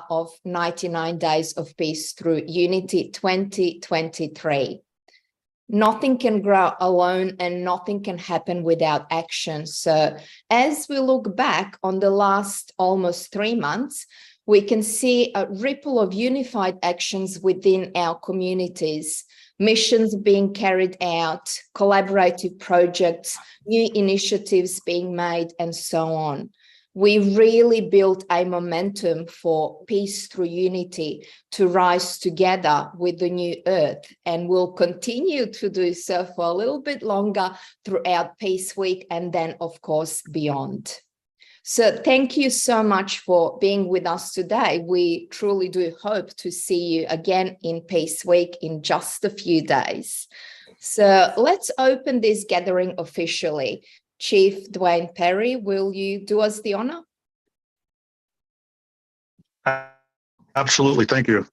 of 99 Days of Peace Through Unity 2023. Nothing can grow alone and nothing can happen without action. So as we look back on the last almost 3 months, we can see a ripple of unified actions within our communities, missions being carried out, collaborative projects, new initiatives being made, and so on. We really built a momentum for peace through unity to rise together with the new earth, and we'll continue to do so for a little bit longer throughout Peace Week and then, of course, beyond. So thank you so much for being with us today. We truly do hope to see you again in Peace Week in just a few days. So let's open this gathering officially. Chief Dwayne Perry, will you do us the honor? Absolutely, thank you.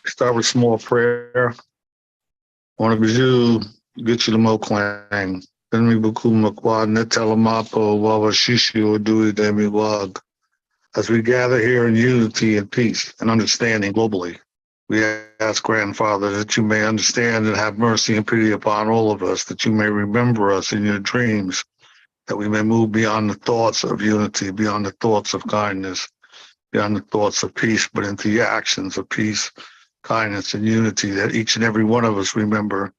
Start with small prayer. Wanabiju, Gichilamo Clang, Benmi Bukumakwa, Netelamapo, Wawa Shishi, Dui Demi Wag. As we gather here in unity and peace and understanding globally, we ask, Grandfather, that you may understand and have mercy and pity upon all of us, that you may remember us in your dreams, that we may move beyond the thoughts of unity, beyond the thoughts of kindness, beyond the thoughts of peace, but into the actions of peace, kindness, and unity, that each and every one of us remember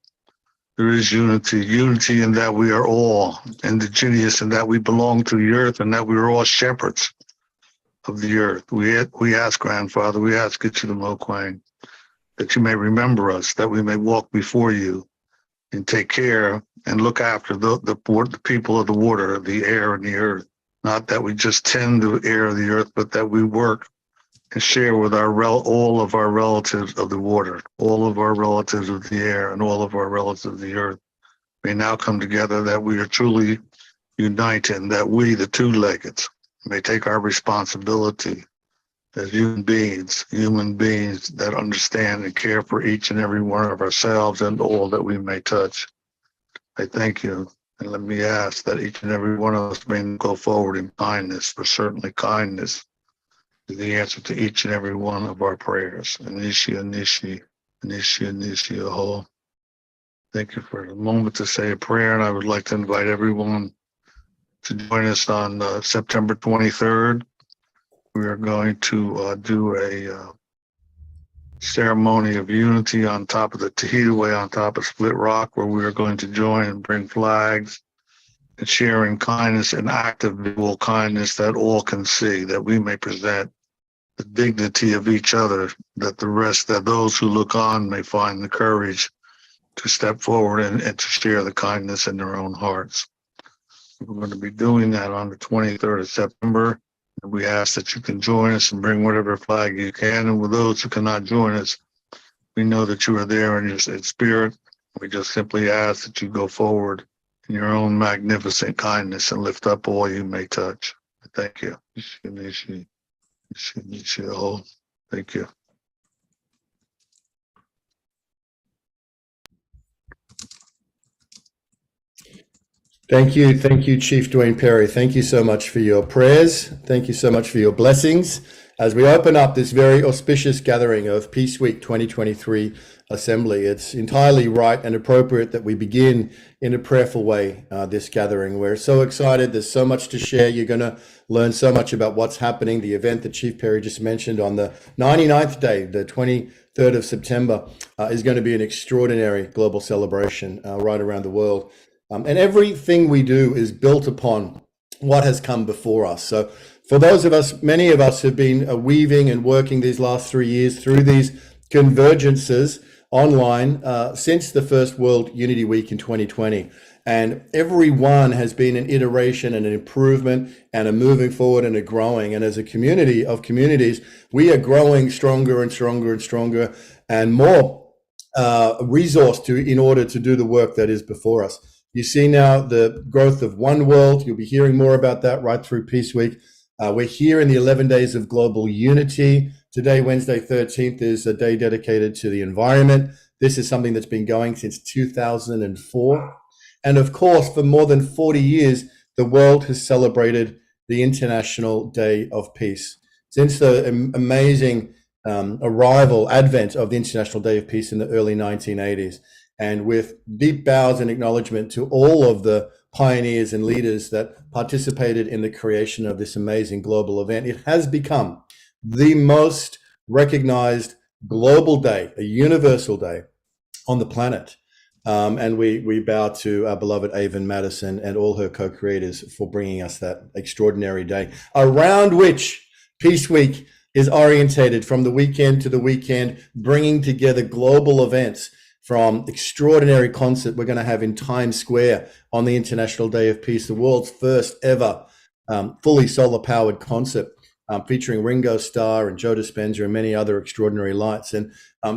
there is unity in that we are all indigenous and that we belong to the earth and that we are all shepherds of the earth. We ask, Grandfather, we ask Gichilamo Kwang, that you may remember us, that we may walk before you and take care and look after the people of the water, the air, and the earth. Not that we just tend the air of the earth, but that we work and share with all of our relatives of the water, all of our relatives of the air, and all of our relatives of the earth may now come together, that we are truly united, and that we, the two-leggeds, may take our responsibility as human beings that understand and care for each and every one of ourselves and all that we may touch. I thank you, and let me ask that each and every one of us may go forward in kindness, for certainly kindness is the answer to each and every one of our prayers. Anishi, Anishi, Anishi, Anishi, Aho. Thank you for the moment to say a prayer, and I would like to invite everyone to join us on September 23rd. We are going to do a ceremony of unity on top of the Tahiti Way, on top of Split Rock, where we are going to join and bring flags and share in kindness and active visual kindness that all can see, that we may present the dignity of each other, that those who look on may find the courage to step forward and to share the kindness in their own hearts. We're going to be doing that on the 23rd of September. And we ask that you can join us and bring whatever flag you can. And with those who cannot join us, we know that you are there in spirit. We just simply ask that you go forward in your own magnificent kindness and lift up all you may touch. Thank you. Thank you. Thank you, Chief Dwayne Perry. Thank you so much for your prayers. Thank you so much for your blessings as we open up this very auspicious gathering of Peace Week 2023 Assembly. It's entirely right and appropriate that we begin in a prayerful way this gathering. We're so excited. There's so much to share. You're going to learn so much about what's happening. The event that Chief Perry just mentioned on the 99th day, the 23rd of September, is going to be an extraordinary global celebration right around the world. And everything we do is built upon what has come before us. So for those of us, many of us have been weaving and working these last 3 years through these convergences online since the first World Unity Week in 2020. And every one has been an iteration and an improvement and a moving forward and a growing. And as a community of communities, we are growing stronger and stronger and stronger and more resourced in order to do the work that is before us. You see now the growth of One World. You'll be hearing more about that right through Peace Week. We're here in the 11 days of global unity. Today, Wednesday 13th, is a day dedicated to the environment. This is something that's been going since 2004. And of course, for more than 40 years, the world has celebrated the International Day of Peace. since the amazing advent of the International Day of Peace in the early 1980s. And with deep bows and acknowledgement to all of the pioneers and leaders that participated in the creation of this amazing global event, it has become the most recognized global day, a universal day on the planet. And we bow to our beloved Avon Madison and all her co-creators for bringing us that extraordinary day, around which Peace Week is orientated from the weekend to the weekend, bringing together global events, from extraordinary concert we're going to have in Times Square on the International Day of Peace, the world's first ever fully solar-powered concert, featuring Ringo Starr and Joe Dispenza and many other extraordinary lights. And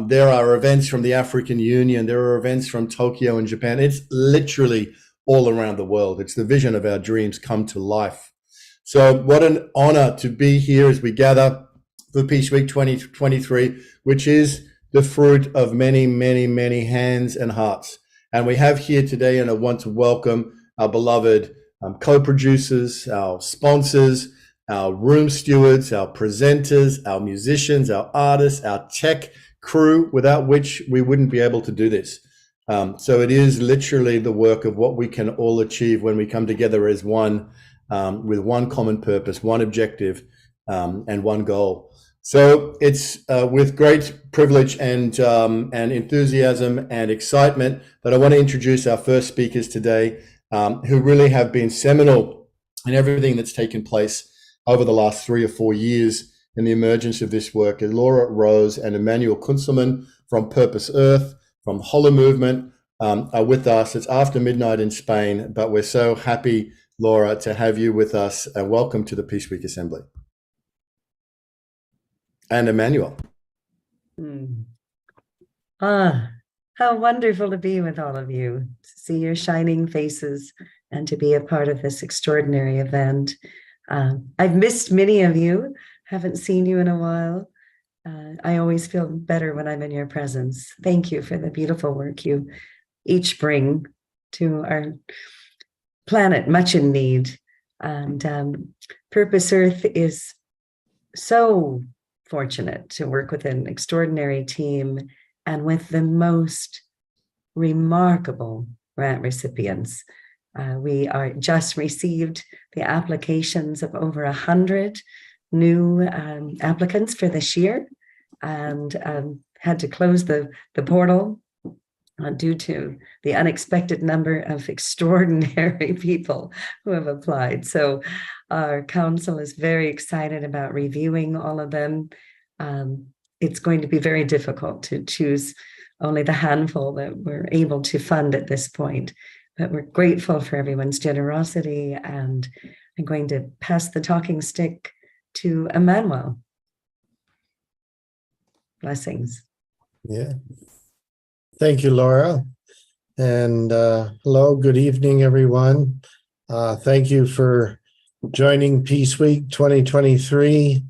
there are events from the African Union. There are events from Tokyo and Japan. It's literally all around the world. It's the vision of our dreams come to life. So what an honor to be here as we gather for Peace Week 2023, which is the fruit of many, many, many hands and hearts. And we have here today, and I want to welcome our beloved co-producers, our sponsors, our room stewards, our presenters, our musicians, our artists, our tech crew, without which we wouldn't be able to do this. So it is literally the work of what we can all achieve when we come together as one, with one common purpose, one objective, and one goal. So it's with great privilege and enthusiasm and excitement that I want to introduce our first speakers today, who really have been seminal in everything that's taken place over the last 3 or 4 years in the emergence of this work. Laura Rose and Emmanuel Kunzelman from Purpose Earth, from Hollow Movement, are with us. It's after midnight in Spain, but we're so happy, Laura, to have you with us. And welcome to the Peace Week Assembly. And Emmanuel. How wonderful to be with all of you, to see your shining faces and to be a part of this extraordinary event. I've missed many of you, haven't seen you in a while. I always feel better when I'm in your presence. Thank you for the beautiful work you each bring to our planet, much in need. And Purpose Earth is so fortunate to work with an extraordinary team and with the most remarkable grant recipients. We are just received the applications of over 100 new applicants for this year, and had to close the portal due to the unexpected number of extraordinary people who have applied. So our council is very excited about reviewing all of them. It's going to be very difficult to choose only the handful that we're able to fund at this point, but we're grateful for everyone's generosity, and I'm going to pass the talking stick to Emmanuel. Blessings. Yeah. Thank you, Laura. And hello, good evening, everyone. Thank you for joining Peace Week 2023.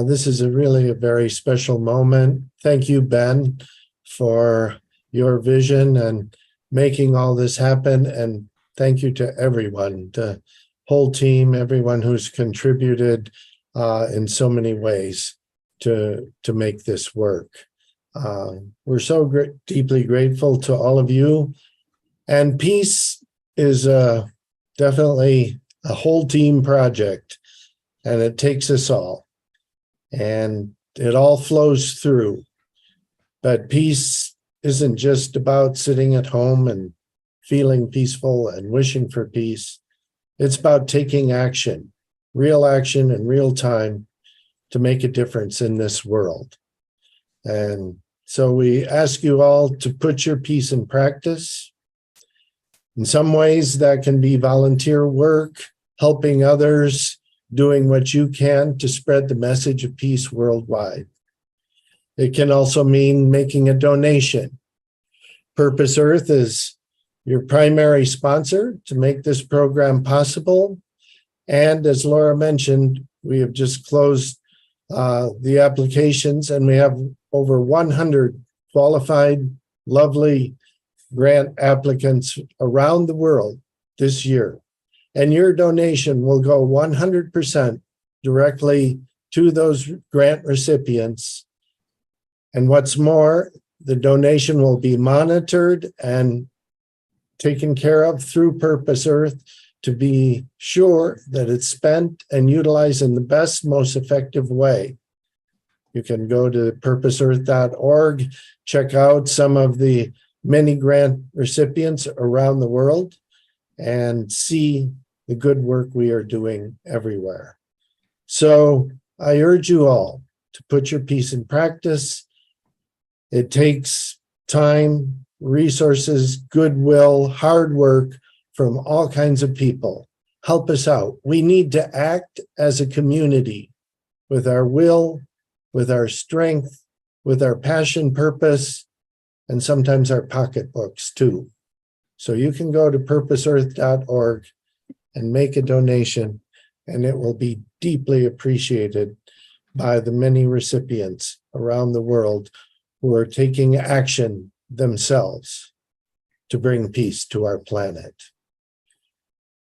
This is really a very special moment. Thank you, Ben, for your vision and making all this happen. And thank you to everyone, the whole team, everyone who's contributed in so many ways to make this work. We're so deeply grateful to all of you. And peace is definitely a whole team project, and it takes us all. And it all flows through. But peace isn't just about sitting at home and feeling peaceful and wishing for peace. It's about taking action, real action in real time to make a difference in this world. And so we ask you all to put your peace in practice. In some ways, that can be volunteer work, helping others, doing what you can to spread the message of peace worldwide. It can also mean making a donation. Purpose Earth is your primary sponsor to make this program possible. And as Laura mentioned, we have just closed the applications, and we have over 100 qualified, lovely grant applicants around the world this year. And your donation will go 100% directly to those grant recipients. And what's more, the donation will be monitored and taken care of through Purpose Earth to be sure that it's spent and utilized in the best, most effective way. You can go to purposeearth.org, check out some of the many grant recipients around the world, and see the good work we are doing everywhere. So I urge you all to put your peace in practice. It takes time, resources, goodwill, hard work from all kinds of people. Help us out. We need to act as a community with our will, with our strength, with our passion, purpose, and sometimes our pocketbooks too. So you can go to purposeearth.org and make a donation, and it will be deeply appreciated by the many recipients around the world who are taking action themselves to bring peace to our planet.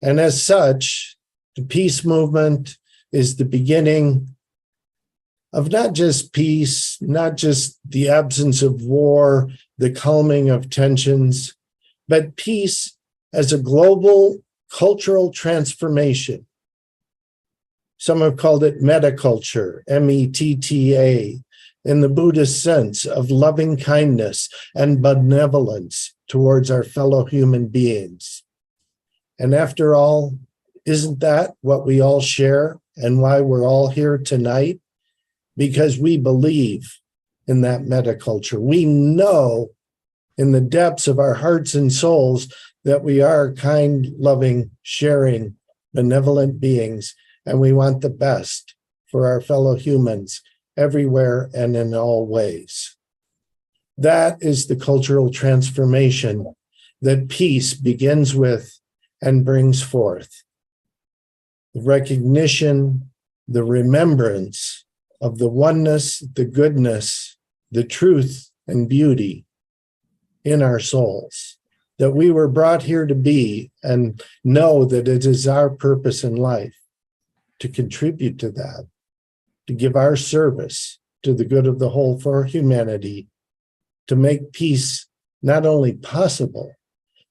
And as such, the peace movement is the beginning of not just peace, not just the absence of war, the calming of tensions, but peace as a global cultural transformation. Some have called it metaculture, METTA, in the Buddhist sense of loving kindness and benevolence towards our fellow human beings. And after all, isn't that what we all share and why we're all here tonight? Because we believe in that metaculture. We know in the depths of our hearts and souls that we are kind, loving, sharing, benevolent beings, and we want the best for our fellow humans everywhere and in all ways. That is the cultural transformation that peace begins with and brings forth. The recognition, the remembrance of the oneness, the goodness, the truth and beauty in our souls, that we were brought here to be, and know that it is our purpose in life to contribute to that, to give our service to the good of the whole for humanity, to make peace not only possible,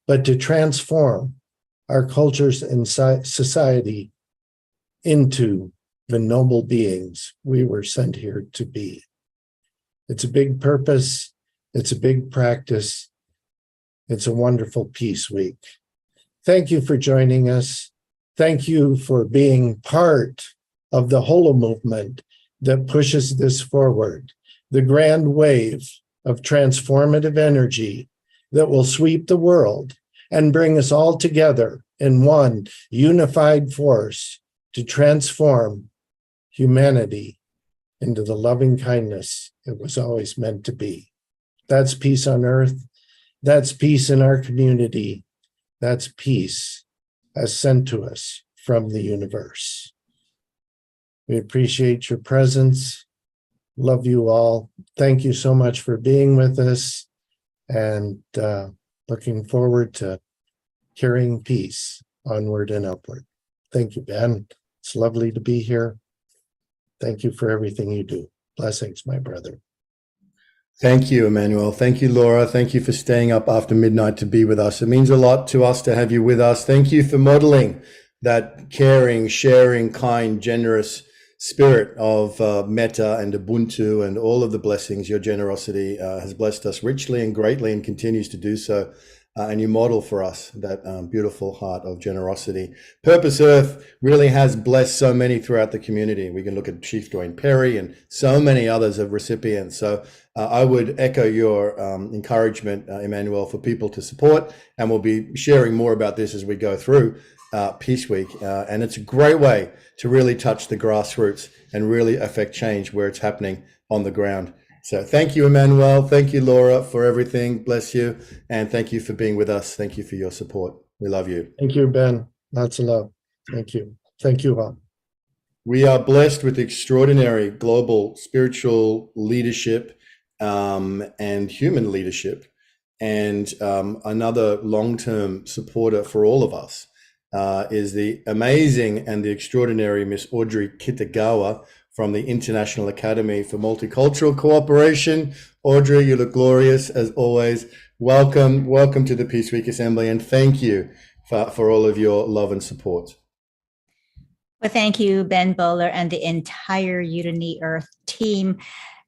but to transform our cultures and society into the noble beings we were sent here to be. It's a big purpose. It's a big practice. It's a wonderful peace week. Thank you for joining us. Thank you for being part of the Holo movement that pushes this forward, the grand wave of transformative energy that will sweep the world and bring us all together in one unified force to transform humanity into the loving kindness it was always meant to be. That's peace on earth. That's peace in our community. That's peace as sent to us from the universe. We appreciate your presence. Love you all. Thank you so much for being with us, and looking forward to carrying peace onward and upward. Thank you, Ben. It's lovely to be here. Thank you for everything you do. Blessings, my brother. Thank you, Emmanuel. Thank you, Laura. Thank you for staying up after midnight to be with us. It means a lot to us to have you with us. Thank you for modeling that caring, sharing, kind, generous spirit of metta and Ubuntu and all of the blessings. Your generosity has blessed us richly and greatly and continues to do so. And you model for us that beautiful heart of generosity. Purpose Earth really has blessed so many throughout the community. We can look at Chief Dwayne Perry and so many others of recipients. So I would echo your encouragement, Emmanuel, for people to support. And we'll be sharing more about this as we go through Peace Week. And it's a great way to really touch the grassroots and really affect change where it's happening on the ground. So thank you, Emmanuel. Thank you, Laura, for everything. Bless you. And thank you for being with us. Thank you for your support. We love you. Thank you, Ben. Lots of love. Thank you. Thank you all. We are blessed with extraordinary global spiritual leadership and human leadership. And another long-term supporter for all of us is the amazing and the extraordinary Miss Audrey Kitagawa from the International Academy for Multicultural Cooperation. Audrey, you look glorious as always. Welcome to the Peace Week Assembly, and thank you for all of your love and support. Well, thank you, Ben Bowler, and the entire Unity Earth team,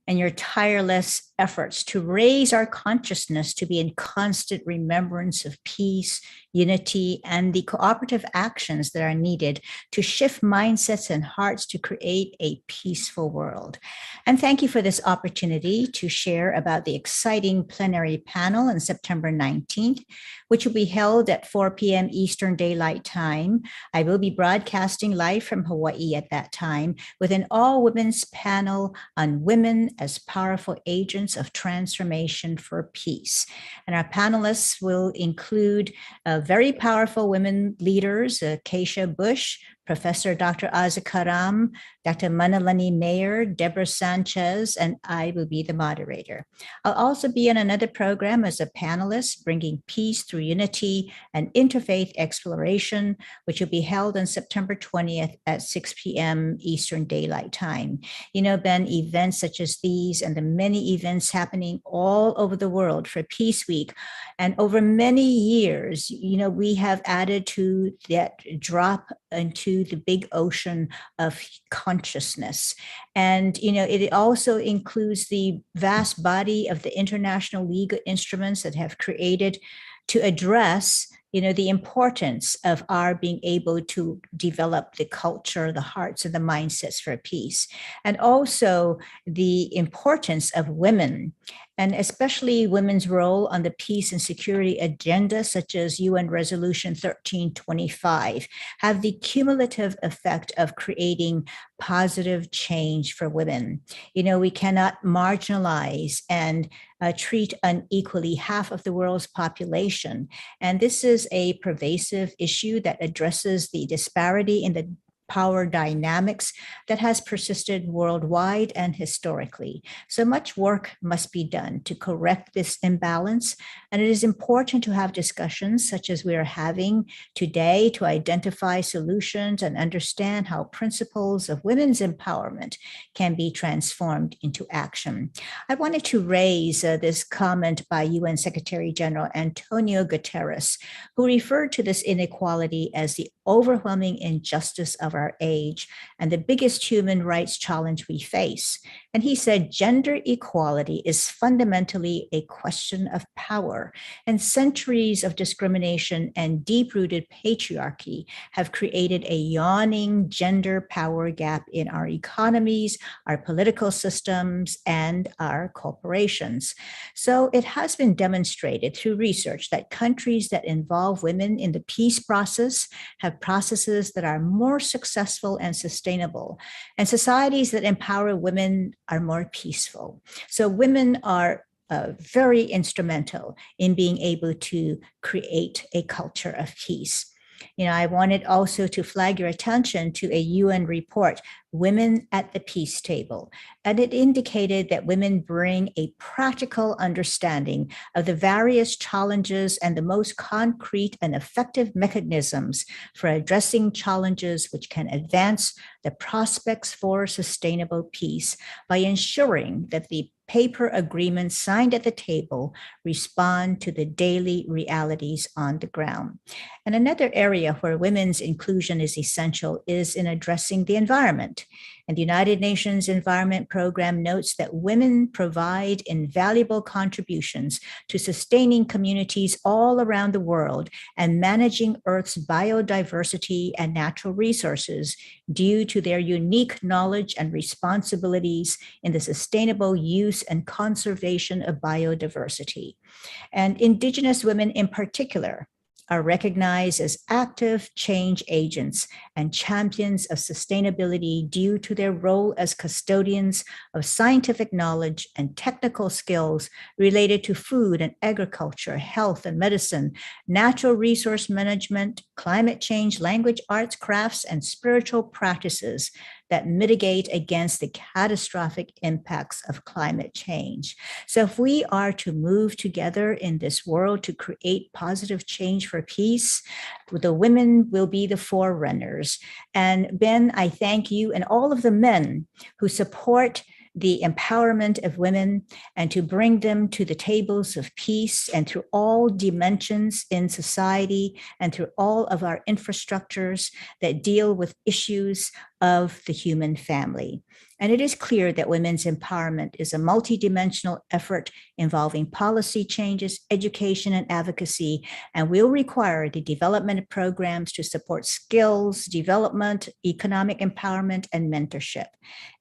and your tireless efforts to raise our consciousness to be in constant remembrance of peace, unity, and the cooperative actions that are needed to shift mindsets and hearts to create a peaceful world. And thank you for this opportunity to share about the exciting plenary panel on September 19th, which will be held at 4 p.m. Eastern Daylight Time. I will be broadcasting live from Hawaii at that time with an all-women's panel on women as powerful agents of transformation for peace. And our panelists will include very powerful women leaders, Keisha Bush, Professor Dr. Aza Karam, Dr. Manalani Mayer, Deborah Sanchez, and I will be the moderator. I'll also be in another program as a panelist, bringing peace through unity and interfaith exploration, which will be held on September 20th at 6 p.m. Eastern Daylight Time. You know, Ben, events such as these and the many events happening all over the world for Peace Week, and over many years, you know, we have added to that drop into the big ocean of consciousness. And, you know, it also includes the vast body of the international legal instruments that have created to address, you know, the importance of our being able to develop the culture, the hearts, and the mindsets for peace. And also the importance of women, and especially women's role on the peace and security agenda, such as UN Resolution 1325, have the cumulative effect of creating positive change for women. You know, we cannot marginalize and treat unequally half of the world's population. And this is a pervasive issue that addresses the disparity in the power dynamics that has persisted worldwide and historically. So much work must be done to correct this imbalance. And it is important to have discussions such as we are having today to identify solutions and understand how principles of women's empowerment can be transformed into action. I wanted to raise this comment by UN Secretary General Antonio Guterres, who referred to this inequality as the overwhelming injustice of our age and the biggest human rights challenge we face. And he said, gender equality is fundamentally a question of power, and centuries of discrimination and deep-rooted patriarchy have created a yawning gender power gap in our economies, our political systems, and our corporations. So it has been demonstrated through research that countries that involve women in the peace process have processes that are more successful and sustainable, and societies that empower women are more peaceful. So women are very instrumental in being able to create a culture of peace. You know, I wanted also to flag your attention to a UN report, Women at the Peace Table. And it indicated that women bring a practical understanding of the various challenges and the most concrete and effective mechanisms for addressing challenges which can advance the prospects for sustainable peace by ensuring that the paper agreements signed at the table respond to the daily realities on the ground. And another area where women's inclusion is essential is in addressing the environment. And the United Nations Environment Program notes that women provide invaluable contributions to sustaining communities all around the world and managing Earth's biodiversity and natural resources due to their unique knowledge and responsibilities in the sustainable use and conservation of biodiversity. And Indigenous women in particular are recognized as active change agents and champions of sustainability due to their role as custodians of scientific knowledge and technical skills related to food and agriculture, health and medicine, natural resource management, climate change, language, arts, crafts, and spiritual practices that mitigate against the catastrophic impacts of climate change. So if we are to move together in this world to create positive change for peace, the women will be the forerunners. And Ben, I thank you and all of the men who support the empowerment of women and to bring them to the tables of peace and through all dimensions in society and through all of our infrastructures that deal with issues of the human family. And it is clear that women's empowerment is a multidimensional effort involving policy changes, education, and advocacy, and will require the development of programs to support skills, development, economic empowerment, and mentorship.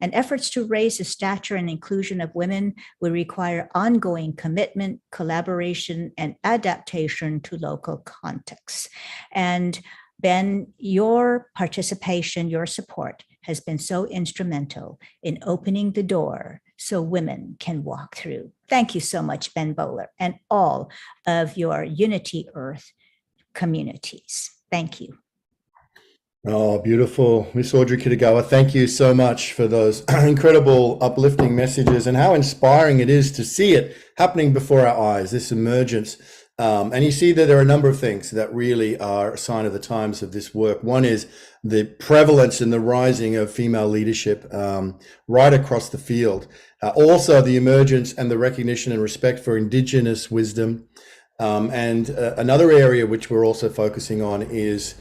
And efforts to raise the stature and inclusion of women will require ongoing commitment, collaboration, and adaptation to local contexts. And Ben, your participation, your support has been so instrumental in opening the door so women can walk through. Thank you so much, Ben Bowler, and all of your Unity Earth communities. Thank you. Oh, beautiful. Miss Audrey Kitagawa, thank you so much for those incredible uplifting messages and how inspiring it is to see it happening before our eyes, this emergence. And you see that there are a number of things that really are a sign of the times of this work. One is the prevalence and the rising of female leadership right across the field. Also the emergence and the recognition and respect for Indigenous wisdom. And another area which we're also focusing on is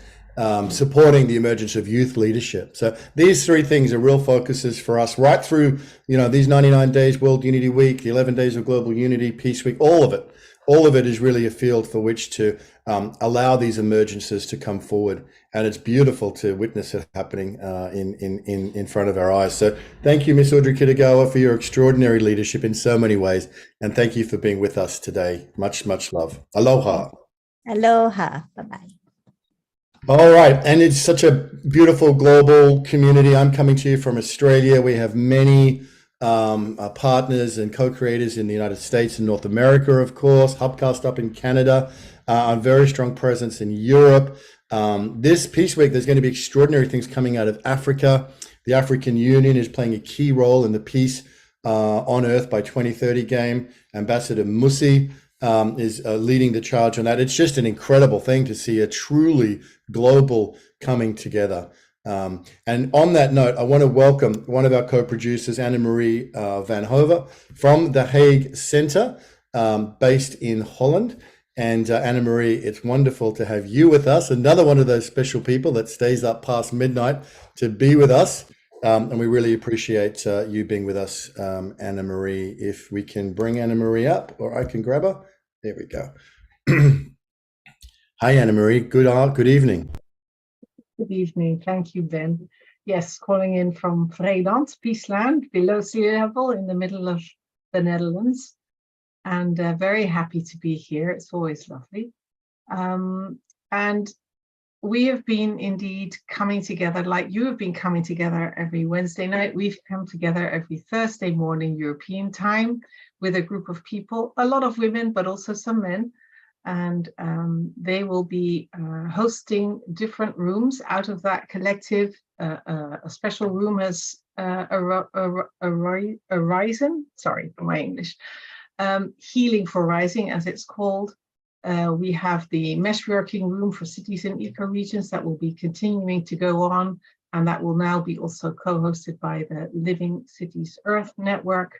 supporting the emergence of youth leadership. So these three things are real focuses for us right through, these 99 days, World Unity Week, the 11 days of Global Unity, Peace Week, all of it. All of it is really a field for which to allow these emergences to come forward. And it's beautiful to witness it happening in front of our eyes. So thank you, Miss Audrey Kitagawa, for your extraordinary leadership in so many ways. And thank you for being with us today. Much, much love. Aloha. Aloha. Bye-bye. All right. And it's such a beautiful global community. I'm coming to you from Australia. We have many partners and co-creators in the United States and North America, of course, Hubcast up in Canada, a very strong presence in Europe. This Peace Week, there's going to be extraordinary things coming out of Africa. The African Union is playing a key role in the Peace on Earth by 2030 game. Ambassador Musi is leading the charge on that. It's just an incredible thing to see a truly global coming together. And on that note, I want to welcome one of our co-producers, Anne-Marie Van Hove from the Hague Center, based in Holland. And Anne-Marie, it's wonderful to have you with us, another one of those special people that stays up past midnight to be with us. And we really appreciate you being with us, Anne-Marie. If we can bring Anne-Marie up, or I can grab her. There we go. Hi, Anne-Marie. Good evening. Good evening. Thank you, Ben. Yes, calling in from Vreeland, Peaceland, below sea level in the middle of the Netherlands. And very happy to be here. It's always lovely. And we have been indeed coming together like you have been coming together every Wednesday night. We've come together every Thursday morning European time with a group of people, a lot of women, but also some men. And they will be hosting different rooms out of that collective. A special room has arisen, sorry for my English, Healing for Rising, as it's called. We have the mesh working room for cities and eco-regions that will be continuing to go on, and that will now be also co-hosted by the Living Cities Earth Network,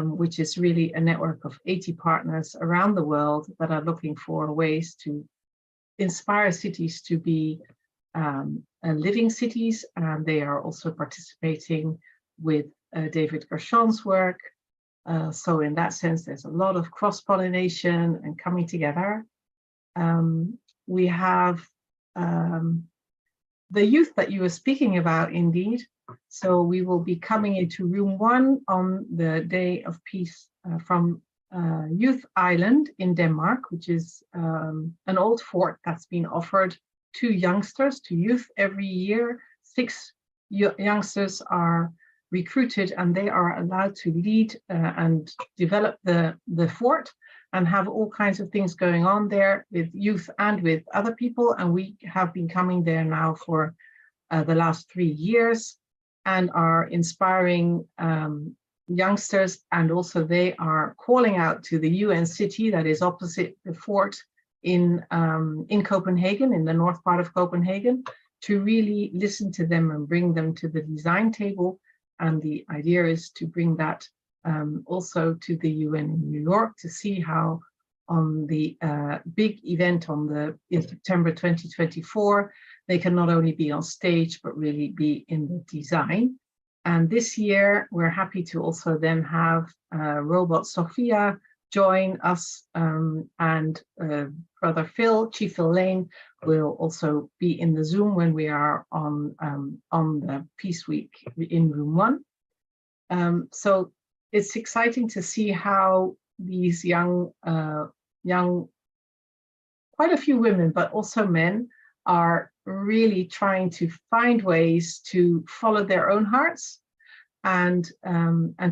which is really a network of 80 partners around the world that are looking for ways to inspire cities to be living cities. And they are also participating with David Gershon's work. So in that sense, there's a lot of cross-pollination and coming together. We have the youth that you were speaking about, indeed. So we will be coming into room 1 on the Day of Peace from Youth Island in Denmark, which is an old fort that's been offered to youngsters, to youth every year. 6 youngsters are recruited and they are allowed to lead and develop the fort and have all kinds of things going on there with youth and with other people. And we have been coming there now for the last 3 years. and are inspiring youngsters, and also they are calling out to the UN city that is opposite the fort in Copenhagen, in the north part of Copenhagen, to really listen to them and bring them to the design table. And the idea is to bring that also to the UN in New York, to see how on the big event in September 2024, they can not only be on stage, but really be in the design. And this year, we're happy to also then have Robot Sophia join us, and Brother Phil, Chief Phil Lane, will also be in the Zoom when we are on the Peace Week in Room 1. So it's exciting to see how these young, quite a few women, but also men, are really trying to find ways to follow their own hearts, and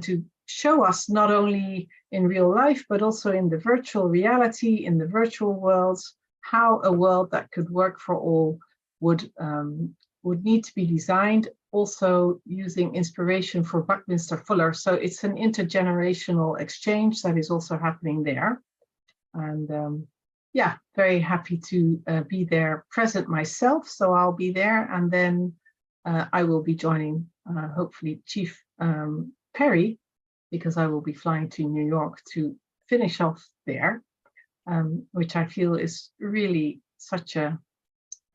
to show us not only in real life, but also in the virtual reality, in the virtual worlds, how a world that could work for all would need to be designed, also using inspiration for Buckminster Fuller. So it's an intergenerational exchange that is also happening there. And yeah, very happy to be there present myself. So I'll be there, and then I will be joining hopefully Chief Perry, because I will be flying to New York to finish off there, which I feel is really such a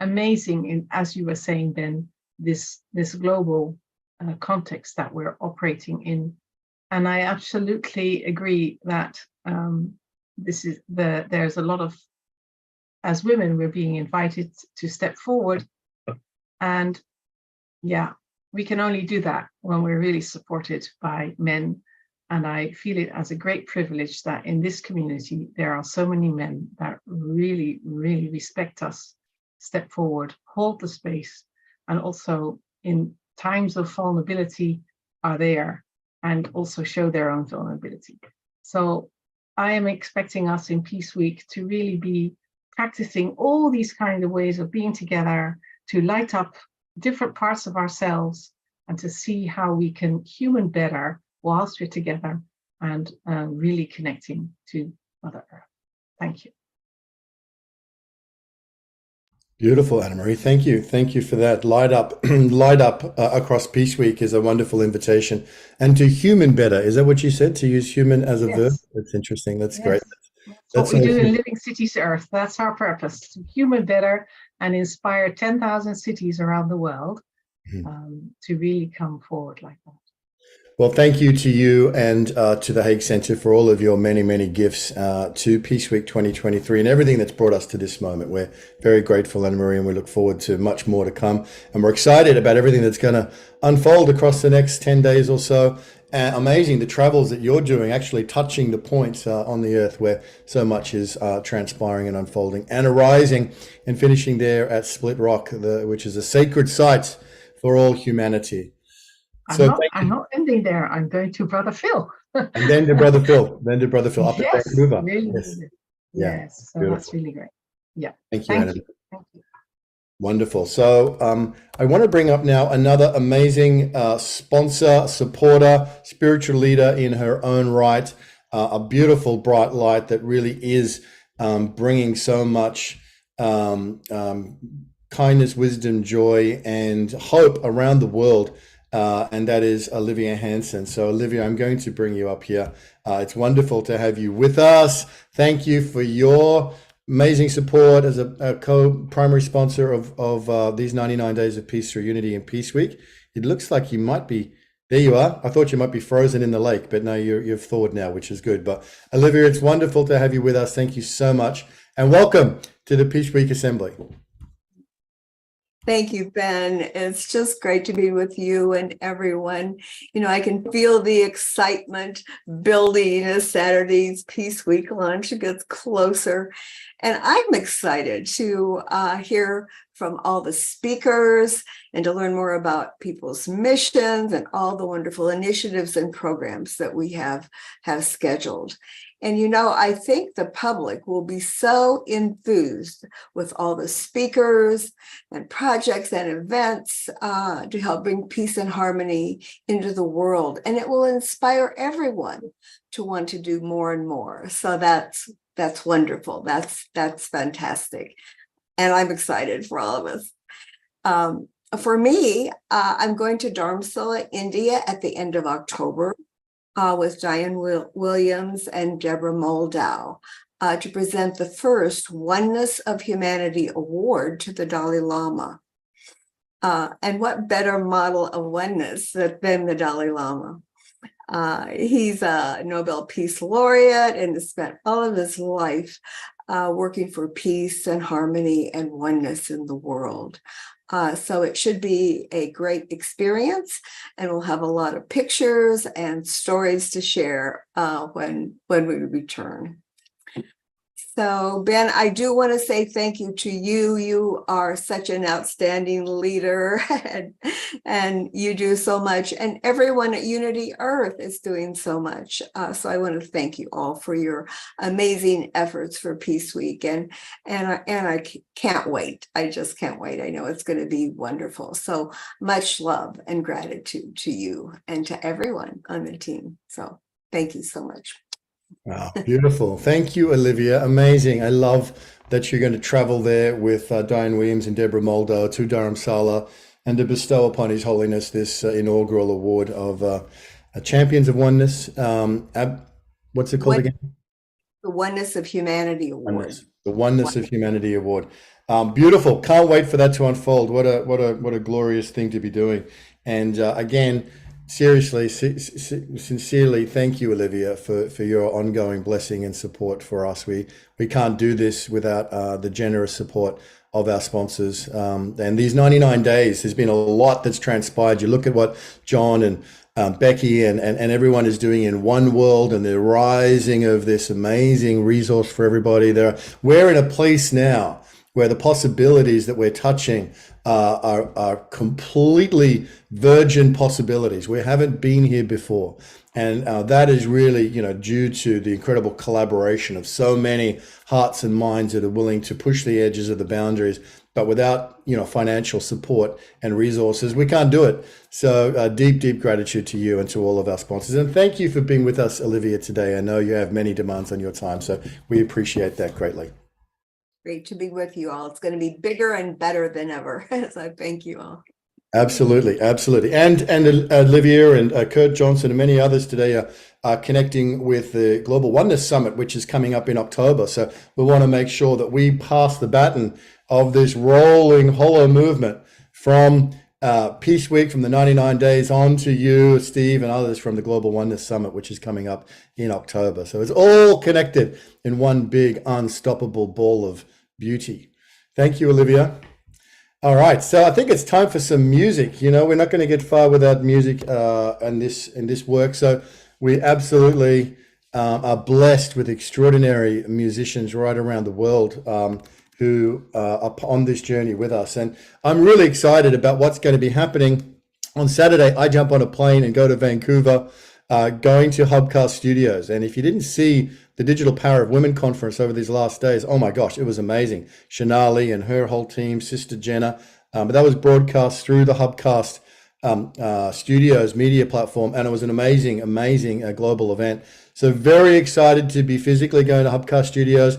amazing, as you were saying, Ben, this global context that we're operating in. And I absolutely agree that there's a lot of, as women, we're being invited to step forward. And yeah, we can only do that when we're really supported by men. And I feel it as a great privilege that in this community, there are so many men that really, really respect us, step forward, hold the space, and also in times of vulnerability are there and also show their own vulnerability. So I am expecting us in Peace Week to really be practicing all these kind of ways of being together, to light up different parts of ourselves, and to see how we can human better whilst we're together, and really connecting to Mother Earth. Thank you. Beautiful, Anna Marie. Thank you. Thank you for that. Light up, light up across Peace Week is a wonderful invitation. And to human better, is that what you said? To use human as a verb? That's interesting. That's great. That's what we do in Living Cities Earth. That's our purpose, to human better and inspire 10,000 cities around the world to really come forward like that. Well, thank you to you and to the Hague Centre for all of your many, many gifts to Peace Week 2023 and everything that's brought us to this moment. We're very grateful, Anna Marie, and we look forward to much more to come. And we're excited about everything that's going to unfold across the next 10 days or so. Amazing, the travels that you're doing, actually touching the points on the earth where so much is transpiring and unfolding and arising, and finishing there at Split Rock, which is a sacred site for all humanity. I'm not ending there. I'm going to Brother Phil. And then to Brother Phil. Up yes, in Vancouver. Really, yes. Really. Yeah. Yes. So Beautiful. That's really great. Yeah. Thank you, Anna. Thank you. Wonderful. So I want to bring up now another amazing sponsor, supporter, spiritual leader in her own right, a beautiful bright light that really is bringing so much kindness, wisdom, joy, and hope around the world. And that is Olivia Hansen. So Olivia, I'm going to bring you up here. It's wonderful to have you with us. Thank you for your amazing support as a co-primary sponsor of these 99 Days of Peace through Unity and Peace Week. It looks like you might be, there you are. I thought you might be frozen in the lake, but no, you've thawed now, which is good. But Olivia, it's wonderful to have you with us. Thank you so much. And welcome to the Peace Week Assembly. Thank you, Ben. It's just great to be with you and everyone. You know, I can feel the excitement building as Saturday's Peace Week lunch gets closer. And I'm excited to hear from all the speakers and to learn more about people's missions and all the wonderful initiatives and programs that we have scheduled. And, you know, I think the public will be so enthused with all the speakers and projects and events to help bring peace and harmony into the world. And it will inspire everyone to want to do more and more. So that's wonderful. That's fantastic. And I'm excited for all of us. For me, I'm going to Dharamsala, India at the end of October. With Diane Williams and Deborah Moldow to present the first Oneness of Humanity Award to the Dalai Lama. And what better model of oneness than the Dalai Lama? He's a Nobel Peace Laureate and has spent all of his life working for peace and harmony and oneness in the world. So it should be a great experience, and we'll have a lot of pictures and stories to share when we return. So, Ben, I do want to say thank you to you. You are such an outstanding leader, and you do so much. And everyone at Unity Earth is doing so much. So I want to thank you all for your amazing efforts for Peace Week. And I can't wait. I just can't wait. I know it's going to be wonderful. So much love and gratitude to you and to everyone on the team. So thank you so much. Wow, beautiful. Thank you, Olivia. Amazing. I love that you're going to travel there with Diane Williams and Deborah Moldow to Dharamsala and to bestow upon His Holiness this inaugural award of Champions of Oneness. What's it called again? The Oneness of Humanity Award. The Oneness of Humanity Award. Beautiful. Can't wait for that to unfold. What a glorious thing to be doing. And again, seriously, sincerely, thank you, Olivia, for your ongoing blessing and support for us. We can't do this without the generous support of our sponsors. And these 99 days, there's been a lot that's transpired. You look at what John and Becky and everyone is doing in One World, and the rising of this amazing resource for everybody. We're in a place now where the possibilities that we're touching are completely virgin possibilities. We haven't been here before. And that is really, due to the incredible collaboration of so many hearts and minds that are willing to push the edges of the boundaries. But without, financial support and resources, we can't do it. So deep gratitude to you and to all of our sponsors. And thank you for being with us, Olivia, today. I know you have many demands on your time, so we appreciate that greatly. Great to be with you all. It's going to be bigger and better than ever. So thank you all. Absolutely. And Olivia and Kurt Johnson and many others today are connecting with the Global Oneness Summit, which is coming up in October. So we want to make sure that we pass the baton of this rolling hollow movement from Peace Week, from the 99 days, on to you, Steve, and others from the Global Oneness Summit, which is coming up in October. So it's all connected in one big unstoppable ball of beauty. Thank you, Olivia. All right, so I think it's time for some music. We're not going to get far without music in this work. So we absolutely are blessed with extraordinary musicians right around the world who are on this journey with us. And I'm really excited about what's going to be happening. On Saturday, I jump on a plane and go to Vancouver, going to Hubcast Studios. And if you didn't see the Digital Power of Women conference over these last days, oh my gosh, it was amazing. Shanali and her whole team, Sister Jenna, but that was broadcast through the Hubcast Studios media platform, and it was an amazing global event. So very excited to be physically going to Hubcast Studios.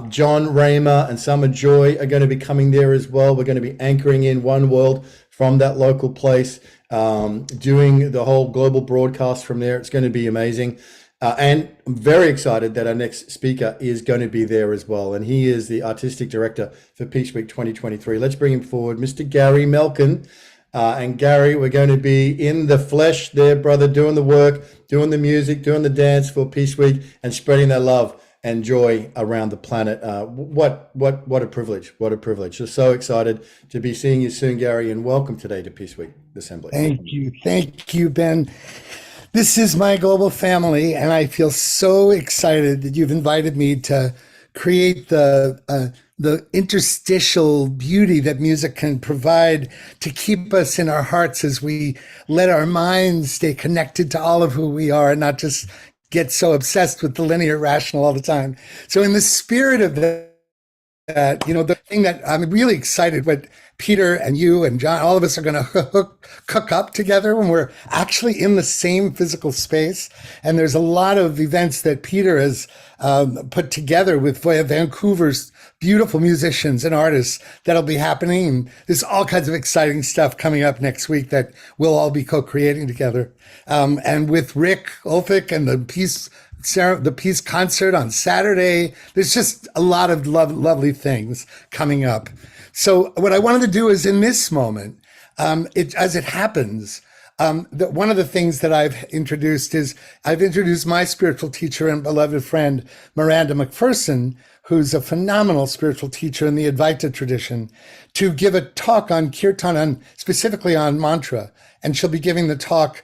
John Raymer and Summer Joy are going to be coming there as well. We're going to be anchoring in One World from that local place, doing the whole global broadcast from there. It's going to be amazing. And I'm very excited that our next speaker is going to be there as well. And he is the Artistic Director for Peace Week 2023. Let's bring him forward, Mr. Gary Melkin. And Gary, we're going to be in the flesh there, brother, doing the work, doing the music, doing the dance for Peace Week, and spreading that love and joy around the planet. What a privilege. What a privilege. Just so excited to be seeing you soon, Gary, and welcome today to Peace Week Assembly. Thank you, Ben. This is my global family, and I feel so excited that you've invited me to create the the interstitial beauty that music can provide to keep us in our hearts as we let our minds stay connected to all of who we are and not just get so obsessed with the linear rational all the time. So in the spirit of that, the thing that I'm really excited what Peter and you and John, all of us are going to hook up together when we're actually in the same physical space. And there's a lot of events that Peter has put together with Vancouver's beautiful musicians and artists that'll be happening. And there's all kinds of exciting stuff coming up next week that we'll all be co-creating together. And with Rick Ulfik and the Peace concert on Saturday. There's just a lot of lovely things coming up. So what I wanted to do is in this moment, as it happens, one of the things that I've introduced my spiritual teacher and beloved friend, Miranda McPherson, who's a phenomenal spiritual teacher in the Advaita tradition, to give a talk on kirtan, specifically on mantra. And she'll be giving the talk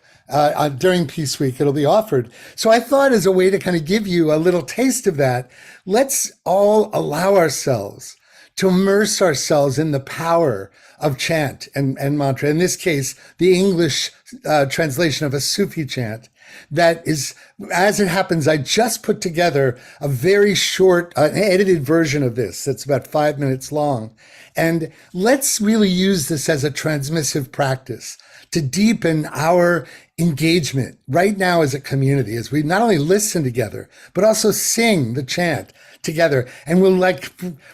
during Peace Week. It'll be offered. So I thought as a way to kind of give you a little taste of that, let's all allow ourselves to immerse ourselves in the power of chant and mantra. In this case, the English translation of a Sufi chant. That is, as it happens, I just put together a very short, edited version of this that's about 5 minutes long. And let's really use this as a transmissive practice to deepen our engagement right now as a community, as we not only listen together, but also sing the chant together. And we'll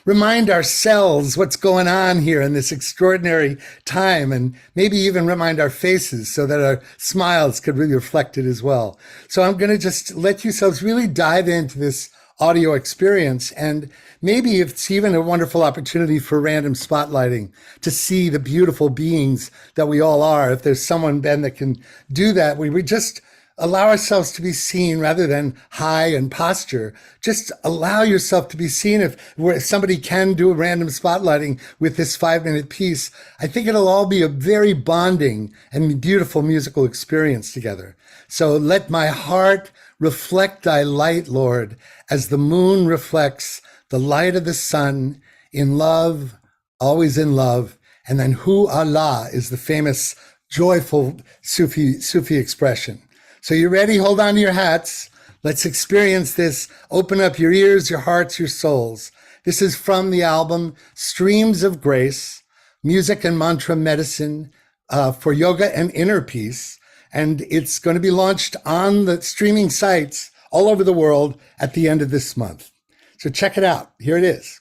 remind ourselves what's going on here in this extraordinary time, and maybe even remind our faces so that our smiles could be reflected as well. So I'm going to just let yourselves really dive into this audio experience, and maybe it's even a wonderful opportunity for random spotlighting to see the beautiful beings that we all are. If there's someone, Ben, that can do that, we just allow ourselves to be seen rather than high and posture. Just allow yourself to be seen. If somebody can do a random spotlighting with this 5-minute piece, I think it'll all be a very bonding and beautiful musical experience together. So let my heart reflect thy light, Lord, as the moon reflects the light of the sun, in love, always in love. And then Hu Allah is the famous, joyful Sufi expression. So you ready? Hold on to your hats. Let's experience this. Open up your ears, your hearts, your souls. This is from the album Streams of Grace, Music and Mantra Medicine for Yoga and Inner Peace. And it's going to be launched on the streaming sites all over the world at the end of this month. So check it out. Here it is.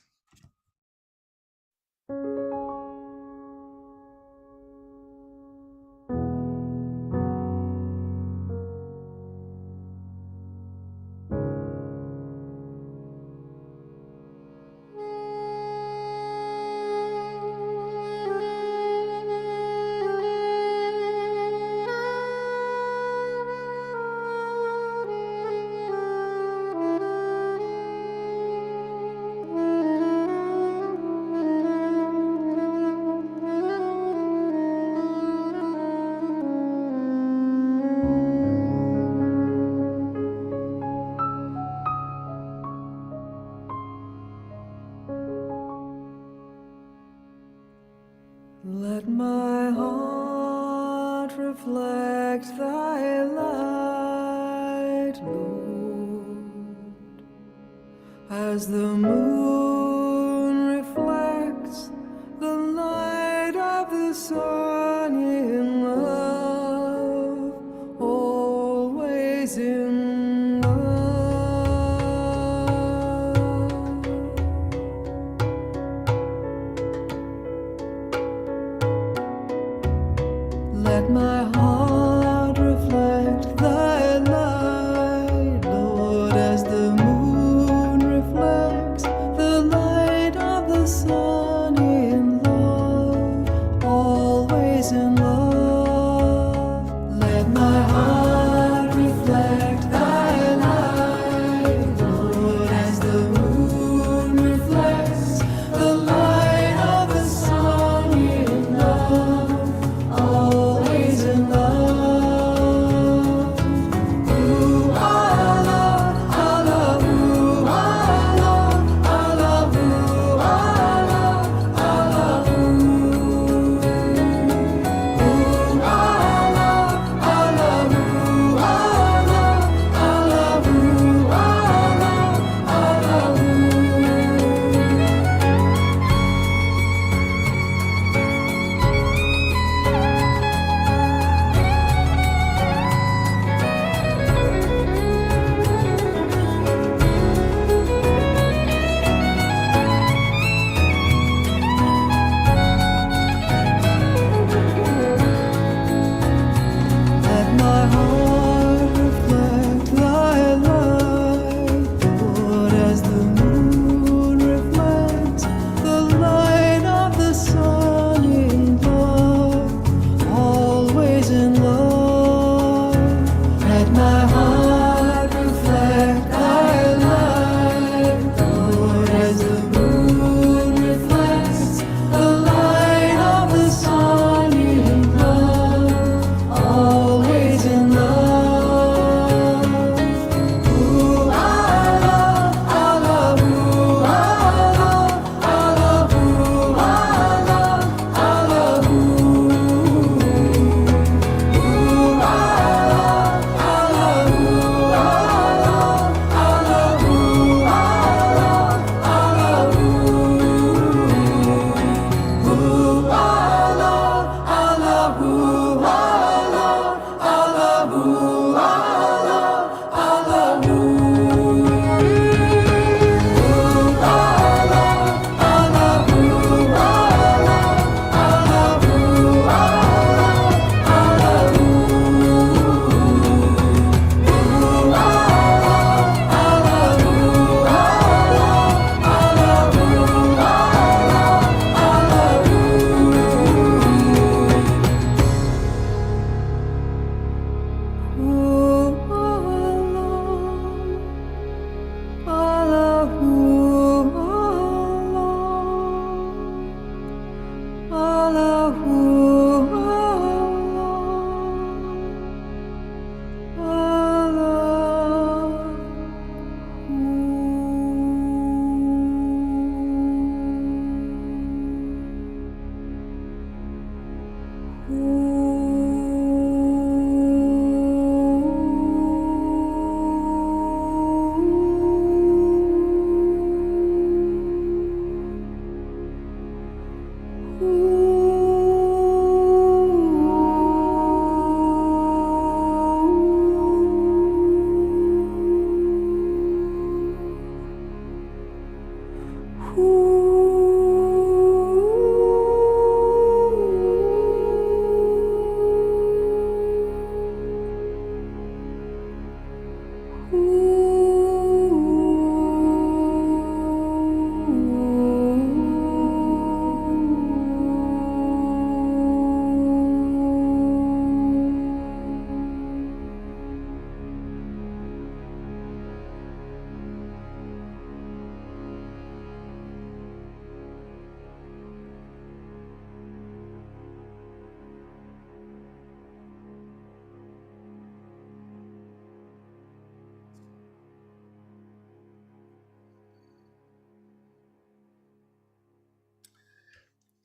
Let my heart reflect thy light, Lord, as the moon reflects the light of the sun in love, always in love. Let my heart reflect thy light, Lord, as the moon reflects the light of the sun in love, always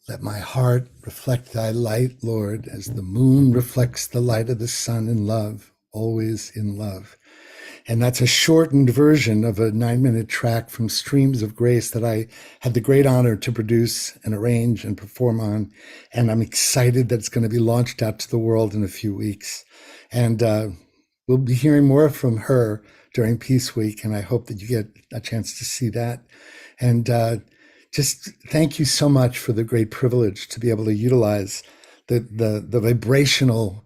Let my heart reflect thy light, Lord, as the moon reflects the light of the sun in love, always in love. And that's a shortened version of a 9-minute track from Streams of Grace that I had the great honor to produce and arrange and perform on. And I'm excited that it's going to be launched out to the world in a few weeks. And we'll be hearing more from her during Peace Week. And I hope that you get a chance to see that. And just thank you so much for the great privilege to be able to utilize the vibrational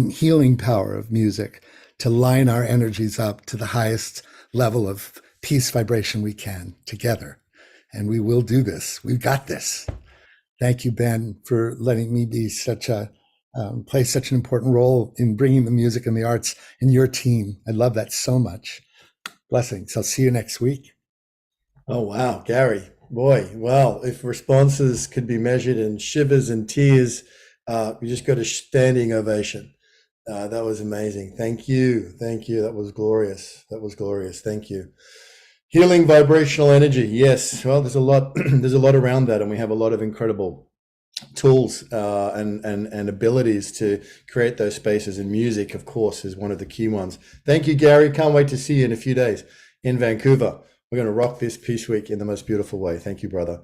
healing power of music to line our energies up to the highest level of peace vibration we can together. And we will do this. We've got this. Thank you, Ben, for letting me be play such an important role in bringing the music and the arts in your team. I love that so much. Blessings. I'll see you next week. Oh, wow, Gary, boy. Well, if responses could be measured in shivers and tears, you just got a standing ovation. That was amazing. Thank you. Thank you. That was glorious. That was glorious. Thank you. Healing vibrational energy. Yes. Well, there's a lot, there's a lot around that, and we have a lot of incredible tools and abilities to create those spaces. And music, of course, is one of the key ones. Thank you, Gary. Can't wait to see you in a few days in Vancouver. We're going to rock this Peace Week in the most beautiful way. Thank you, brother.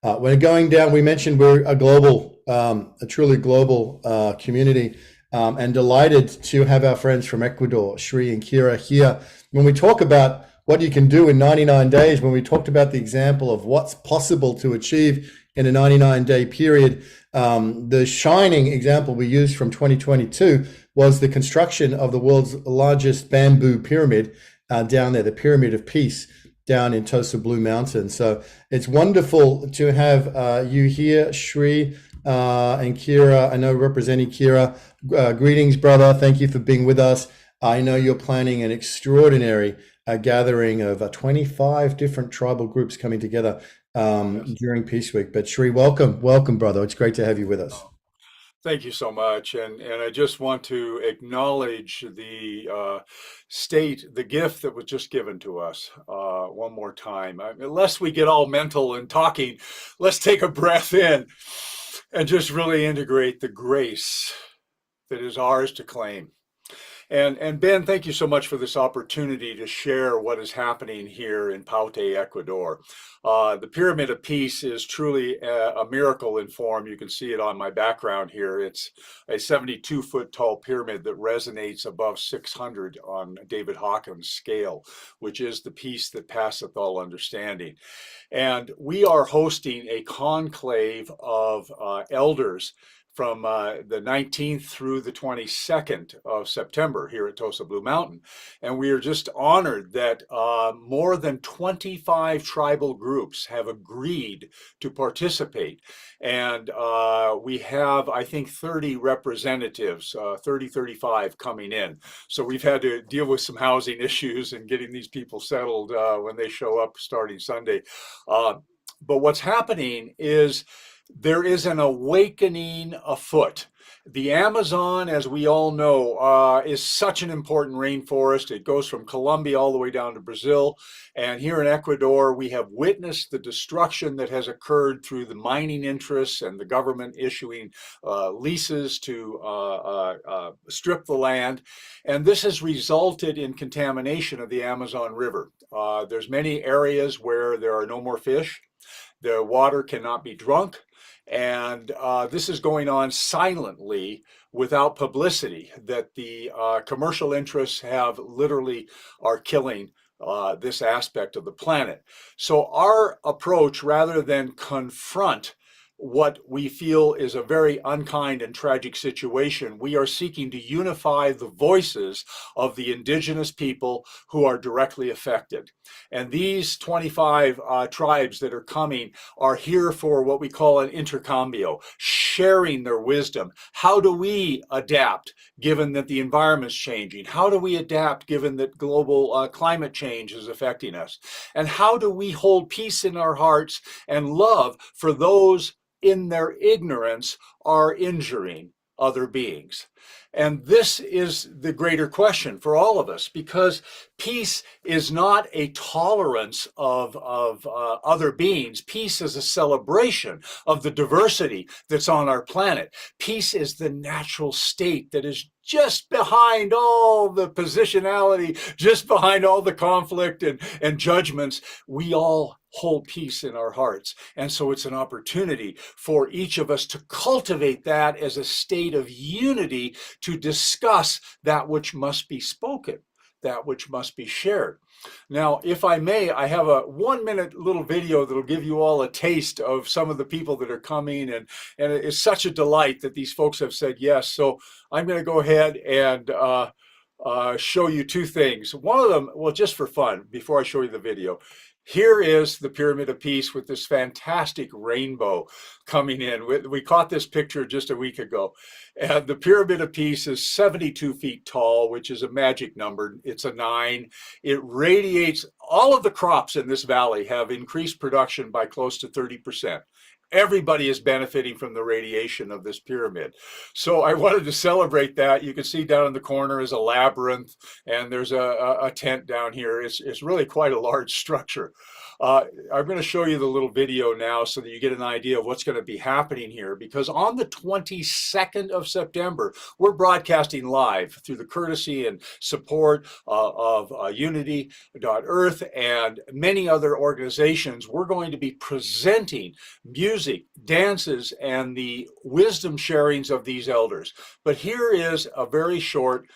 We're going down. We mentioned we're a global, a truly global community. And delighted to have our friends from Ecuador, Shri and Kira, here. When we talk about what you can do in 99 days, when we talked about the example of what's possible to achieve in a 99-day period, the shining example we used from 2022 was the construction of the world's largest bamboo pyramid down there, the Pyramid of Peace, down in Tosa Blue Mountain. So it's wonderful to have you here, Shri and Kira. I know representing Kira. Greetings, brother. Thank you for being with us. I know you're planning an extraordinary gathering of 25 different tribal groups coming together during Peace Week. But Shri, welcome, brother. It's great to have you with us. Thank you so much. And I just want to acknowledge the the gift that was just given to us one more time. Unless we get all mental and talking, let's take a breath in and just really integrate the grace that is ours to claim. And Ben, thank you so much for this opportunity to share what is happening here in Paute, Ecuador. The Pyramid of Peace is truly a miracle in form. You can see it on my background here. It's a 72-foot tall pyramid that resonates above 600 on David Hawkins' scale, which is the peace that passeth all understanding. And we are hosting a conclave of elders from the 19th through the 22nd of September here at Tosa Blue Mountain. And we are just honored that more than 25 tribal groups have agreed to participate. And we have, I think, 30 representatives, 35 coming in. So we've had to deal with some housing issues and getting these people settled when they show up starting Sunday. But what's happening is there is an awakening afoot. The Amazon, as we all know, is such an important rainforest. It goes from Colombia all the way down to Brazil. And here in Ecuador, we have witnessed the destruction that has occurred through the mining interests and the government issuing leases to strip the land. And this has resulted in contamination of the Amazon River. There's many areas where there are no more fish. The water cannot be drunk. And this is going on silently without publicity, that the commercial interests have literally are killing this aspect of the planet. So our approach, rather than confront what we feel is a very unkind and tragic situation, we are seeking to unify the voices of the indigenous people who are directly affected. And these 25 tribes that are coming are here for what we call an intercambio, sharing their wisdom. How do we adapt given that the environment's changing? How do we adapt given that global climate change is affecting us? And how do we hold peace in our hearts and love for those in their ignorance are injuring other beings. And this is the greater question for all of us, because peace is not a tolerance of other beings. Peace is a celebration of the diversity that's on our planet. Peace is the natural state that is just behind all the positionality, just behind all the conflict and judgments. We all hold peace in our hearts. And so it's an opportunity for each of us to cultivate that as a state of unity, to discuss that which must be spoken, that which must be shared. Now, if I may, I have a 1-minute little video that'll give you all a taste of some of the people that are coming, and it's such a delight that these folks have said yes. So I'm going to go ahead and show you two things. One of them, well, just for fun, before I show you the video, here is the Pyramid of Peace with this fantastic rainbow coming in. We caught this picture just a week ago. And the Pyramid of Peace is 72 feet tall, which is a magic number. It's a 9. It radiates. All of the crops in this valley have increased production by close to 30%. Everybody is benefiting from the radiation of this pyramid. So I wanted to celebrate that. You can see down in the corner is a labyrinth, and there's a tent down here. It's really quite a large structure. I'm going to show you the little video now so that you get an idea of what's going to be happening here, because on the 22nd of September, we're broadcasting live through the courtesy and support of Unity.Earth and many other organizations. We're going to be presenting music, dances, and the wisdom sharings of these elders. But here is a very short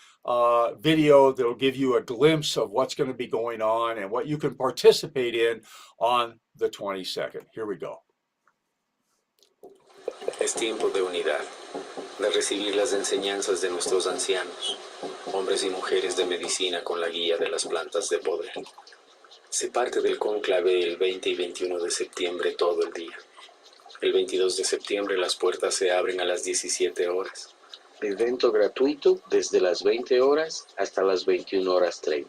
video that'll give you a glimpse of what's going to be going on and what you can participate in on the 22nd. Here we go. Es tiempo de unidad, de recibir las enseñanzas de nuestros ancianos, hombres y mujeres de medicina con la guía de las plantas de poder. Se parte del cónclave el 20 y 21 de septiembre todo el día. El 22 de septiembre las puertas se abren a las 17 horas. Evento gratuito desde las 20 horas hasta las 21 horas 30.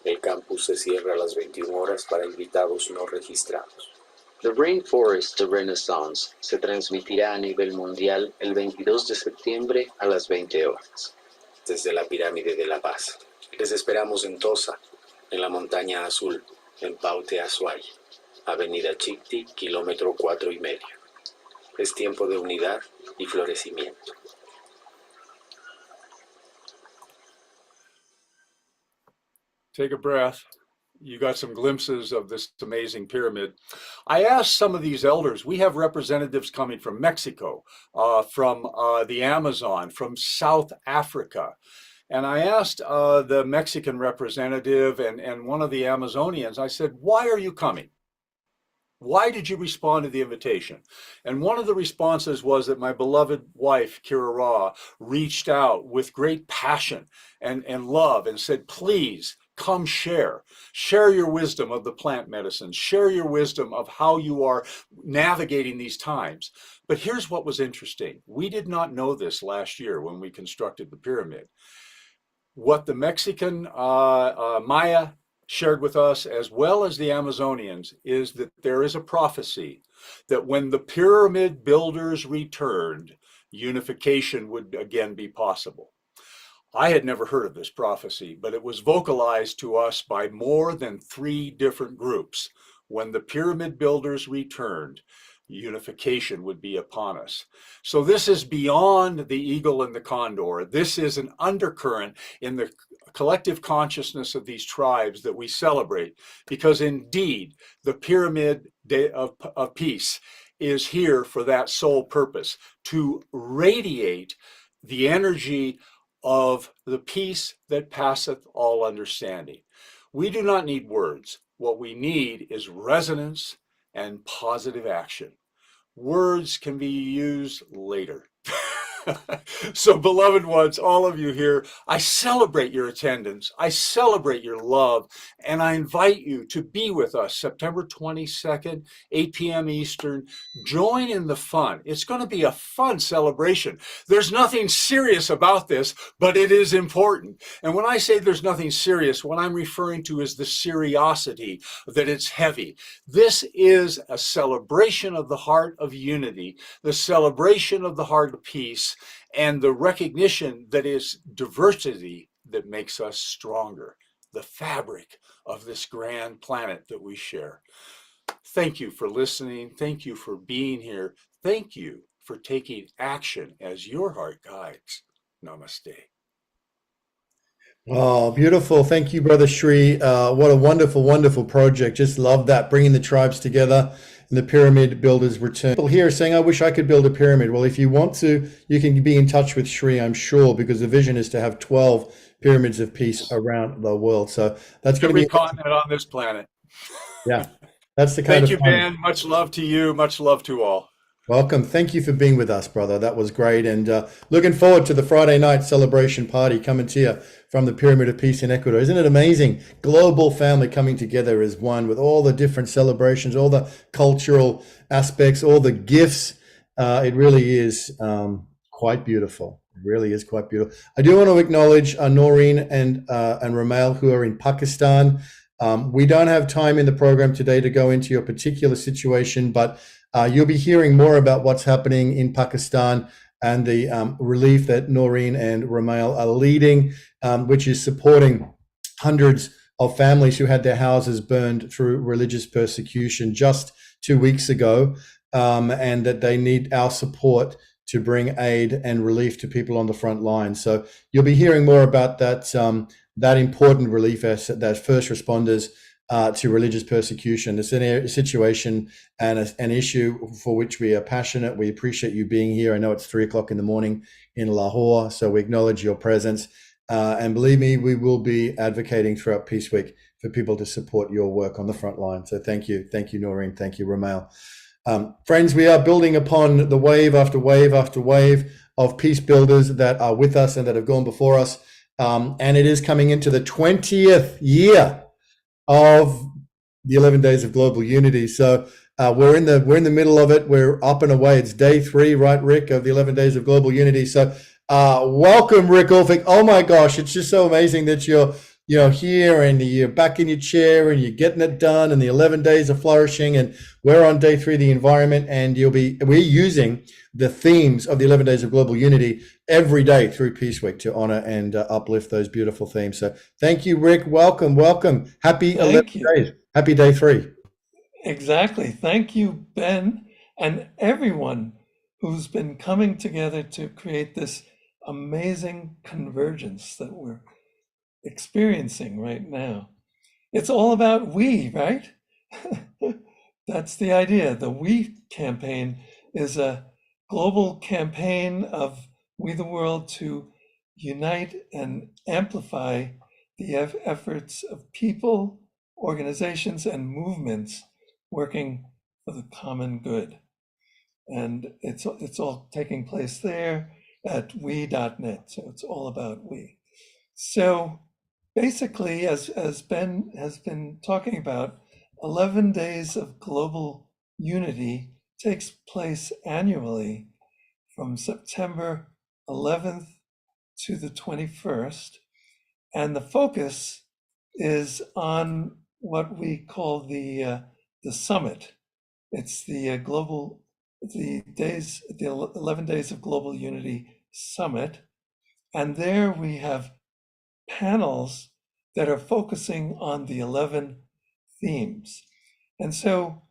El campus se cierra a las 21 horas para invitados no registrados. The Rainforest Renaissance se transmitirá a nivel mundial el 22 de septiembre a las 20 horas. Desde la Pirámide de la Paz. Les esperamos en Tosa, en la Montaña Azul, en Paute Azuay, Avenida Chicti, kilómetro 4,5. Es tiempo de unidad y florecimiento. Take a breath. You got some glimpses of this amazing pyramid. I asked some of these elders, we have representatives coming from Mexico, from the Amazon, from South Africa. And I asked the Mexican representative and one of the Amazonians, I said, why are you coming? Why did you respond to the invitation? And one of the responses was that my beloved wife, Kira Ra, reached out with great passion and love and said, please, come share your wisdom of the plant medicines, share your wisdom of how you are navigating these times. But here's what was interesting. We did not know this last year when we constructed the pyramid. What the Mexican Maya shared with us, as well as the Amazonians, is that there is a prophecy that when the pyramid builders returned, unification would again be possible. I had never heard of this prophecy, but it was vocalized to us by more than 3 different groups. When the pyramid builders returned, unification would be upon us. So this is beyond the eagle and the condor. This is an undercurrent in the collective consciousness of these tribes that we celebrate, because indeed the pyramid of peace is here for that sole purpose, to radiate the energy of the peace that passeth all understanding. We do not need words. What we need is resonance and positive action. Words can be used later. So, beloved ones, all of you here, I celebrate your attendance. I celebrate your love. And I invite you to be with us September 22nd, 8 p.m. Eastern. Join in the fun. It's going to be a fun celebration. There's nothing serious about this, but it is important. And when I say there's nothing serious, what I'm referring to is the seriosity, that it's heavy. This is a celebration of the heart of unity, the celebration of the heart of peace, us, and the recognition that is diversity that makes us stronger, the fabric of this grand planet that we share. Thank you for listening. Thank you for being here. Thank you for taking action as your heart guides. Namaste. Oh, beautiful. Thank you, Brother Shri. What a wonderful, wonderful project. Just love that, bringing the tribes together and the pyramid builders return. People here are saying, I wish I could build a pyramid. Well, if you want to, you can be in touch with Shri, I'm sure, because the vision is to have 12 pyramids of peace around the world. So that's going to Every be, continent on this planet. yeah, that's the kind Thank of you, fun. Ben. Much love to you. Much love to all. Welcome. Thank you for being with us, brother. That was great. And looking forward to the Friday night celebration party coming to you from the Pyramid of Peace in Ecuador. Isn't it amazing? Global family coming together as one with all the different celebrations, all the cultural aspects, all the gifts. It really is quite beautiful. It really is quite beautiful. I do want to acknowledge Noreen and Ramail, who are in Pakistan. We don't have time in the program today to go into your particular situation, but you'll be hearing more about what's happening in Pakistan and the relief that Noreen and Ramail are leading, which is supporting hundreds of families who had their houses burned through religious persecution just 2 weeks ago, and that they need our support to bring aid and relief to people on the front line. So you'll be hearing more about that, that important relief effort, that first responders to religious persecution. It's a situation and an issue for which we are passionate. We appreciate you being here. I know it's 3 o'clock in the morning in Lahore, so we acknowledge your presence. And believe me, we will be advocating throughout Peace Week for people to support your work on the front line. So thank you. Thank you, Noreen. Thank you, Ramail. Friends, we are building upon the wave after wave after wave of peace builders that are with us and that have gone before us. And it is coming into the 20th year of the 11 days of global unity. So we're in the middle of it. We're up and away. It's day 3, right, Rick, of the 11 days of global unity. So welcome, Rick Ulfik. Oh my gosh, it's just so amazing that you're here and you're back in your chair and you're getting it done, and the 11 days of flourishing, and we're on day 3, the environment, and we're using the themes of the 11 days of global unity every day through Peace Week to honor and uplift those beautiful themes. So thank you, Rick. Welcome. Happy 11 days. Happy day 3. Exactly. Thank you, Ben, and everyone who's been coming together to create this amazing convergence that we're experiencing right now. It's all about we, right? That's the idea. The We campaign is a global campaign of We the World to unite and amplify the efforts of people, organizations, and movements working for the common good. And it's all taking place there at we.net. So it's all about we. So basically, as Ben has been talking about, 11 days of global unity takes place annually from September 11th to the 21st. And the focus is on what we call the summit. It's the 11 days of global unity summit. And there we have panels that are focusing on the 11 themes. And so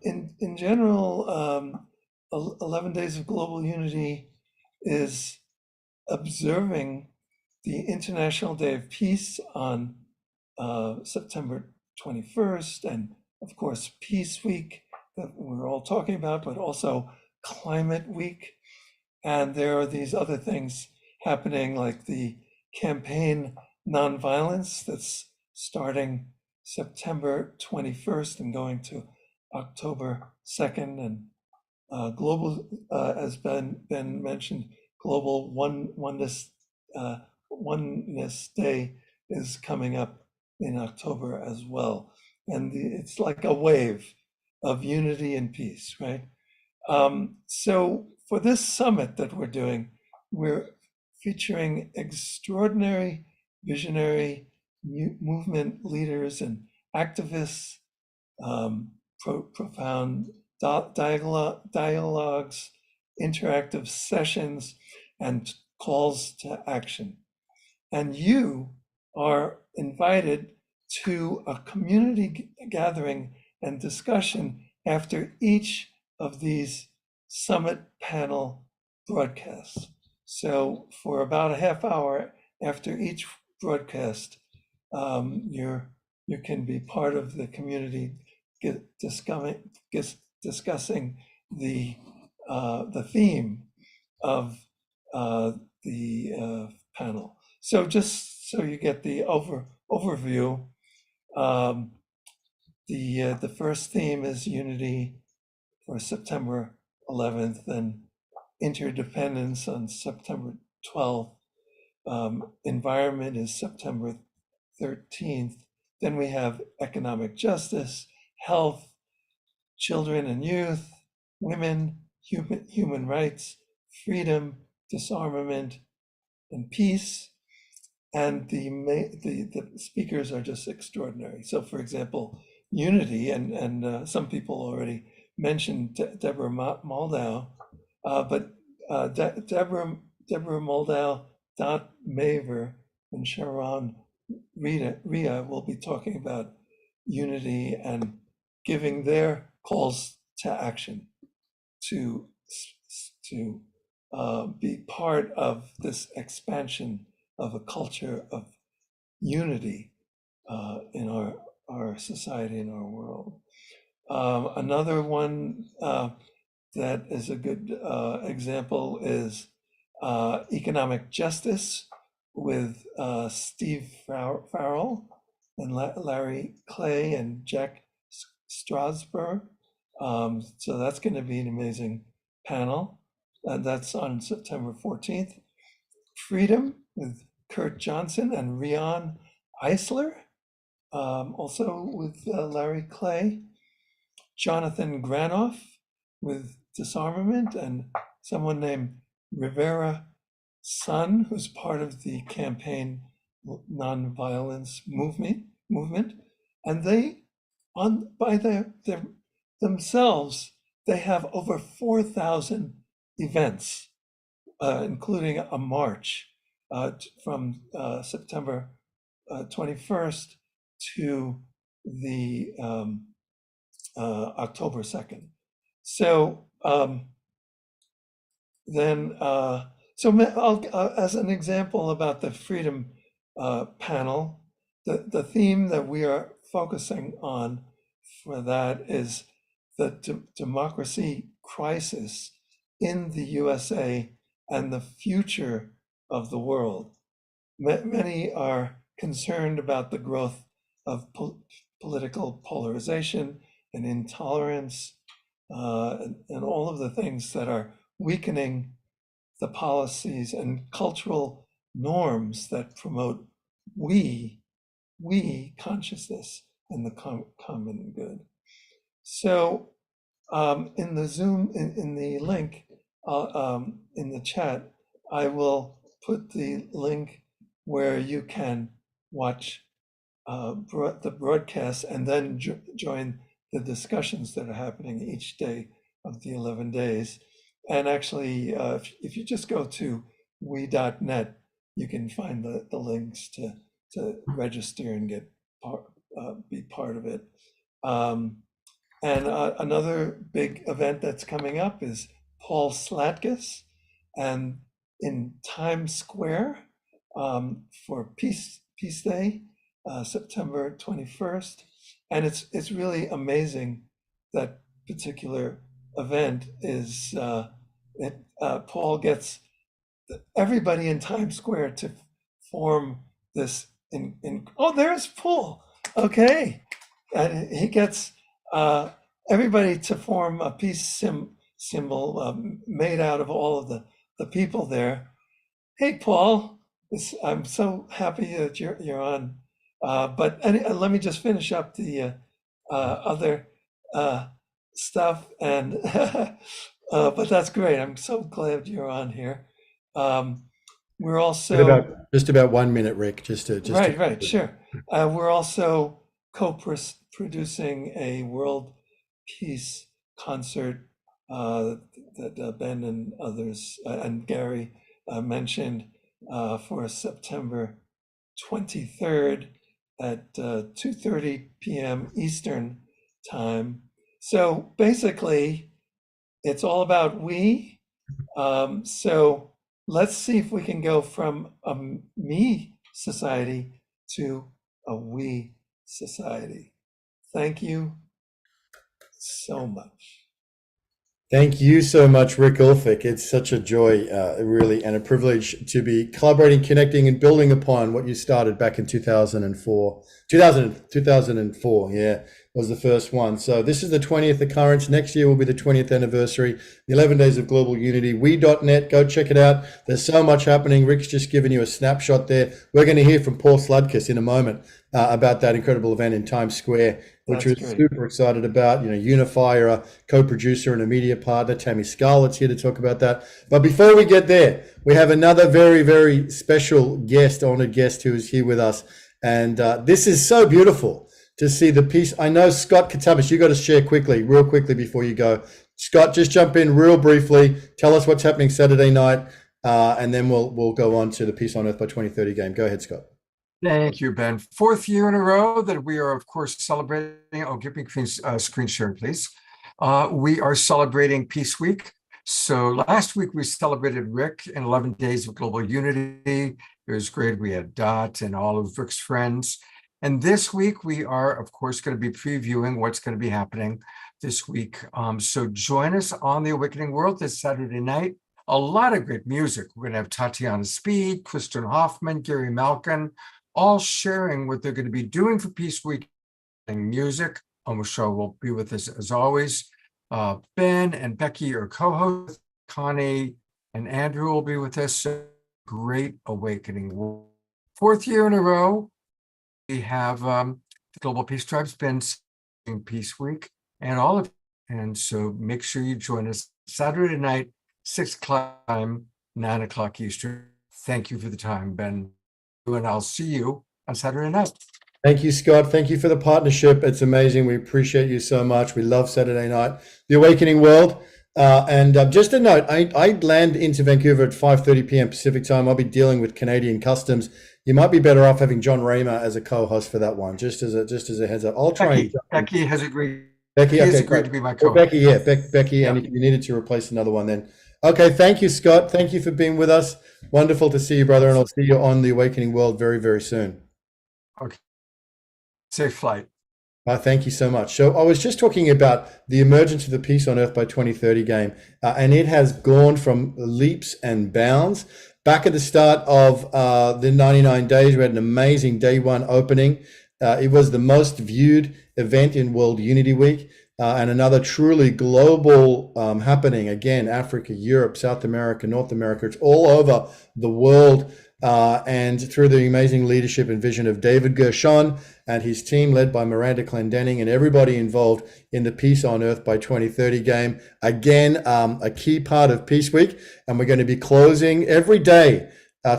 in general, 11 Days of Global Unity is observing the International Day of Peace on September 21st, and of course, Peace Week that we're all talking about, but also Climate Week. And there are these other things happening, like the campaign Nonviolence that's starting September 21st and going to October 2nd, and global, as Ben mentioned, Global Oneness Day is coming up in October as well. And it's like a wave of unity and peace, right? So for this summit that we're doing, we're featuring extraordinary visionary movement leaders and activists, profound dialogues interactive sessions, and calls to action. And you are invited to a community gathering and discussion after each of these summit panel broadcasts. So for about a half hour after each broadcast, you can be part of the community discussing the theme of the panel. So just so you get the overview, the first theme is unity for September 11th and interdependence on September 12th. Environment is September 13th. Then we have economic justice, health, children and youth, women, human rights, freedom, disarmament, and peace. And the speakers are just extraordinary. So, for example, unity, and some people already mentioned Deborah Moldau, but Deborah Moldau, Dot Maver, and Sharon Ria will be talking about unity and giving their calls to action to be part of this expansion of a culture of unity in our society, in our world. Another one that is a good example is economic justice with Steve Farrell and Larry Clay and Jack Strasberg. So that's going to be an amazing panel. That's on September 14th. Freedom with Kurt Johnson and Rian Eisler, also with Larry Clay. Jonathan Granoff with disarmament, and someone named Rivera Sun, who's part of the campaign nonviolence movement. And they, by themselves, they have over 4,000 events, including a march from September 21st to the October 2nd. So as an example about the freedom panel, the theme that we are focusing on for that is the democracy crisis in the USA and the future of the world. Many are concerned about the growth of political polarization and intolerance, and all of the things that are weakening the policies and cultural norms that promote we consciousness and the common good. So in the Zoom, in the link, in the chat, I will put the link where you can watch the broadcast and then join the discussions that are happening each day of the 11 days. And actually, if you just go to we.net, you can find the links to register and get be part of it. And another big event that's coming up is Paul Slatkus, and in Times Square for Peace Day, September 21st. And it's really amazing, that particular event is Paul gets everybody in Times Square to form this oh, there's Paul. Okay. And he gets everybody to form a peace symbol made out of all of the people there. Hey, Paul, I'm so happy that you're on. But let me just finish up the other stuff, and but that's great. I'm so glad you're on here. We're also just about 1 minute, Rick. Right, sure. We're also co-producing a world peace concert that Ben and others and Gary mentioned for September 23rd at 2:30 p.m. Eastern time. So basically, it's all about we. So let's see if we can go from a me society to a we society. Thank you so much. Thank you so much, Rick Ulfik. It's such a joy, really, and a privilege to be collaborating, connecting, and building upon what you started back in 2004. 2004, yeah, was the first one. So this is the 20th occurrence. Next year will be the 20th anniversary, the 11 Days of Global Unity. We.net, go check it out. There's so much happening. Rick's just given you a snapshot there. We're going to hear from Paul Sludkis in a moment about that incredible event in Times Square, which we're super excited about. You know, Unify are a co-producer and a media partner. Tammy Scarlett's here to talk about that. But before we get there, we have another very, very special guest, honored guest, who is here with us. And this is so beautiful to see the piece. I know Scott Katabas, you got to share real quickly before you go. Scott, just jump in real briefly. Tell us what's happening Saturday night, and then we'll go on to the Peace on Earth by 2030 game. Go ahead, Scott. Thank you, Ben. 4th year in a row that we are, of course, celebrating. Oh, give me screen sharing, please. We are celebrating Peace Week. So last week we celebrated Rick in 11 Days of Global Unity. It was great. We had Dot and all of Rick's friends. And this week we are, of course, going to be previewing what's going to be happening this week. So join us on The Awakening World this Saturday night. A lot of great music. We're going to have Tatiana Speed, Kristen Hoffman, Gary Malkin, all sharing what they're going to be doing for Peace Week and music. Show will be with us as always. Ben and Becky are co-hosts. Connie and Andrew will be with us. Great awakening. 4th year in a row, we have the Global Peace Tribe's been in Peace Week and all of it. And so make sure you join us Saturday night, 6 o'clock time, 9 o'clock Eastern. Thank you for the time, Ben. And I'll see you on Saturday night. Thank you, Scott. Thank you for the partnership. It's amazing. We appreciate you so much. We love Saturday night, The Awakening World. And just a note, I land into Vancouver at 5:30 p.m. Pacific time. I'll be dealing with Canadian customs. You might be better off having John Raymer as a co-host for that one, just as a heads up. I'll try. Becky has agreed. Becky has okay, agreed great. to be my co-host. Becky, yeah, Becky, yeah. And if you needed to replace another one, then okay. Thank you, Scott. Thank you for being with us. Wonderful to see you, brother, and I'll see you on The Awakening World very, very soon. Okay. Safe flight. Thank you so much. So I was just talking about the emergence of the Peace on Earth by 2030 game, and it has gone from leaps and bounds. Back at the start of the 99 days, we had an amazing day one opening. It was the most viewed event in World Unity Week, and another truly global happening. Again, Africa, Europe, South America, North America, it's all over the world. And through the amazing leadership and vision of David Gershon and his team led by Miranda Clendenning and everybody involved in the Peace on Earth by 2030 game. Again, a key part of Peace Week, and we're going to be closing every day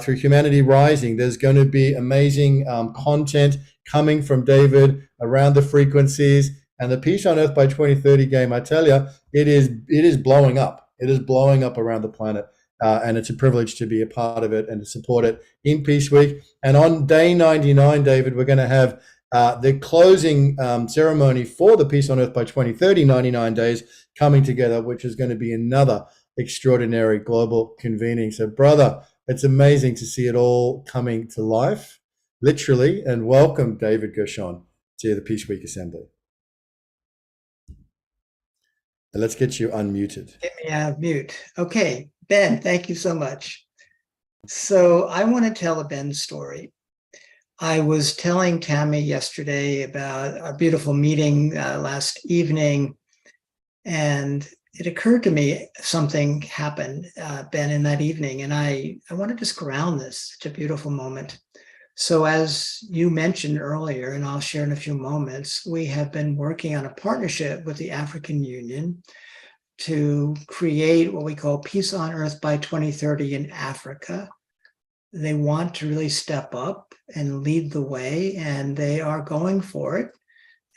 through Humanity Rising. There's going to be amazing content coming from David around the frequencies, and the Peace on Earth by 2030 game, I tell you, it is blowing up. It is blowing up around the planet. And it's a privilege to be a part of it and to support it in Peace Week. And on day 99, David, we're going to have the closing ceremony for the Peace on Earth by 2030, 99 days coming together, which is going to be another extraordinary global convening. So, brother, it's amazing to see it all coming to life, literally. And welcome, David Gershon, to the Peace Week Assembly. And let's get you unmuted. Get me out of mute. Okay. Ben, thank you so much. So I want to tell a Ben story. I was telling Tammy yesterday about our beautiful meeting last evening, and it occurred to me something happened, Ben, in that evening, and I want to just ground this. It's a beautiful moment. So as you mentioned earlier, and I'll share in a few moments, we have been working on a partnership with the African Union to create what we call Peace on Earth by 2030 in Africa. They want to really step up and lead the way, and they are going for it.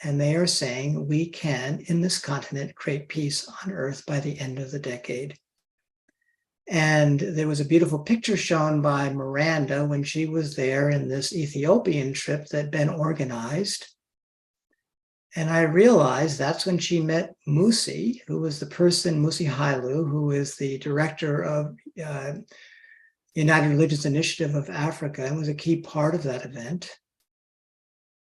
And they are saying we can, in this continent, create peace on earth by the end of the decade. And there was a beautiful picture shown by Miranda when she was there in this Ethiopian trip that Ben organized. And I realized that's when she met Musi, who was the person, Musi Hailu, who is the director of United Religious Initiative of Africa, and was a key part of that event.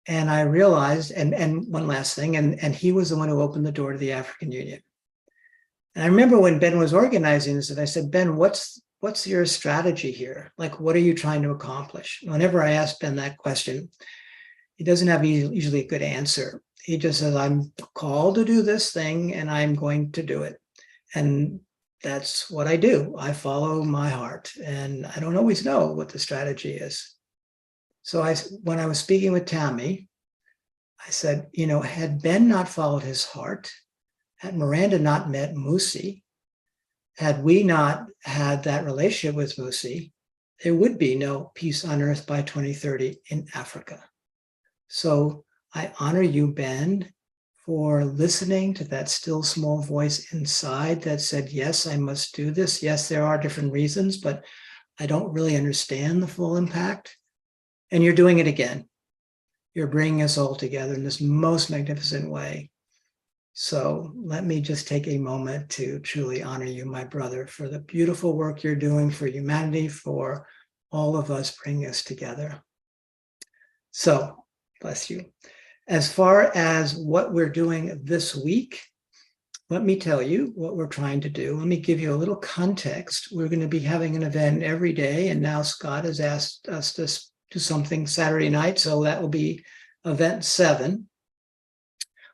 And I realized, and one last thing, and he was the one who opened the door to the African Union. And I remember when Ben was organizing this, and I said, Ben, what's your strategy here? Like, what are you trying to accomplish? Whenever I ask Ben that question, he doesn't have usually a good answer. He just says, I'm called to do this thing and I'm going to do it. And that's what I do. I follow my heart, and I don't always know what the strategy is. So when I was speaking with Tammy, I said, had Ben not followed his heart, had Miranda not met Musi, had we not had that relationship with Musi, there would be no peace on earth by 2030 in Africa. So I honor you, Ben, for listening to that still small voice inside that said, yes, I must do this. Yes, there are different reasons, but I don't really understand the full impact. And you're doing it again. You're bringing us all together in this most magnificent way. So let me just take a moment to truly honor you, my brother, for the beautiful work you're doing for humanity, for all of us bringing us together. So, bless you. As far as what we're doing this week, let me tell you what we're trying to do. Let me give you a little context. We're going to be having an event every day, and now Scott has asked us to do something Saturday night, so that will be event 7.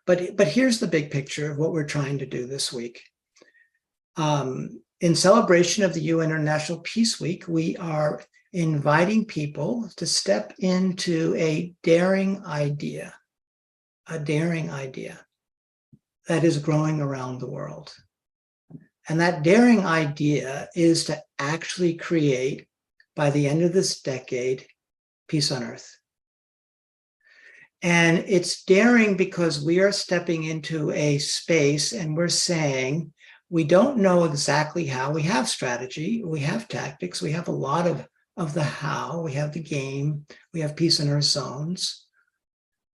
But here's the big picture of what we're trying to do this week. In celebration of the UN International Peace Week, we are inviting people to step into a daring idea that is growing around the world. And that daring idea is to actually create, by the end of this decade, peace on earth. And it's daring because we are stepping into a space and we're saying, we don't know exactly how. We have strategy, we have tactics, we have a lot of the how, we have the game, we have peace in our zones.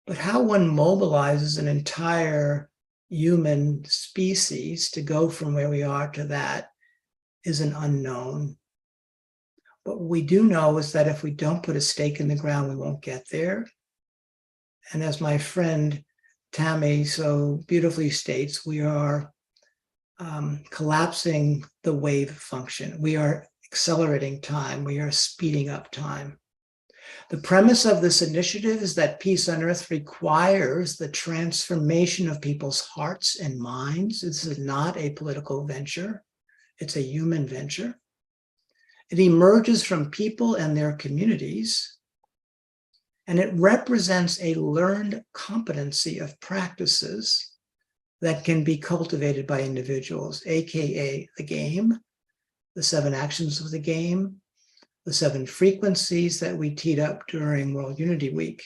But how one mobilizes an entire human species to go from where we are to that is an unknown. What we do know is that if we don't put a stake in the ground, we won't get there. And as my friend Tammy so beautifully states, we are collapsing the wave function. We are accelerating time. We are speeding up time. The premise of this initiative is that peace on earth requires the transformation of people's hearts and minds. This is not a political venture. It's a human venture. It emerges from people and their communities, and it represents a learned competency of practices that can be cultivated by individuals, AKA the game, the 7 actions of the game, the 7 frequencies that we teed up during World Unity Week.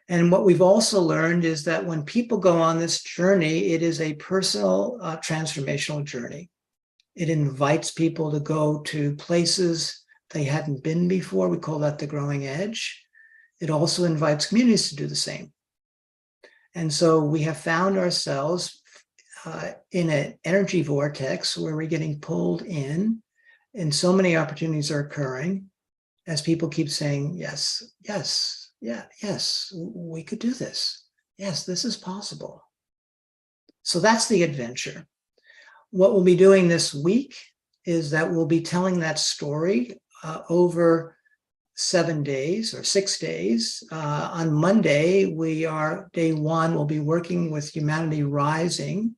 And what we've also learned is that when people go on this journey, it is a personal transformational journey. It invites people to go to places they hadn't been before. We call that the growing edge. It also invites communities to do the same. And so we have found ourselves in an energy vortex where we're getting pulled in, and so many opportunities are occurring as people keep saying, yes, yes, yeah, yes, we could do this. Yes, this is possible. So that's the adventure. What we'll be doing this week is that we'll be telling that story over 7 days or 6 days. On Monday, day 1, we'll be working with Humanity Rising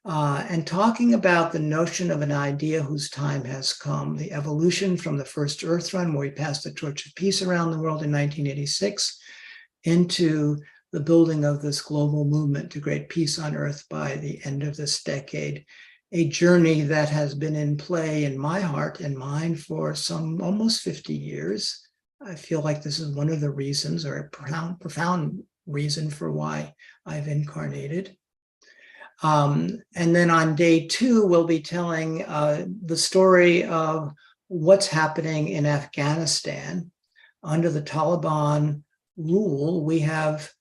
and talking about the notion of an idea whose time has come, the evolution from the first Earth Run, where we passed the torch of peace around the world in 1986, into the building of this global movement to create peace on earth by the end of this decade. A journey that has been in play in my heart and mind for some almost 50 years. I feel like this is one of the reasons, or a profound reason for why I've incarnated. And then on day 2, we'll be telling the story of what's happening in Afghanistan. Under the Taliban rule, we have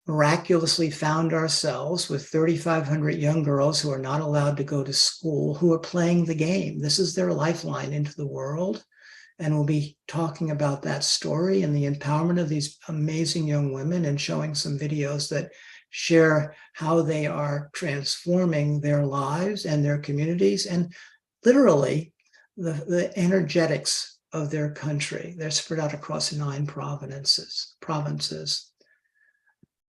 miraculously found ourselves with 3,500 young girls who are not allowed to go to school, who are playing the game. This is their lifeline into the world. And we'll be talking about that story and the empowerment of these amazing young women and showing some videos that share how they are transforming their lives and their communities and literally the energetics of their country. They're spread out across 9 provinces.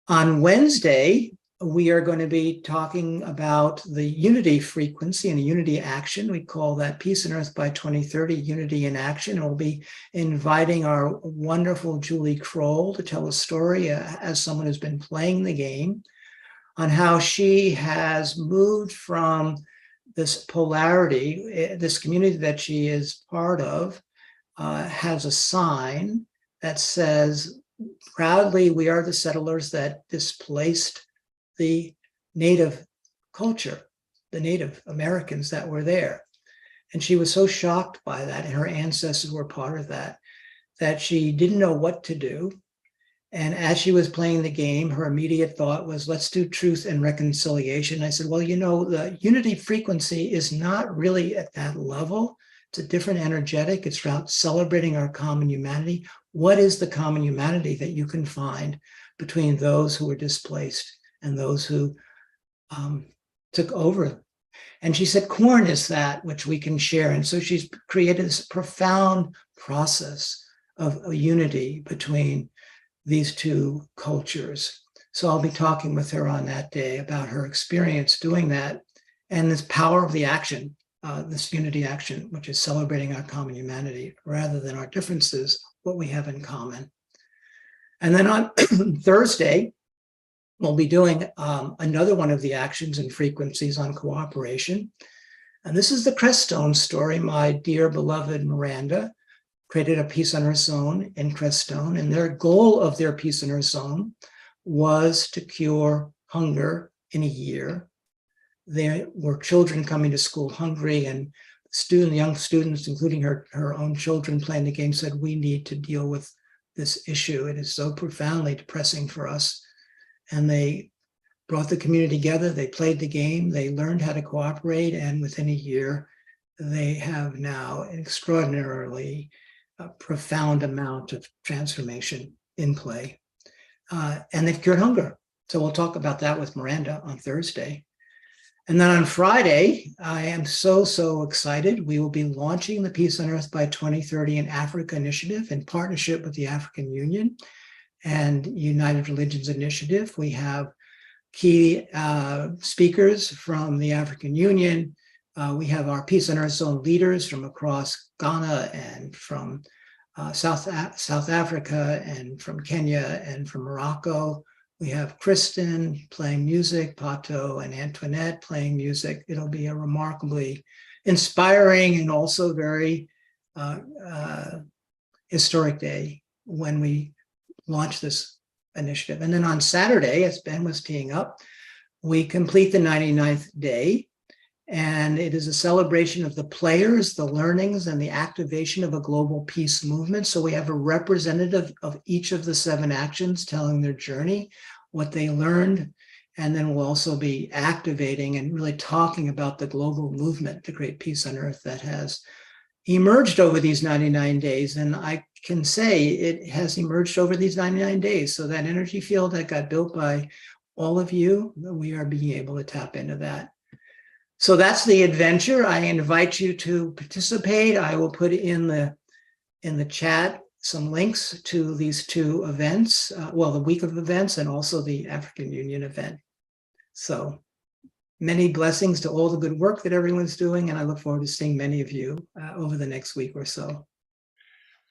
On Wednesday, we are going to be talking about the unity frequency and unity action. We call that Peace on Earth by 2030, Unity in Action. And we'll be inviting our wonderful Julie Kroll to tell a story as someone who's been playing the game on how she has moved from this polarity, this community that she is part of, has a sign that says, proudly, we are the settlers that displaced the native culture, the Native Americans that were there. And she was so shocked by that, and her ancestors were part of that, that she didn't know what to do. And as she was playing the game, her immediate thought was, let's do truth and reconciliation. I said, well, you know, the unity frequency is not really at that level. It's a different energetic. It's about celebrating our common humanity. What is the common humanity that you can find between those who were displaced and those who took over? And she said, corn is that which we can share. And so she's created this profound process of a unity between these 2 cultures. So I'll be talking with her on that day about her experience doing that and this power of the action, this unity action, which is celebrating our common humanity rather than our differences, what we have in common. And then on Thursday, we'll be doing another one of the actions and frequencies on cooperation. And this is the Creststone story. My dear beloved Miranda created a Peace on Earth zone in Creststone, and their goal of their Peace on Earth zone was to cure hunger in a year. There were children coming to school hungry, and young students, including her own children playing the game, said, we need to deal with this issue. It is so profoundly depressing for us. And they brought the community together. They played the game. They learned how to cooperate. And within a year, they have now an extraordinarily profound amount of transformation in play. And they've cured hunger. So we'll talk about that with Miranda on Thursday. And then on Friday, I am so excited. We will be launching the Peace on Earth by 2030 in Africa initiative in partnership with the African Union and United Religions Initiative. We have key speakers from the African Union. We have our Peace on Earth zone leaders from across Ghana and from South Africa and from Kenya and from Morocco. We have Kristen playing music, Pato and Antoinette playing music. It'll be a remarkably inspiring and also very historic day when we launch this initiative. And then on Saturday, as Ben was teeing up, we complete the 99th day. And it is a celebration of the players, the learnings, and the activation of a global peace movement. So we have a representative of each of the 7 actions telling their journey, what they learned, and then we'll also be activating and really talking about the global movement to create peace on Earth that has emerged over these 99 days. And I can say it has emerged over these 99 days. So that energy field that got built by all of you, we are being able to tap into that. So that's the adventure. I invite you to participate. I will put in the chat some links to these 2 events, the week of events and also the African Union event. So many blessings to all the good work that everyone's doing, and I look forward to seeing many of you over the next week or so.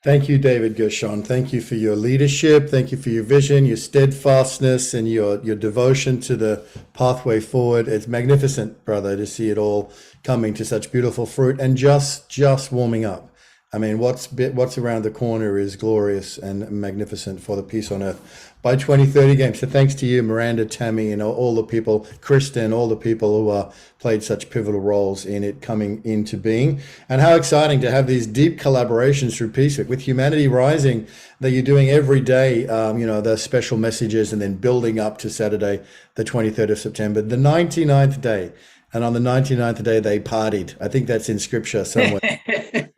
Thank you, David Gershon. Thank you for your leadership. Thank you for your vision, your steadfastness, and your devotion to the pathway forward. It's magnificent, brother, to see it all coming to such beautiful fruit and just warming up. I mean, what's around the corner is glorious and magnificent for the Peace on Earth by 2030 game. So thanks to you, Miranda, Tammy, and all the people, Kristen, all the people who played such pivotal roles in it coming into being. And how exciting to have these deep collaborations through Peace Week with Humanity Rising that you're doing every day, the special messages, and then building up to Saturday, the 23rd of September, the 99th day. And on the 99th day, they partied. I think that's in scripture somewhere.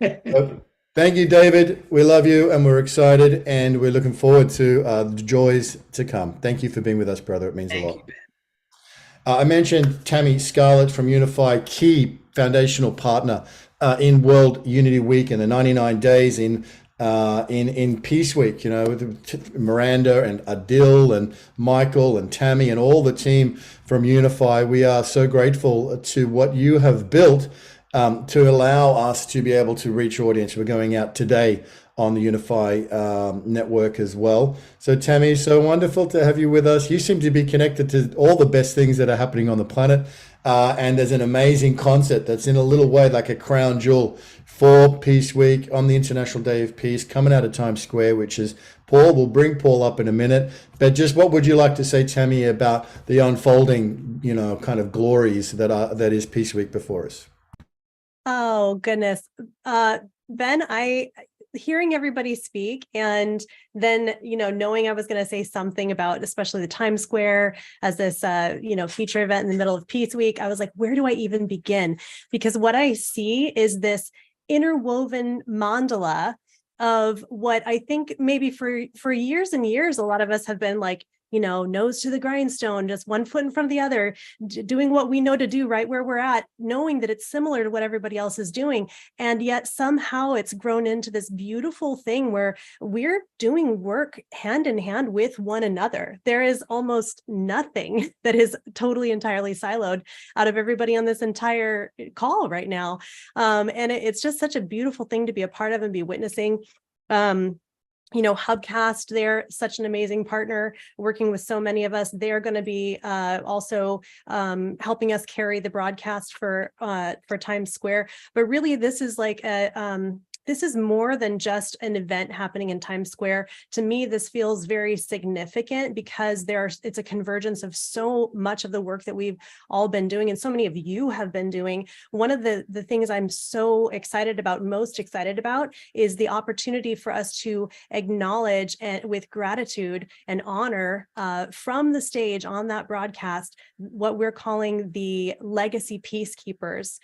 So, thank you, David. We love you and we're excited and we're looking forward to the joys to come. Thank you for being with us, brother. It means a lot. I mentioned Tammy Scarlett from Unify, key foundational partner in World Unity Week and the 99 days in Peace Week, with Miranda and Adil and Michael and Tammy and all the team from Unify. We are so grateful to what you have built to allow us to be able to reach audience. We're going out today on the Unify network as well. So Tammy, so wonderful to have you with us. You seem to be connected to all the best things that are happening on the planet. And there's an amazing concert that's in a little way like a crown jewel for Peace Week on the International Day of Peace coming out of Times Square, which is Paul. We'll bring Paul up in a minute. But just what would you like to say, Tammy, about the unfolding, kind of glories that is Peace Week before us? Oh, goodness. Ben, hearing everybody speak and then, knowing I was going to say something about especially the Times Square as this, feature event in the middle of Peace Week, I was like, where do I even begin? Because what I see is this interwoven mandala of what I think maybe for years and years, a lot of us have been like, nose to the grindstone, just one foot in front of the other, doing what we know to do right where we're at, knowing that it's similar to what everybody else is doing. And yet somehow it's grown into this beautiful thing where we're doing work hand in hand with one another. There is almost nothing that is totally entirely siloed out of everybody on this entire call right now. And it's just such a beautiful thing to be a part of and be witnessing. Hubcast, they're such an amazing partner working with so many of us. They're going to be also helping us carry the broadcast for Times Square. But really, this is like this is more than just an event happening in Times Square. To me, this feels very significant because it's a convergence of so much of the work that we've all been doing and so many of you have been doing. One of the things I'm so most excited about is the opportunity for us to acknowledge and with gratitude and honor from the stage on that broadcast, what we're calling the legacy peacekeepers,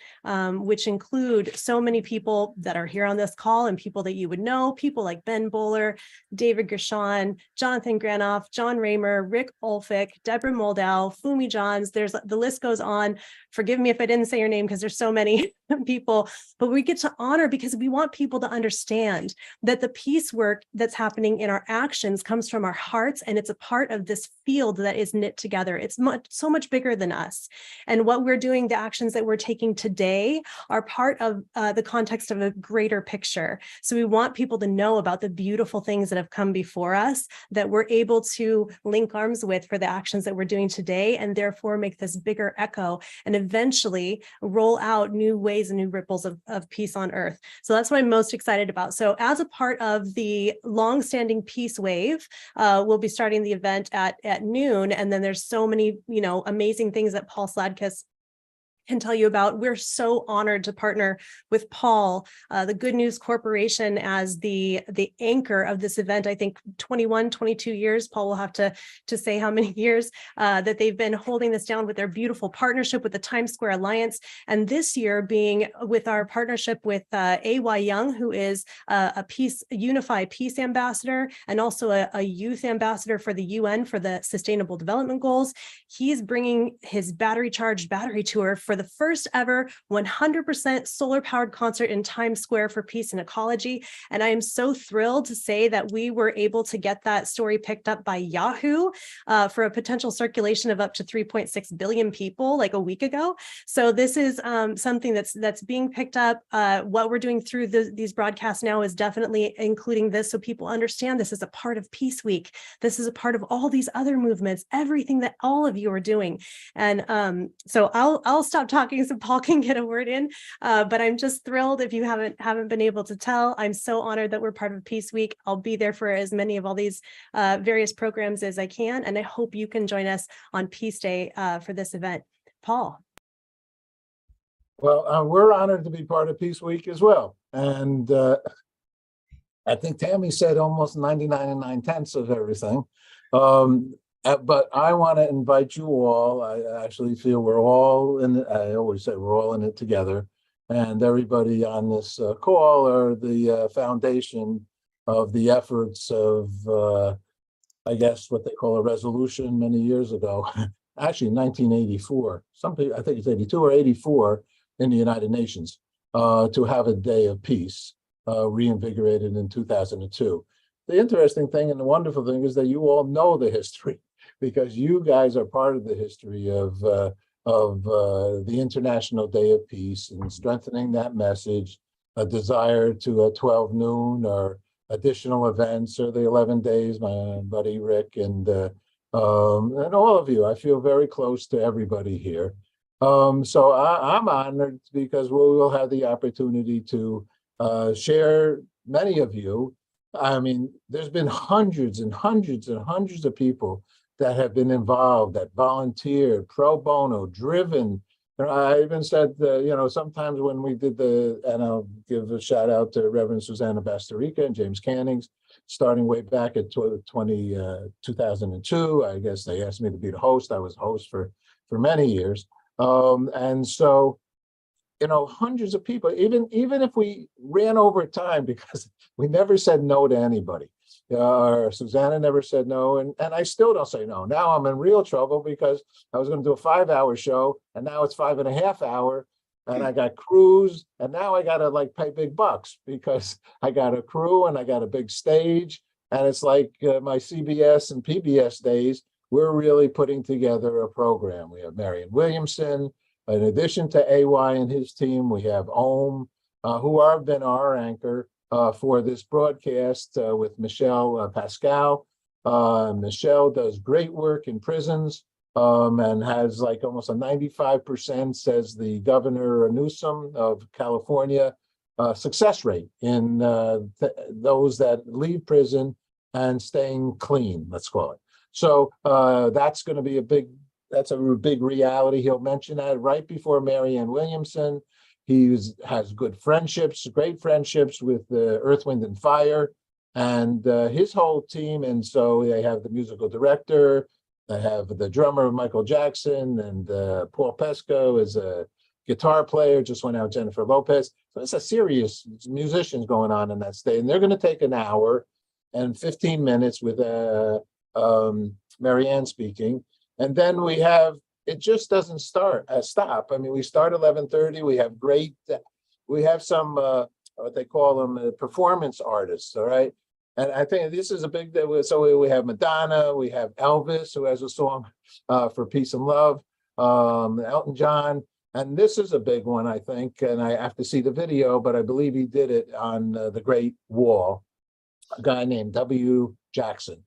which include so many people that are here on this call and people that you would know, people like Ben Bowler, David Gershon, Jonathan Granoff, John Raymer, Rick Olphick, Deborah Moldow, Fumi Johns. The list goes on. Forgive me if I didn't say your name because there's so many people, but we get to honor because we want people to understand that the peace work that's happening in our actions comes from our hearts, and it's a part of this field that is knit together. It's so much bigger than us. And what we're doing, the actions that we're taking today are part of the context of a greater picture. So we want people to know about the beautiful things that have come before us that we're able to link arms with for the actions that we're doing today, and therefore make this bigger echo and eventually roll out new ways and new ripples of peace on earth. So that's what I'm most excited about. So as a part of the longstanding peace wave, we'll be starting the event at noon. And then there's so many, amazing things that Paul Sladkus can tell you about. We're so honored to partner with Paul, the Good News Corporation, as the anchor of this event. I think 21, 22 years. Paul will have to say how many years that they've been holding this down with their beautiful partnership with the Times Square Alliance. And this year being with our partnership with A.Y. Young, who is a Unify Peace Ambassador and also a youth ambassador for the UN for the Sustainable Development Goals. He's bringing his battery charged battery tour for the first ever 100% solar powered concert in Times Square for peace and ecology. And I am so thrilled to say that we were able to get that story picked up by Yahoo for a potential circulation of up to 3.6 billion people like a week ago. So this is something that's being picked up. What we're doing through these broadcasts now is definitely including this so people understand this is a part of Peace Week. This is a part of all these other movements, everything that all of you are doing. And so I'll stop stop talking so Paul can get a word in. But I'm just thrilled. If you haven't been able to tell, I'm so honored that we're part of Peace Week. I'll be there for as many of all these various programs as I can, and I hope you can join us on Peace Day for this event. Paul. Well, we're honored to be part of Peace Week as well. And I think Tammy said almost 99 and 9/10 of everything. But I want to invite you all. I actually feel we're all in it. I always say we're all in it together. And everybody on this call are the foundation of the efforts of, I guess, what they call a resolution many years ago. Actually, 1984. Some people, I think it's 82 or 84 in the United Nations, to have a day of peace, reinvigorated in 2002. The interesting thing and the wonderful thing is that you all know the history, because you guys are part of the history of the International Day of Peace and strengthening that message, a desire to 12 noon or additional events, or the 11 days, my buddy Rick and all of you. I feel very close to everybody here. So I'm honored because we will have the opportunity to share many of you. I mean, there's been hundreds and hundreds and hundreds of people that have been involved, that volunteered, pro bono, driven. I even said, sometimes when we did and I'll give a shout out to Reverend Susanna Bastarrica and James Cannings, starting way back at 2002. I guess they asked me to be the host. I was host for many years. And so, hundreds of people, even if we ran over time, because we never said no to anybody. Susanna never said no, and I still don't say no. Now I'm in real trouble because I was going to do a 5-hour show, and now it's 5.5 hour, and I got crews, and now I got to pay big bucks because I got a crew and I got a big stage, and it's like my CBS and PBS days. We're really putting together a program. We have Marion Williamson. In addition to AY and his team, we have Ohm, who have been our anchor for this broadcast with Michelle Pascal. Michelle does great work in prisons and has almost a 95%, says the Governor Newsom of California, success rate in those that leave prison and staying clean, let's call it. So that's going to be a big reality. He'll mention that right before Marianne Williamson. He has good friendships, great friendships with Earth, Wind, and Fire and his whole team. And so they have the musical director, they have the drummer, Michael Jackson, and Paul Pesco is a guitar player, just went out, Jennifer Lopez. So it's a serious musicians going on in that state. And they're going to take an hour and 15 minutes with Marianne speaking. And then we have, it just doesn't stop. I mean, we start 11:30. We have some, what they call them, performance artists, all right? And I think this is a big, so we have Madonna, we have Elvis, who has a song for Peace and Love, Elton John. And this is a big one, I think, and I have to see the video, but I believe he did it on the Great Wall, a guy named W. Jackson.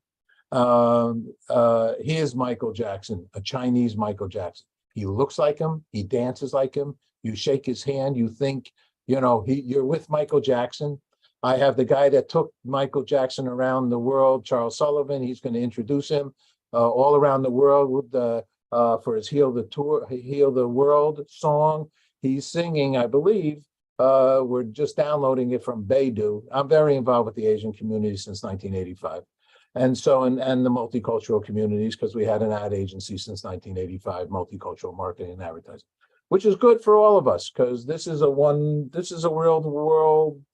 He is Michael Jackson, a Chinese Michael Jackson. He looks like him, he dances like him. You shake his hand, you think, you're with Michael Jackson. I have the guy that took Michael Jackson around the world, Charles Sullivan. He's going to introduce him all around the world with for his Heal the World song. He's singing, I believe, we're just downloading it from Beidou. I'm very involved with the Asian community since 1985. And so, and the multicultural communities, because we had an ad agency since 1985, multicultural marketing and advertising, which is good for all of us, because this is a world,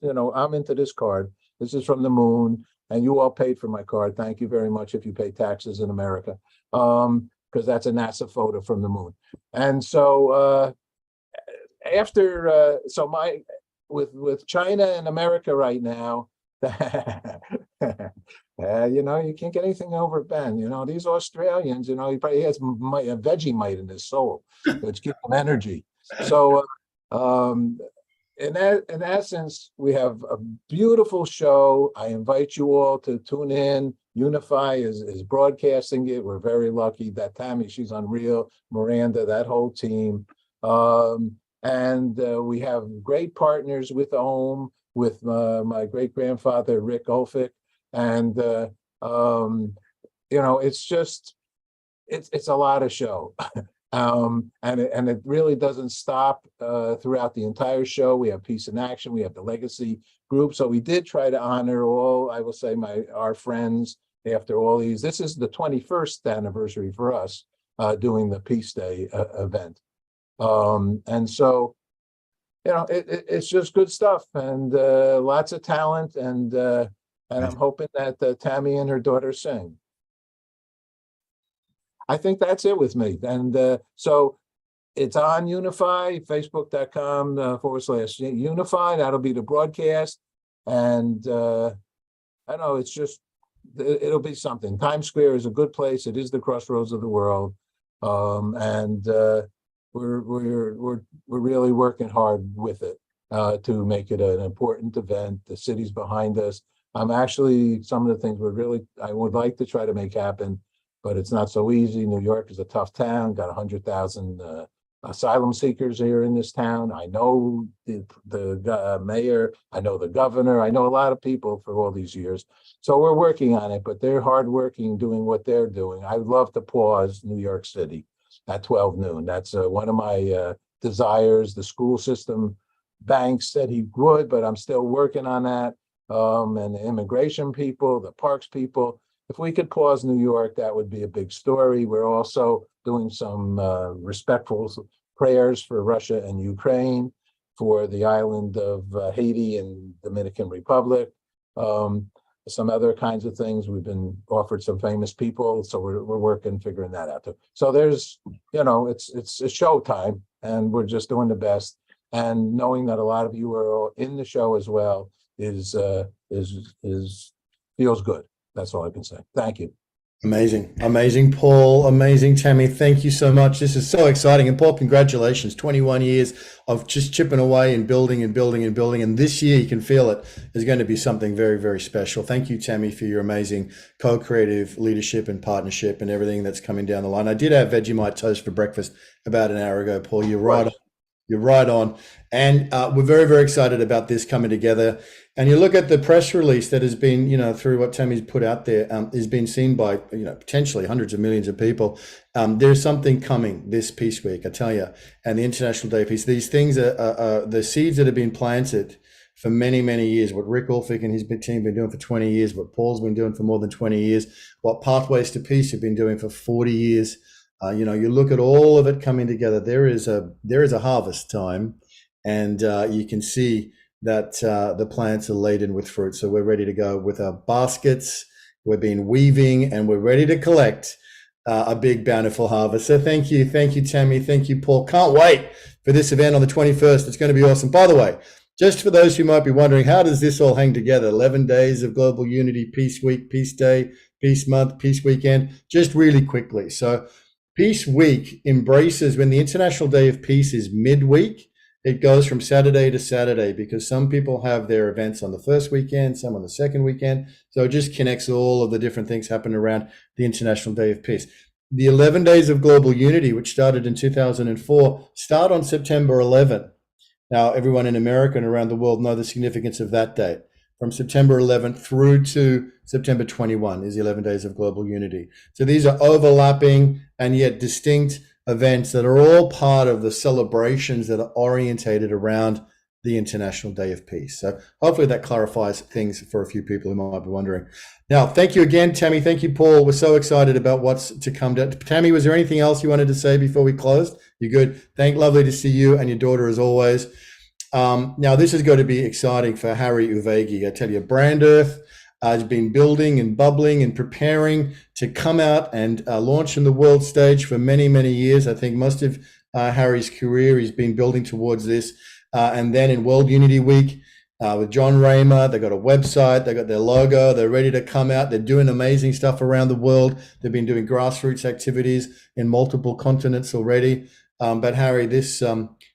I'm into this card. This is from the moon, and you all paid for my card. Thank you very much if you pay taxes in America, because that's a NASA photo from the moon. And so with China and America right now, you can't get anything over Ben. These Australians, he probably has a Vegemite in his soul, which gives him energy. So, in essence, we have a beautiful show. I invite you all to tune in. Unify is broadcasting it. We're very lucky that Tammy, she's unreal. Miranda, that whole team. And we have great partners with OHM, with my great-grandfather, Rick Olfick. And, it's just, it's a lot of show. And it really doesn't stop throughout the entire show. We have Peace in Action, we have the Legacy group. So we did try to honor all, I will say, our friends after all these. This is the 21st anniversary for us doing the Peace Day event. And so, it's just good stuff, and lots of talent, and I'm hoping that Tammy and her daughter sing. I think that's it with me. And so it's on Unify, facebook.com/Unify. That'll be the broadcast. And I know it's just, it'll be something. Times Square is a good place. It is the crossroads of the world. And we're really working hard with it to make it an important event. The city's behind us. I'm actually, some of the things I would like to try to make happen, but it's not so easy. New York is a tough town, got 100,000 asylum seekers here in this town. I know the mayor, I know the governor, I know a lot of people for all these years. So we're working on it, but they're hardworking doing what they're doing. I would love to pause New York City at 12 noon. That's one of my desires. The school system Banks said he would, but I'm still working on that. And the immigration people, the parks people, if we could pause New York, that would be a big story. We're also doing some respectful prayers for Russia and Ukraine, for the island of Haiti and Dominican Republic. Some other kinds of things. We've been offered some famous people, so we're working, figuring that out too. So there's, it's a show time, and we're just doing the best. And knowing that a lot of you are in the show as well is feels good. That's all I can say. Thank you. Amazing, Paul. Amazing, Tammy. Thank you so much. This is so exciting. And Paul, congratulations. 21 years of just chipping away and building and building and building. And this year, you can feel it, is going to be something very, very special. Thank you, Tammy, for your amazing co-creative leadership and partnership and everything that's coming down the line. I did have Vegemite toast for breakfast about an hour ago, Paul. You're right on. You're right on. And we're very, very excited about this coming together. And you look at the press release that has been, through what Tammy's put out there, is being seen by, potentially hundreds of millions of people. There's something coming this Peace Week, I tell you, and the International Day of Peace. These things are the seeds that have been planted for many, many years. What Rick Olfick and his big team have been doing for 20 years, what Paul's been doing for more than 20 years, what Pathways to Peace have been doing for 40 years. You look at all of it coming together. There is a harvest time, and you can see that the plants are laden with fruit. So we're ready to go with our baskets. We've been weaving, and we're ready to collect a big, bountiful harvest. So thank you, Tammy. Thank you, Paul. Can't wait for this event on the 21st. It's going to be awesome. By the way, just for those who might be wondering, how does this all hang together? 11 days of Global Unity, Peace Week, Peace Day, Peace Month, Peace Weekend. Just really quickly. So Peace Week embraces, when the International Day of Peace is midweek, it goes from Saturday to Saturday, because some people have their events on the first weekend, some on the second weekend. So it just connects all of the different things happening around the International Day of Peace. The 11 Days of Global Unity, which started in 2004, start on September 11. Now, everyone in America and around the world know the significance of that date. From September 11th through to September 21 is the 11 Days of Global Unity. So these are overlapping and yet distinct events that are all part of the celebrations that are orientated around the International Day of Peace. So hopefully that clarifies things for a few people who might be wondering. Now, thank you again, Tammy. Thank you, Paul. We're so excited about what's to come. Tammy, was there anything else you wanted to say before we closed? You're good. Lovely to see you and your daughter as always. Now, this is going to be exciting for Harry Uvegi. I tell you, Brand Earth has been building and bubbling and preparing to come out and launch on the world stage for many, many years. I think most of Harry's career, he's been building towards this. And then in World Unity Week with John Raymer, they've got a website, they've got their logo, they're ready to come out. They're doing amazing stuff around the world. They've been doing grassroots activities in multiple continents already. But Harry, this...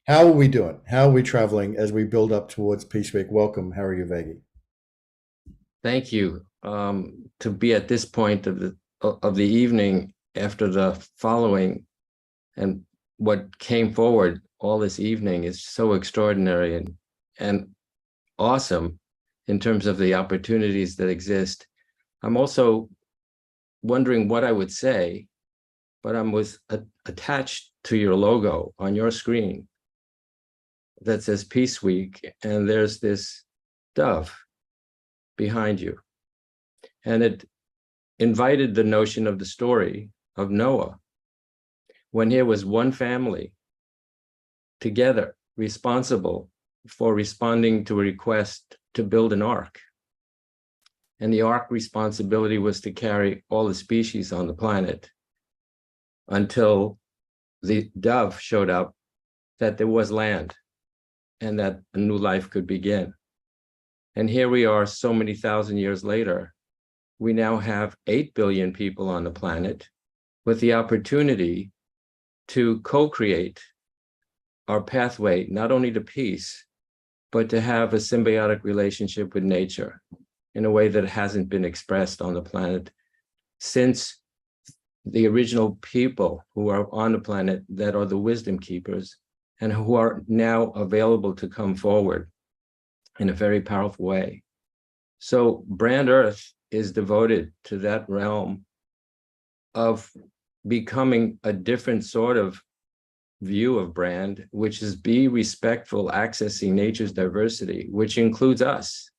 how are we doing? How are we traveling as we build up towards Peace Week? Welcome, Harry Uvegi. Thank you. To be at this point of the evening after the following and what came forward all this evening is so extraordinary and awesome in terms of the opportunities that exist. I'm also wondering what I would say, but I was attached to your logo on your screen that says Peace Week, and there's this dove behind you. And it invited the notion of the story of Noah, when here was one family together responsible for responding to a request to build an ark. And the ark responsibility was to carry all the species on the planet until the dove showed up, that there was land and that a new life could begin. And here we are so many thousand years later. We now have 8 billion people on the planet with the opportunity to co-create our pathway, not only to peace, but to have a symbiotic relationship with nature in a way that hasn't been expressed on the planet since the original people who are on the planet that are the wisdom keepers and who are now available to come forward in a very powerful way. So Brand Earth is devoted to that realm of becoming a different sort of view of brand, which is be respectful, accessing nature's diversity, which includes us.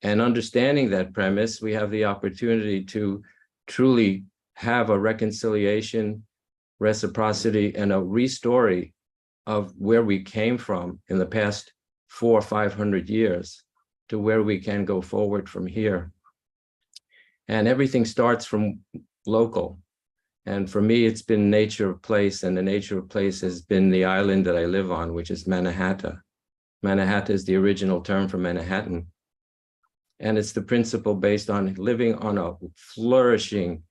And understanding that premise, we have the opportunity to truly have a reconciliation, reciprocity, and a restory of where we came from in the past 400 or 500 years to where we can go forward from here. And everything starts from local. And for me, it's been nature of place, and the nature of place has been the island that I live on, which is Mannahatta. Mannahatta is the original term for Manhattan. And it's the principle based on living on a flourishing,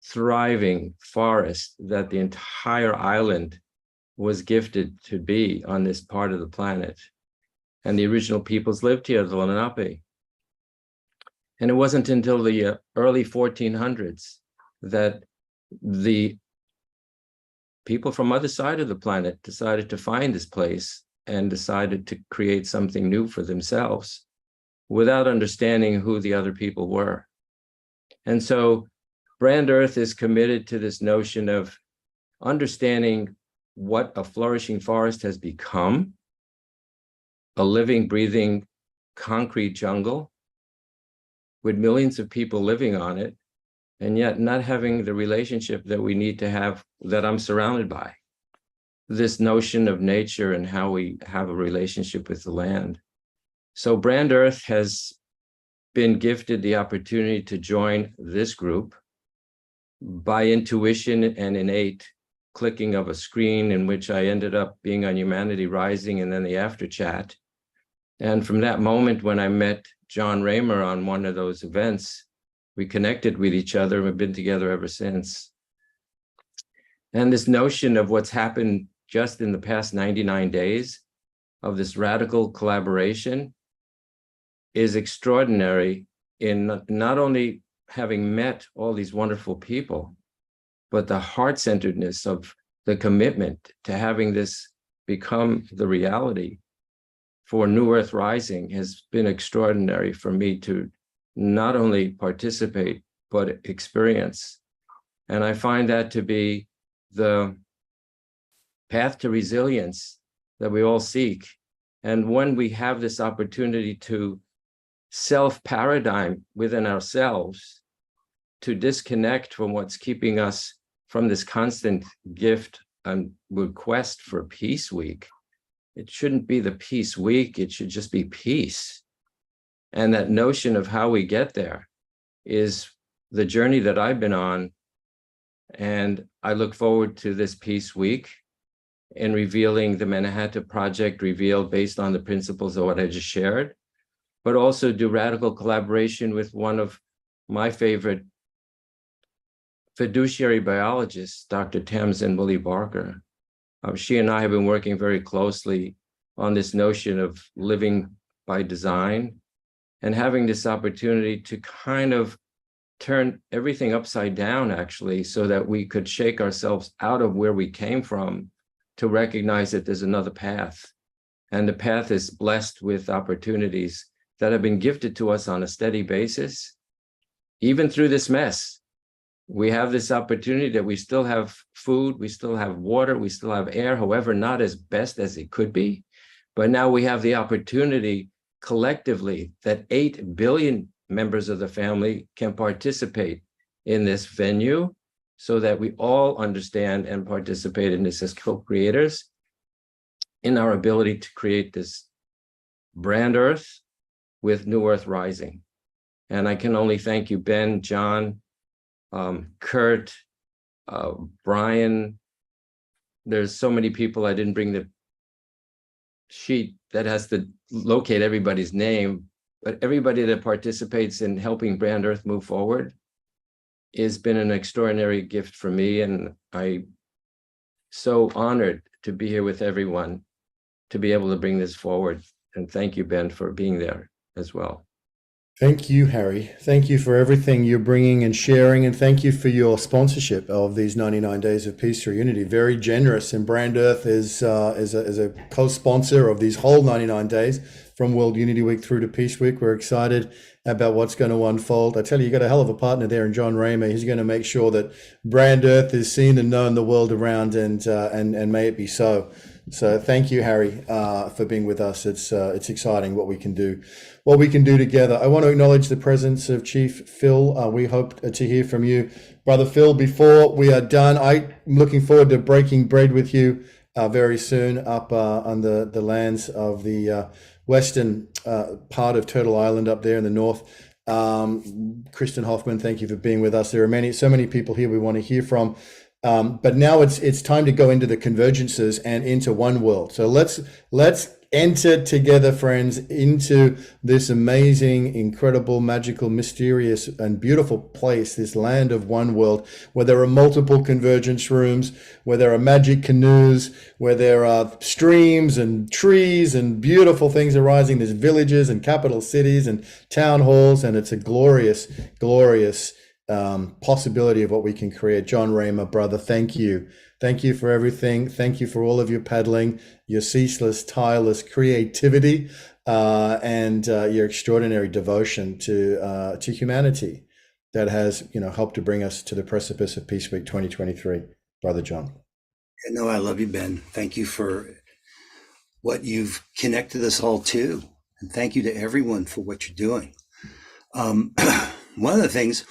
thriving forest that the entire island was gifted to be on this part of the planet. And the original peoples lived here, the Lenape. And it wasn't until the early 1400s that the people from other side of the planet decided to find this place and decided to create something new for themselves without understanding who the other people were. And so Brand Earth is committed to this notion of understanding what a flourishing forest has become, a living, breathing, concrete jungle with millions of people living on it, and yet not having the relationship that we need to have, that I'm surrounded by. This notion of nature and how we have a relationship with the land. So Brand Earth has been gifted the opportunity to join this group by intuition and innate clicking of a screen, in which I ended up being on Humanity Rising and then the after chat. And from that moment when I met John Raymer on one of those events, we connected with each other and we've been together ever since. And this notion of what's happened just in the past 99 days of this radical collaboration is extraordinary in not only having met all these wonderful people, but the heart-centeredness of the commitment to having this become the reality for New Earth Rising has been extraordinary for me to not only participate, but experience. And I find that to be the path to resilience that we all seek. And when we have this opportunity to self-paradigm within ourselves, to disconnect from what's keeping us from this constant gift and request for Peace Week, it shouldn't be the Peace Week, it should just be peace. And that notion of how we get there is the journey that I've been on. And I look forward to this Peace Week in revealing the Mannahatta Project revealed based on the principles of what I just shared, but also do radical collaboration with one of my favorite fiduciary biologists, Dr. Tamsin Willie Barker. She and I have been working very closely on this notion of living by design and having this opportunity to kind of turn everything upside down, actually, so that we could shake ourselves out of where we came from to recognize that there's another path. And the path is blessed with opportunities that have been gifted to us on a steady basis. Even through this mess, we have this opportunity that we still have food, we still have water, we still have air, however, not as best as it could be. But now we have the opportunity collectively that 8 billion members of the family can participate in this venue so that we all understand and participate in this as co-creators in our ability to create this brand Earth with New Earth Rising. And I can only thank you, Ben, John, Kurt, Brian. There's so many people. I didn't bring the sheet that has to locate everybody's name, but everybody that participates in helping Brand Earth move forward has been an extraordinary gift for me. And I'm so honored to be here with everyone to be able to bring this forward. And thank you, Ben, for being there as well. Thank you, Harry. Thank you for everything you're bringing and sharing, and thank you for your sponsorship of these 99 Days of Peace Through Unity. Very generous, and Brand Earth is a co-sponsor of these whole 99 days from World Unity Week through to Peace Week. We're excited about what's going to unfold. I tell you got a hell of a partner there in John Raymer. He's going to make sure that Brand Earth is seen and known the world around, and may it be so. So thank you, Harry, for being with us. It's exciting what we can do together. I want to acknowledge the presence of Chief Phil. We hope to hear from you, Brother Phil, before we are done. I'm looking forward to breaking bread with you very soon up on the lands of the western part of Turtle Island up there in the north. Kristen Hoffman, thank you for being with us. There are so many people here we want to hear from. But now it's time to go into the convergences and into one world. So let's enter together, friends, into this amazing, incredible, magical, mysterious, and beautiful place, this land of one world, where there are multiple convergence rooms, where there are magic canoes, where there are streams and trees and beautiful things arising. There's villages and capital cities and town halls, and it's a glorious, glorious possibility of what we can create. John Raymer, brother, thank you. Thank you for everything. Thank you for all of your peddling, your ceaseless, tireless creativity, and your extraordinary devotion to humanity that has, helped to bring us to the precipice of Peace Week 2023. Brother John. No, I love you, Ben. Thank you for what you've connected us all to. And thank you to everyone for what you're doing. One of the things,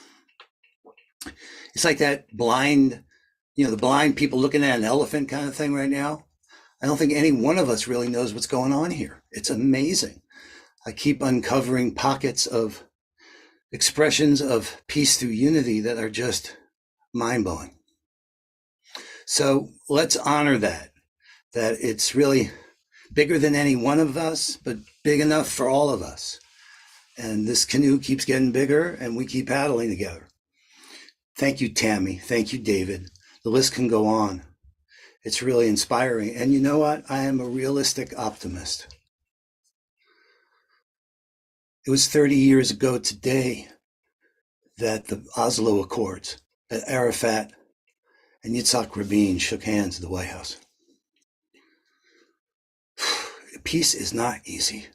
it's like that blind, the blind people looking at an elephant kind of thing right now. I don't think any one of us really knows what's going on here. It's amazing. I keep uncovering pockets of expressions of peace through unity that are just mind-blowing. So let's honor that it's really bigger than any one of us, but big enough for all of us. And this canoe keeps getting bigger and we keep paddling together. Thank you, Tammy. Thank you, David. The list can go on. It's really inspiring. And you know what? I am a realistic optimist. It was 30 years ago today that the Oslo Accords, that Arafat and Yitzhak Rabin shook hands at the White House. Peace is not easy.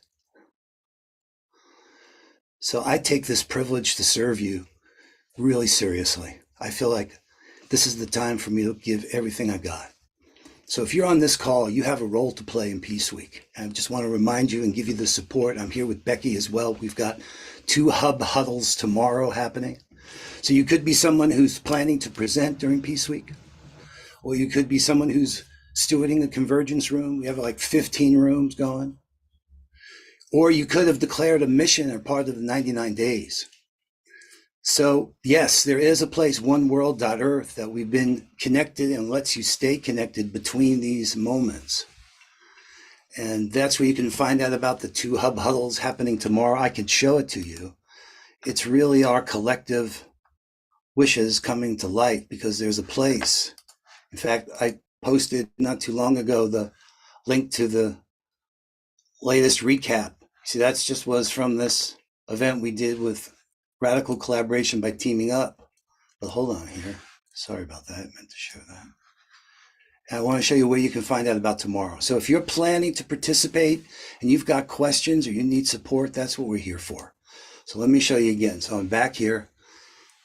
So I take this privilege to serve you really seriously. I feel like this is the time for me to give everything I got. So if you're on this call, you have a role to play in Peace Week. I just want to remind you and give you the support. I'm here with Becky as well. We've got 2 hub huddles tomorrow happening. So you could be someone who's planning to present during Peace Week, or you could be someone who's stewarding a convergence room. We have like 15 rooms going. Or you could have declared a mission or part of the 99 days. So yes, there is a place, oneworld.earth, that we've been connected and lets you stay connected between these moments. And that's where you can find out about the 2 hub huddles happening tomorrow. I could show it to you. It's really our collective wishes coming to light because there's a place. In fact, I posted not too long ago the link to the latest recap. See, that's just was from this event we did with Radical Collaboration by Teaming Up. But hold on here. Sorry about that. I meant to show that. And I want to show you where you can find out about tomorrow. So if you're planning to participate and you've got questions or you need support, that's what we're here for. So let me show you again. So I'm back here,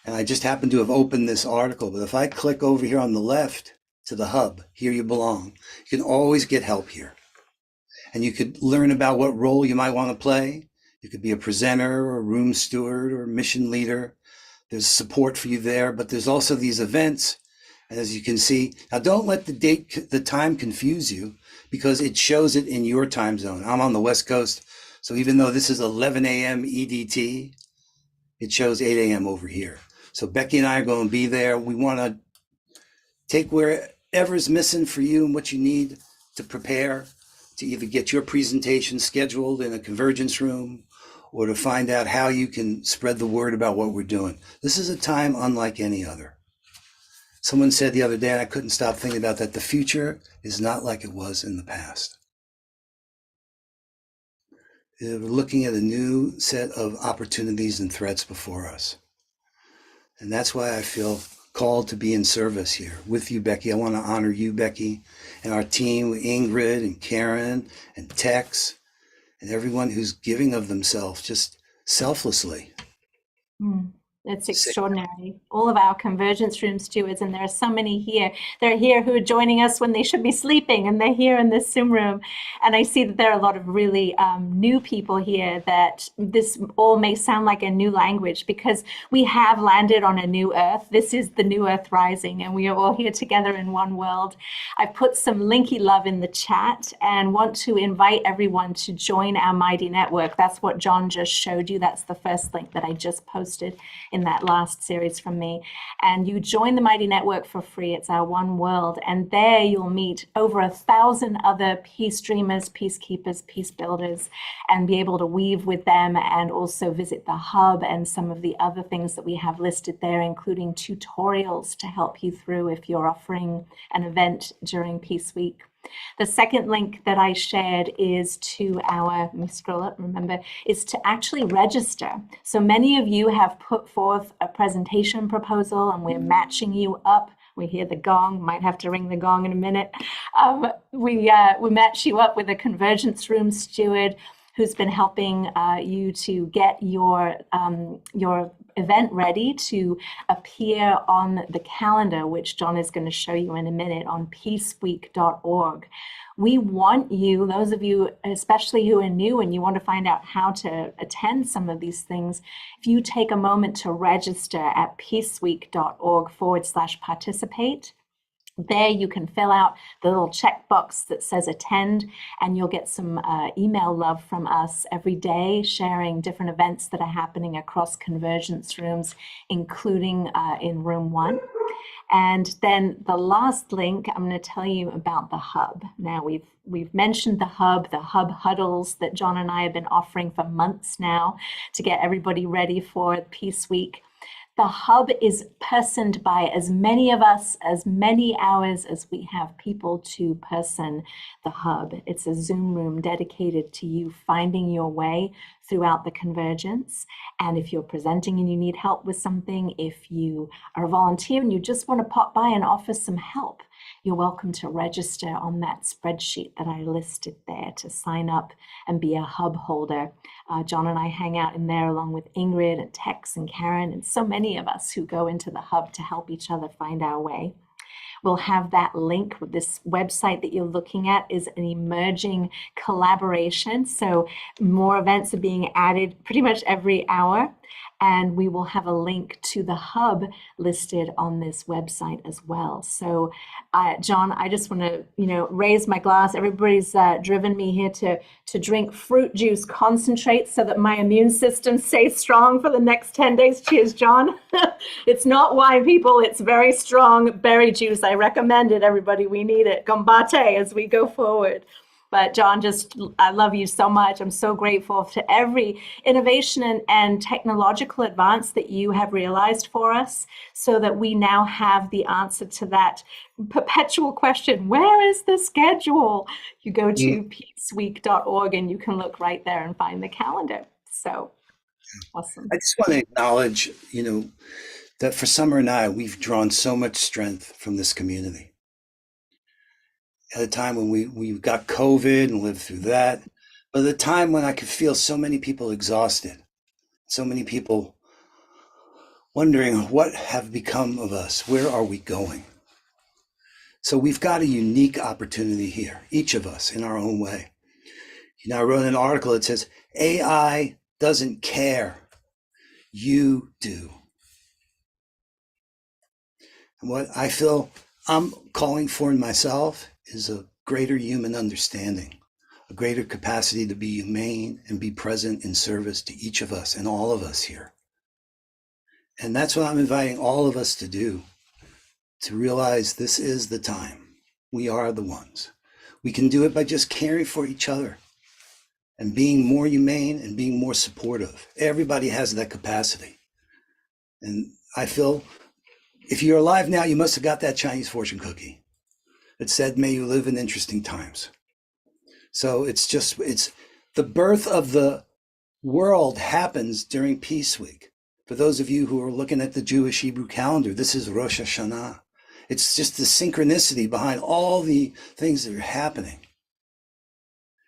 and I just happen to have opened this article, but if I click over here on the left to the hub, here you belong, you can always get help here. And you could learn about what role you might want to play. You could be a presenter or a room steward or a mission leader. There's support for you there, but there's also these events. And as you can see, now don't let the time confuse you, because it shows it in your time zone. I'm on the West Coast, so even though this is 11 a.m. EDT, it shows 8 a.m. over here. So Becky and I are going to be there. We want to take wherever's missing for you and what you need to prepare to either get your presentation scheduled in a convergence room or to find out how you can spread the word about what we're doing. This is a time unlike any other. Someone said the other day, and I couldn't stop thinking about that, the future is not like it was in the past. We're looking at a new set of opportunities and threats before us. And that's why I feel called to be in service here with you, Becky. I want to honor you, Becky, and our team, Ingrid and Karen and Tex, and everyone who's giving of themselves just selflessly. It's extraordinary. All of our convergence room stewards, and there are so many here. They're here who are joining us when they should be sleeping, and they're here in this Zoom room. And I see that there are a lot of really new people here, that this all may sound like a new language, because we have landed on a new earth. This is the new earth rising, and we are all here together in one world. I've put some linky love in the chat and want to invite everyone to join our Mighty Network. That's what John just showed you. That's the first link that I just posted in that last series from me. And you join the Mighty Network for free. It's our one world. And there you'll meet over 1,000 other peace dreamers, peacekeepers, peace builders, and be able to weave with them, and also visit the hub and some of the other things that we have listed there, including tutorials to help you through if you're offering an event during Peace Week. The second link that I shared is to our, let me scroll up, remember, is to actually register. So many of you have put forth a presentation proposal, and we're matching you up. We hear the gong, might have to ring the gong in a minute. We match you up with a convergence room steward who's been helping you to get your event ready to appear on the calendar, which John is going to show you in a minute, on peaceweek.org. We want you, those of you especially who are new and you want to find out how to attend some of these things, if you take a moment to register at peaceweek.org/participate, there you can fill out the little checkbox that says attend, and you'll get some email love from us every day, sharing different events that are happening across convergence rooms, including in room 1. And then the last link, I'm going to tell you about the hub. Now we've mentioned the hub huddles that John and I have been offering for months now to get everybody ready for Peace Week. The hub is personed by as many of us, as many hours as we have people to person the hub. It's a Zoom room dedicated to you finding your way throughout the convergence. And if you're presenting and you need help with something, if you are a volunteer and you just want to pop by and offer some help, you're welcome to register on that spreadsheet that I listed there to sign up and be a hub holder. John and I hang out in there along with Ingrid and Tex and Karen and so many of us who go into the hub to help each other find our way. We'll have that link. This website that you're looking at is an emerging collaboration. So more events are being added pretty much every hour. And we will have a link to the hub listed on this website as well. So, John, I just want to, raise my glass. Everybody's driven me here to drink fruit juice concentrate so that my immune system stays strong for the next 10 days. Cheers, John. It's not wine, people. It's very strong berry juice. I recommend it, everybody. We need it. Combate as we go forward. But John, I love you so much. I'm so grateful to every innovation and technological advance that you have realized for us, so that we now have the answer to that perpetual question, where is the schedule? You go to peaceweek.org and you can look right there and find the calendar. So awesome. I just want to acknowledge, that for Summer and I, we've drawn so much strength from this community. at a time when we got COVID and lived through that, but at a time when I could feel so many people exhausted, so many people wondering what have become of us, where are we going? So we've got a unique opportunity here, each of us in our own way. You know, I wrote an article that says, AI doesn't care, you do. And what I feel I'm calling for in myself is a greater human understanding, a greater capacity to be humane and be present in service to each of us and all of us here. And that's what I'm inviting all of us to do, to realize this is the time. We are the ones. We can do it by just caring for each other and being more humane and being more supportive. Everybody has that capacity. And I feel if you're alive now, you must have got that Chinese fortune cookie that said, may you live in interesting times. So it's the birth of the world happens during Peace Week. For those of you who are looking at the Jewish Hebrew calendar, this is Rosh Hashanah. It's just the synchronicity behind all the things that are happening.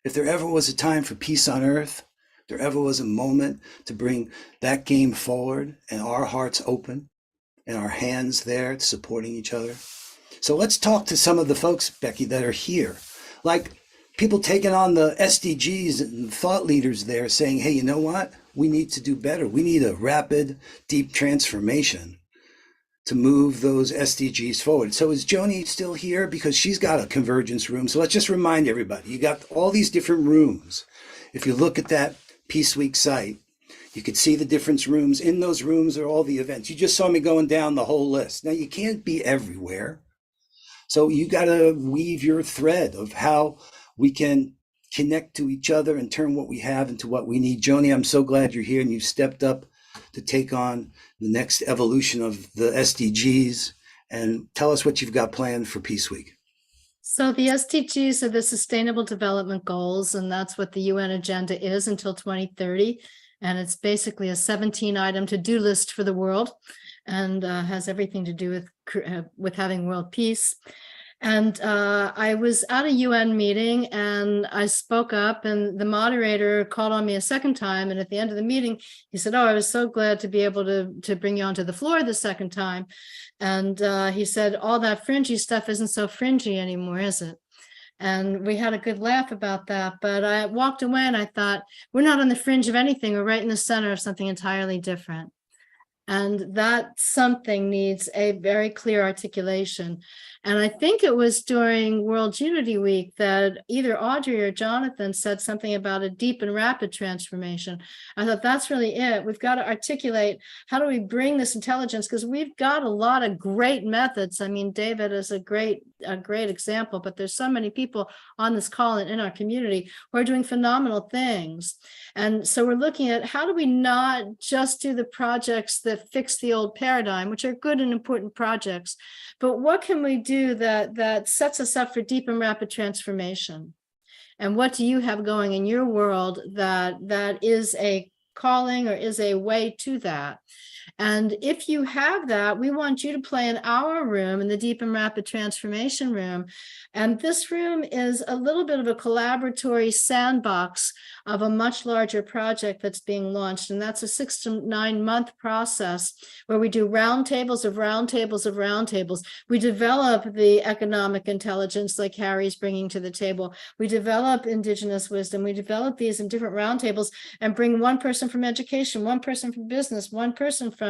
If there ever was a time for peace on earth, if there ever was a moment to bring that game forward and our hearts open and our hands there supporting each other. So let's talk to some of the folks, Becky, that are here. Like people taking on the SDGs and thought leaders there saying, hey, you know what? We need to do better. We need a rapid, deep transformation to move those SDGs forward. So is Joni still here? Because she's got a convergence room. So let's just remind everybody, you got all these different rooms. If you look at that Peace Week site, you could see the different rooms. In those rooms are all the events. You just saw me going down the whole list. Now you can't be everywhere. So you got to weave your thread of how we can connect to each other and turn what we have into what we need. Joni, I'm so glad you're here and you've stepped up to take on the next evolution of the SDGs, and tell us what you've got planned for Peace Week. So the SDGs are the Sustainable Development Goals, and that's what the UN agenda is until 2030. And it's basically a 17-item to-do list for the world, and has everything to do with having world peace. And I was at a UN meeting and I spoke up, and the moderator called on me a second time. And at the end of the meeting, he said, oh, I was so glad to be able to bring you onto the floor the second time. And he said, all that fringy stuff isn't so fringy anymore, is it? And we had a good laugh about that. But I walked away and I thought, we're not on the fringe of anything. We're right in the center of something entirely different. And that something needs a very clear articulation. And I think it was during World Unity Week that either Audrey or Jonathan said something about a deep and rapid transformation. I thought that's really it. We've got to articulate, how do we bring this intelligence? Because we've got a lot of great methods. I mean, David is a great example, but there's so many people on this call and in our community who are doing phenomenal things. And so we're looking at, how do we not just do the projects that fix the old paradigm, which are good and important projects, but what can we do that sets us up for deep and rapid transformation? And what do you have going in your world that is a calling or is a way to that? And if you have that, we want you to play in our room, in the Deep and Rapid Transformation room. And this room is a little bit of a collaboratory sandbox of a much larger project that's being launched. And that's a 6 to 9 month process where we do roundtables of roundtables of roundtables. We develop the economic intelligence like Harry's bringing to the table. We develop indigenous wisdom. We develop these in different roundtables and bring one person from education, one person from business, one person from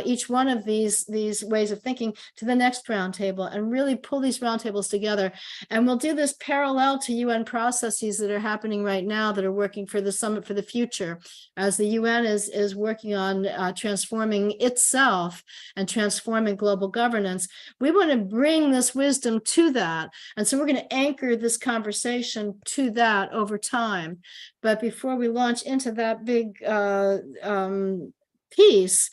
each one of these ways of thinking to the next roundtable, and really pull these roundtables together. And we'll do this parallel to UN processes that are happening right now that are working for the Summit for the Future, as the UN is working on transforming itself and transforming global governance. We want to bring this wisdom to that. And so we're going to anchor this conversation to that over time. But before we launch into that big piece,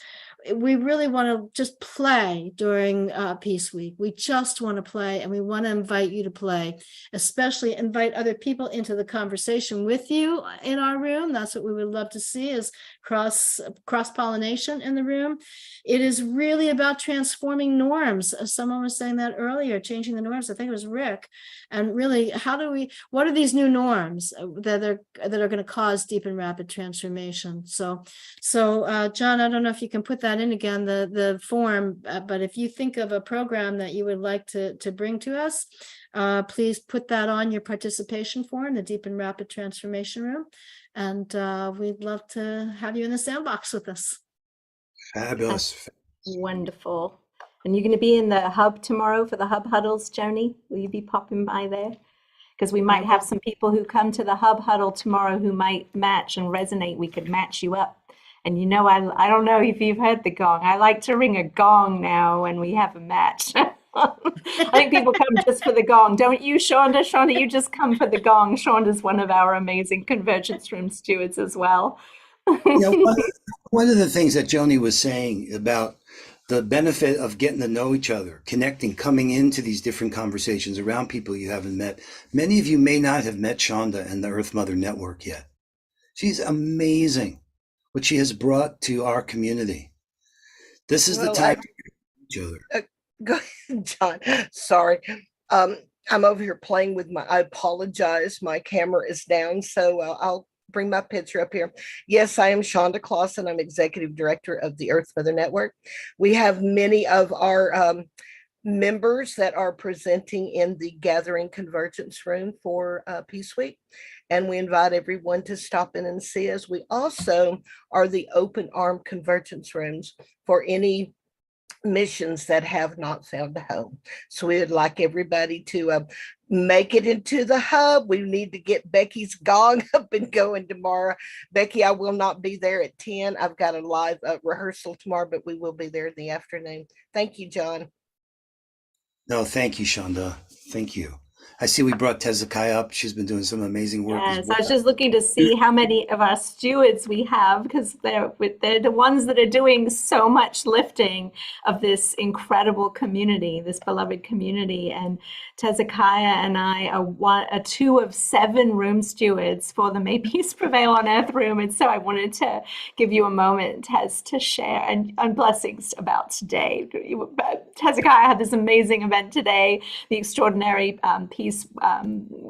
we really want to just play during Peace Week. We just want to play, and we want to invite you to play, especially invite other people into the conversation with you in our room. That's what we would love to see, is cross-pollination in the room. It is really about transforming norms. Someone was saying that earlier, changing the norms. I think it was Rick. And really, what are these new norms that are going to cause deep and rapid transformation? So John, I don't know if you can put that in again, the form, but if you think of a program that you would like to bring to us, please put that on your participation form, the Deep and Rapid Transformation Room. And we'd love to have you in the sandbox with us. Fabulous. That's wonderful. And you're going to be in the hub tomorrow for the hub huddles, Joni? Will you be popping by there? Because we might have some people who come to the hub huddle tomorrow who might match and resonate. We could match you up. And you know, I don't know if you've heard the gong. I like to ring a gong now when we have a match. I think people come just for the gong. Don't you, Shonda? Shonda, you just come for the gong. Shonda's one of our amazing Convergence Room stewards as well. One of the things that Joni was saying about the benefit of getting to know each other, connecting, coming into these different conversations around people you haven't met. Many of you may not have met Shonda and the Earth Mother Network yet. She's amazing, what she has brought to our community. This is the time to each other. Go ahead, John. Sorry. I'm over here playing with I apologize. My camera is down, so I'll bring my picture up here. Yes, I am Shonda Clausen. I'm Executive Director of the Earth Mother Network. We have many of our members that are presenting in the Gathering Convergence Room for Peace Week, and we invite everyone to stop in and see us. We also are the open arm convergence rooms for any missions that have not found a home. So we would like everybody to make it into the hub. We need to get Becky's gong up and going tomorrow. Becky, I will not be there at 10. I've got a live rehearsal tomorrow, but we will be there in the afternoon. Thank you, John. No, thank you, Shonda. Thank you. I see we brought Tezekiah up. She's been doing some amazing work. Yes, I was just looking to see how many of our stewards we have, because they're the ones that are doing so much lifting of this incredible community, this beloved community. And Tezekiah and I are 2 of 7 room stewards for the May Peace Prevail on Earth room. And so I wanted to give you a moment, Tez, to share and blessings about today. Tezekiah had this amazing event today, the Extraordinary Peace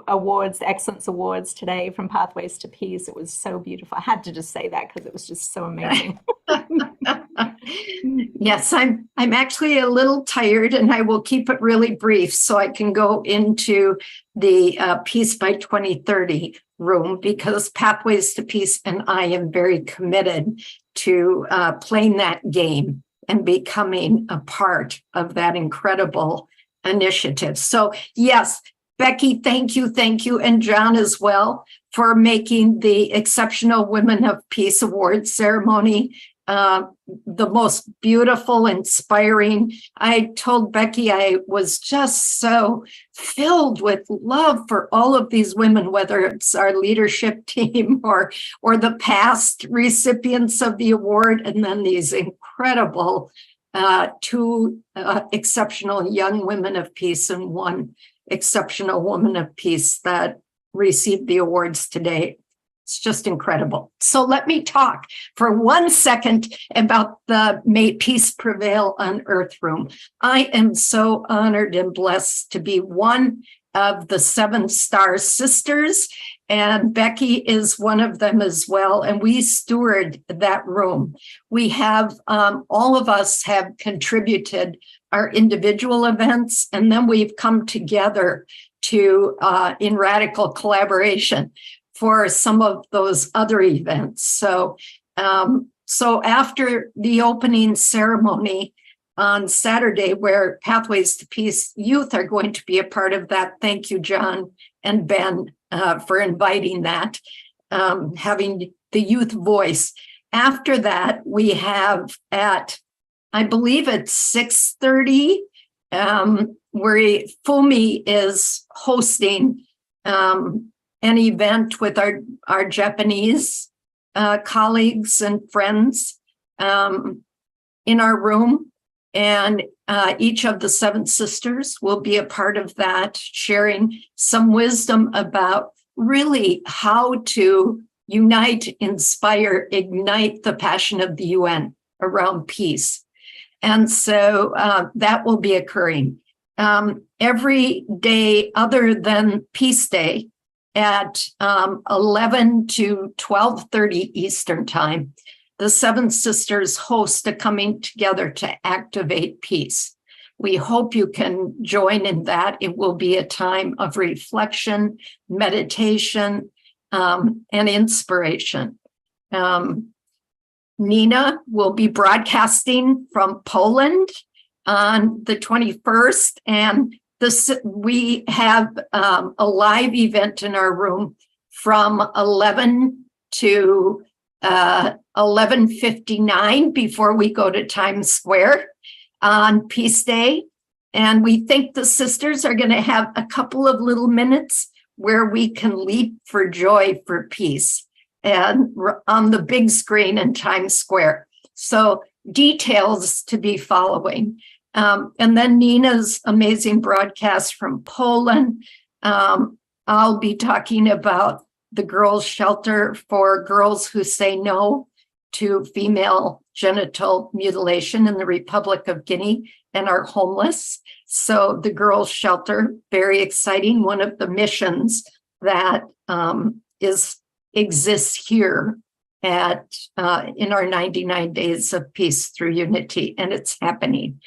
Awards, the Excellence Awards today from Pathways to Peace. It was so beautiful. I had to just say that because it was just so amazing. Yes, I'm actually a little tired, and I will keep it really brief so I can go into the Peace by 2030 room, because Pathways to Peace and I am very committed to playing that game and becoming a part of that incredible initiative. So yes, Becky, thank you, and John as well, for making the Exceptional Women of Peace Awards ceremony the most beautiful, inspiring. I told Becky I was just so filled with love for all of these women, whether it's our leadership team or the past recipients of the award, and then these incredible 2 exceptional young women of peace and 1 exceptional woman of peace that received the awards today. It's just incredible. So let me talk for 1 second about the May Peace Prevail on Earth room. I am so honored and blessed to be one of the 7 Star Sisters, and Becky is one of them as well. And we steward that room. We have, all of us have contributed our individual events, and then we've come together to, in radical collaboration for some of those other events. So after the opening ceremony on Saturday, where Pathways to Peace Youth are going to be a part of that. Thank you, John and Ben, for inviting that, having the youth voice. After that, we have at, I believe it's 6:30, where Fumi is hosting an event with our Japanese colleagues and friends. in our room. And each of the 7 sisters will be a part of that, sharing some wisdom about really how to unite, inspire, ignite the passion of the UN around peace. And so that will be occurring every day other than Peace Day at 11 to 12:30 Eastern Time. The 7 sisters host a coming together to activate peace. We hope you can join in that. It will be a time of reflection, meditation, and inspiration. Nina will be broadcasting from Poland on the 21st, and we have a live event in our room from 11 to 11:59 before we go to Times Square on Peace Day. And we think the sisters are going to have a couple of little minutes where we can leap for joy for peace and on the big screen in Times Square. So details to be following. And then Nina's amazing broadcast from Poland. I'll be talking about the girls' shelter for girls who say no to female genital mutilation in the Republic of Guinea and are homeless. So the girls' shelter, very exciting. One of the missions that exists here at in our 99 days of peace through unity, and it's happening.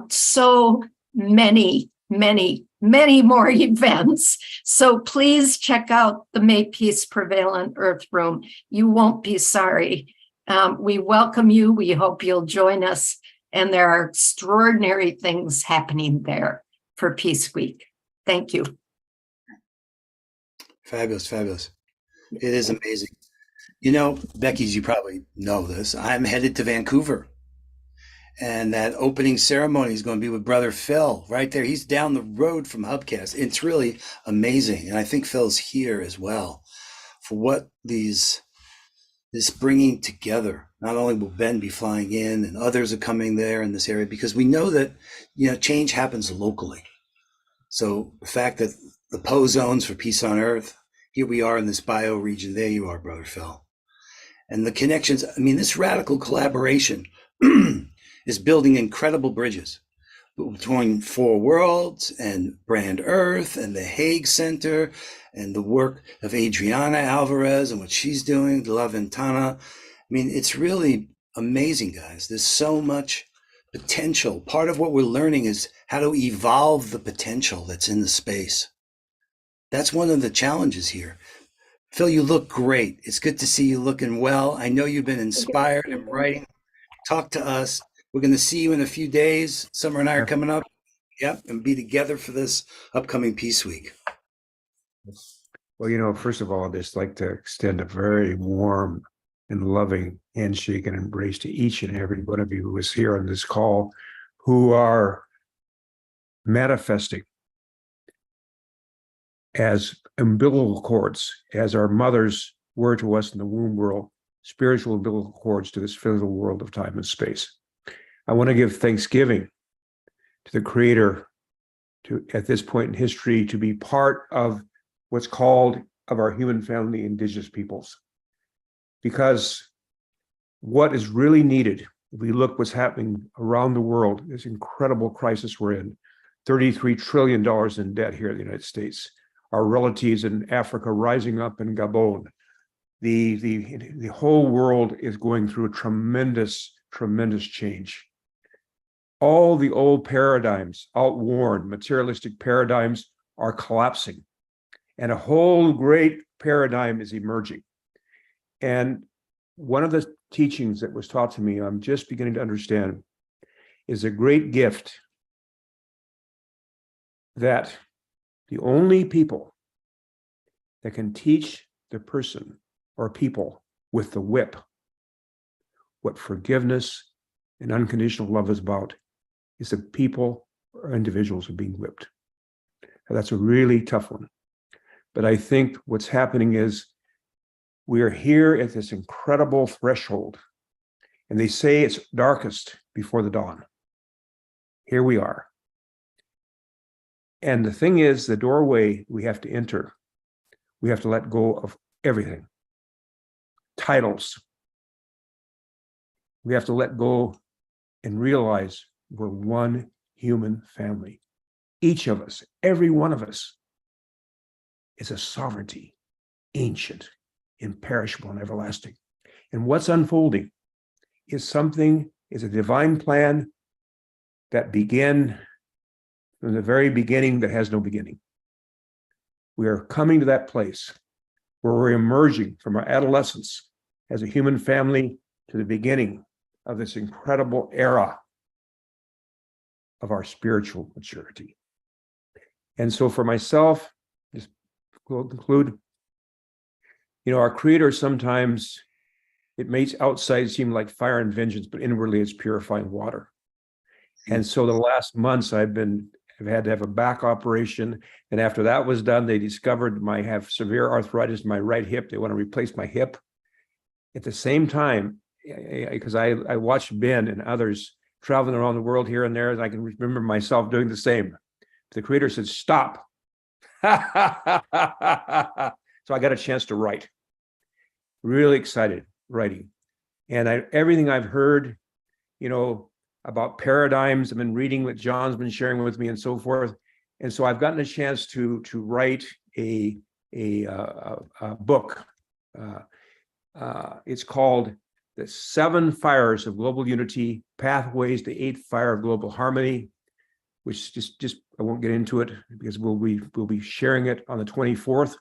So many more events. So please check out the May Peace Prevail on Earth room. You won't be sorry. We welcome you. We hope you'll join us. And there are extraordinary things happening there for Peace Week. Thank you. Fabulous, fabulous. It is amazing. You know, Becky, you probably know this. I'm headed to Vancouver. And that opening ceremony is going to be with Brother Phil right there. He's down the road from Hubcast. It's really amazing. And I think Phil's here as well for what this bringing together. Not only will Ben be flying in and others are coming there in this area, because we know that, change happens locally. So the fact that the PO zones for Peace on Earth, here we are in this bioregion. There you are, Brother Phil. And the connections, this radical collaboration is building incredible bridges between Four Worlds and Brand Earth and the Hague Center and the work of Adriana Alvarez and what she's doing, La Ventana. It's really amazing, guys. There's so much potential. Part of what we're learning is how to evolve the potential that's in the space. That's one of the challenges here. Phil, you look great. It's good to see you looking well. I know you've been inspired and writing. Talk to us. We're going to see you in a few days. Summer and I are coming up. Yep, and be together for this upcoming Peace Week. Well, first of all, I'd just like to extend a very warm and loving handshake and embrace to each and every one of you who is here on this call, who are manifesting as umbilical cords, as our mothers were to us in the womb world, spiritual umbilical cords to this physical world of time and space. I want to give thanksgiving to the Creator at this point in history to be part of what's called of our human family, indigenous peoples. Because what is really needed, if we look what's happening around the world, this incredible crisis we're in, $33 trillion in debt here in the United States, our relatives in Africa rising up in Gabon. The whole world is going through a tremendous change. All the old paradigms, outworn, materialistic paradigms are collapsing. And a whole great paradigm is emerging. And one of the teachings that was taught to me, I'm just beginning to understand, is a great gift that the only people that can teach the person or people with the whip what forgiveness and unconditional love is about is the people or individuals who are being whipped. And that's a really tough one. But I think what's happening is we are here at this incredible threshold. And they say it's darkest before the dawn. Here we are. And the thing is, the doorway we have to enter, we have to let go of everything. Titles. We have to let go and realize we're one human family. Each of us, every one of us, is a sovereignty, ancient, imperishable, and everlasting. And what's unfolding is a divine plan that began from the very beginning that has no beginning. We are coming to that place where we're emerging from our adolescence as a human family to the beginning of this incredible era of our spiritual maturity. And so for myself, just to conclude, our Creator sometimes, it makes outside seem like fire and vengeance, but inwardly it's purifying water. And so the last months I've had to have a back operation. And after that was done, they discovered I have severe arthritis in my right hip. They want to replace my hip. At the same time, because I watched Ben and others traveling around the world here and there, and I can remember myself doing the same. The Creator said, stop. So I got a chance to write. Really excited writing. And everything I've heard, about paradigms, I've been reading what John's been sharing with me and so forth. And so I've gotten a chance to write a book. It's called The 7 Fires of Global Unity, Pathways to 8th Fire of Global Harmony, which just I won't get into it because we'll be sharing it on the 24th.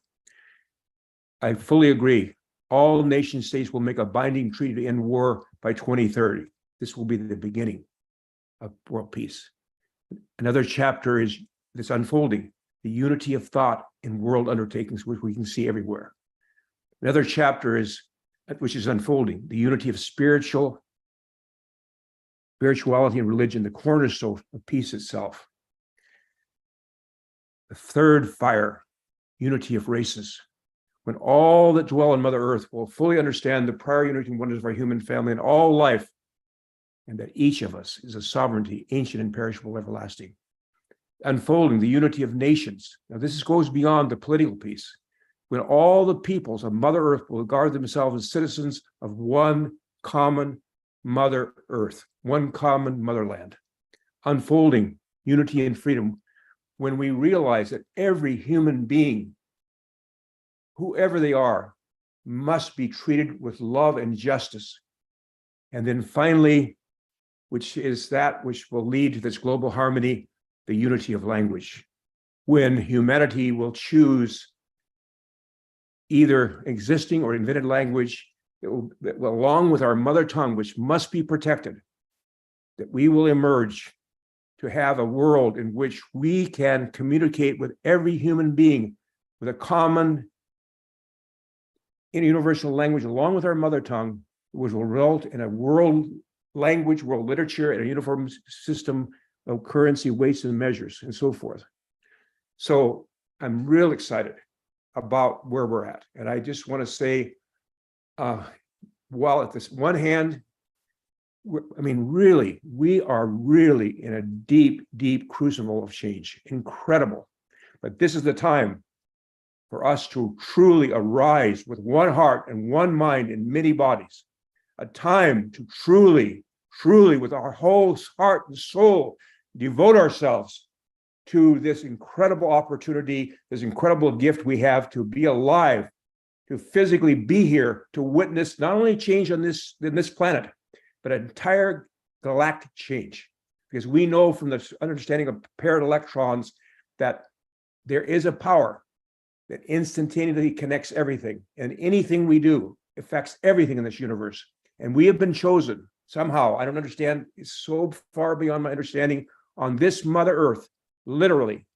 I fully agree. All nation states will make a binding treaty to end war by 2030. This will be the beginning of world peace. Another chapter is this unfolding, the unity of thought in world undertakings, which we can see everywhere. Another chapter which is unfolding, the unity of spirituality and religion, the cornerstone of peace itself. The third fire, unity of races, when all that dwell on Mother Earth will fully understand the prior unity and wonders of our human family and all life, and that each of us is a sovereignty, ancient, imperishable, everlasting. Unfolding the unity of nations. Now, this goes beyond the political piece. When all the peoples of Mother Earth will regard themselves as citizens of one common Mother Earth, one common motherland. Unfolding unity and freedom when we realize that every human being, whoever they are, must be treated with love and justice. And then finally, which is that which will lead to this global harmony, the unity of language. When humanity will choose either existing or invented language, along with our mother tongue, which must be protected, that we will emerge to have a world in which we can communicate with every human being with a common universal language along with our mother tongue, which will result in a world language, world literature, and a uniform system of currency, weights, and measures, and so forth. So I'm real excited about where we're at. And I just want to say, while at this one hand, we are really in a deep, deep crucible of change. Incredible. But this is the time for us to truly arise with one heart and one mind and many bodies. A time to truly, with our whole heart and soul, devote ourselves to this incredible opportunity, this incredible gift we have to be alive, to physically be here, to witness not only change on this planet, but an entire galactic change. Because we know from the understanding of paired electrons that there is a power that instantaneously connects everything, and anything we do affects everything in this universe. And we have been chosen somehow. I don't understand. It's so far beyond my understanding. On this Mother Earth, literally,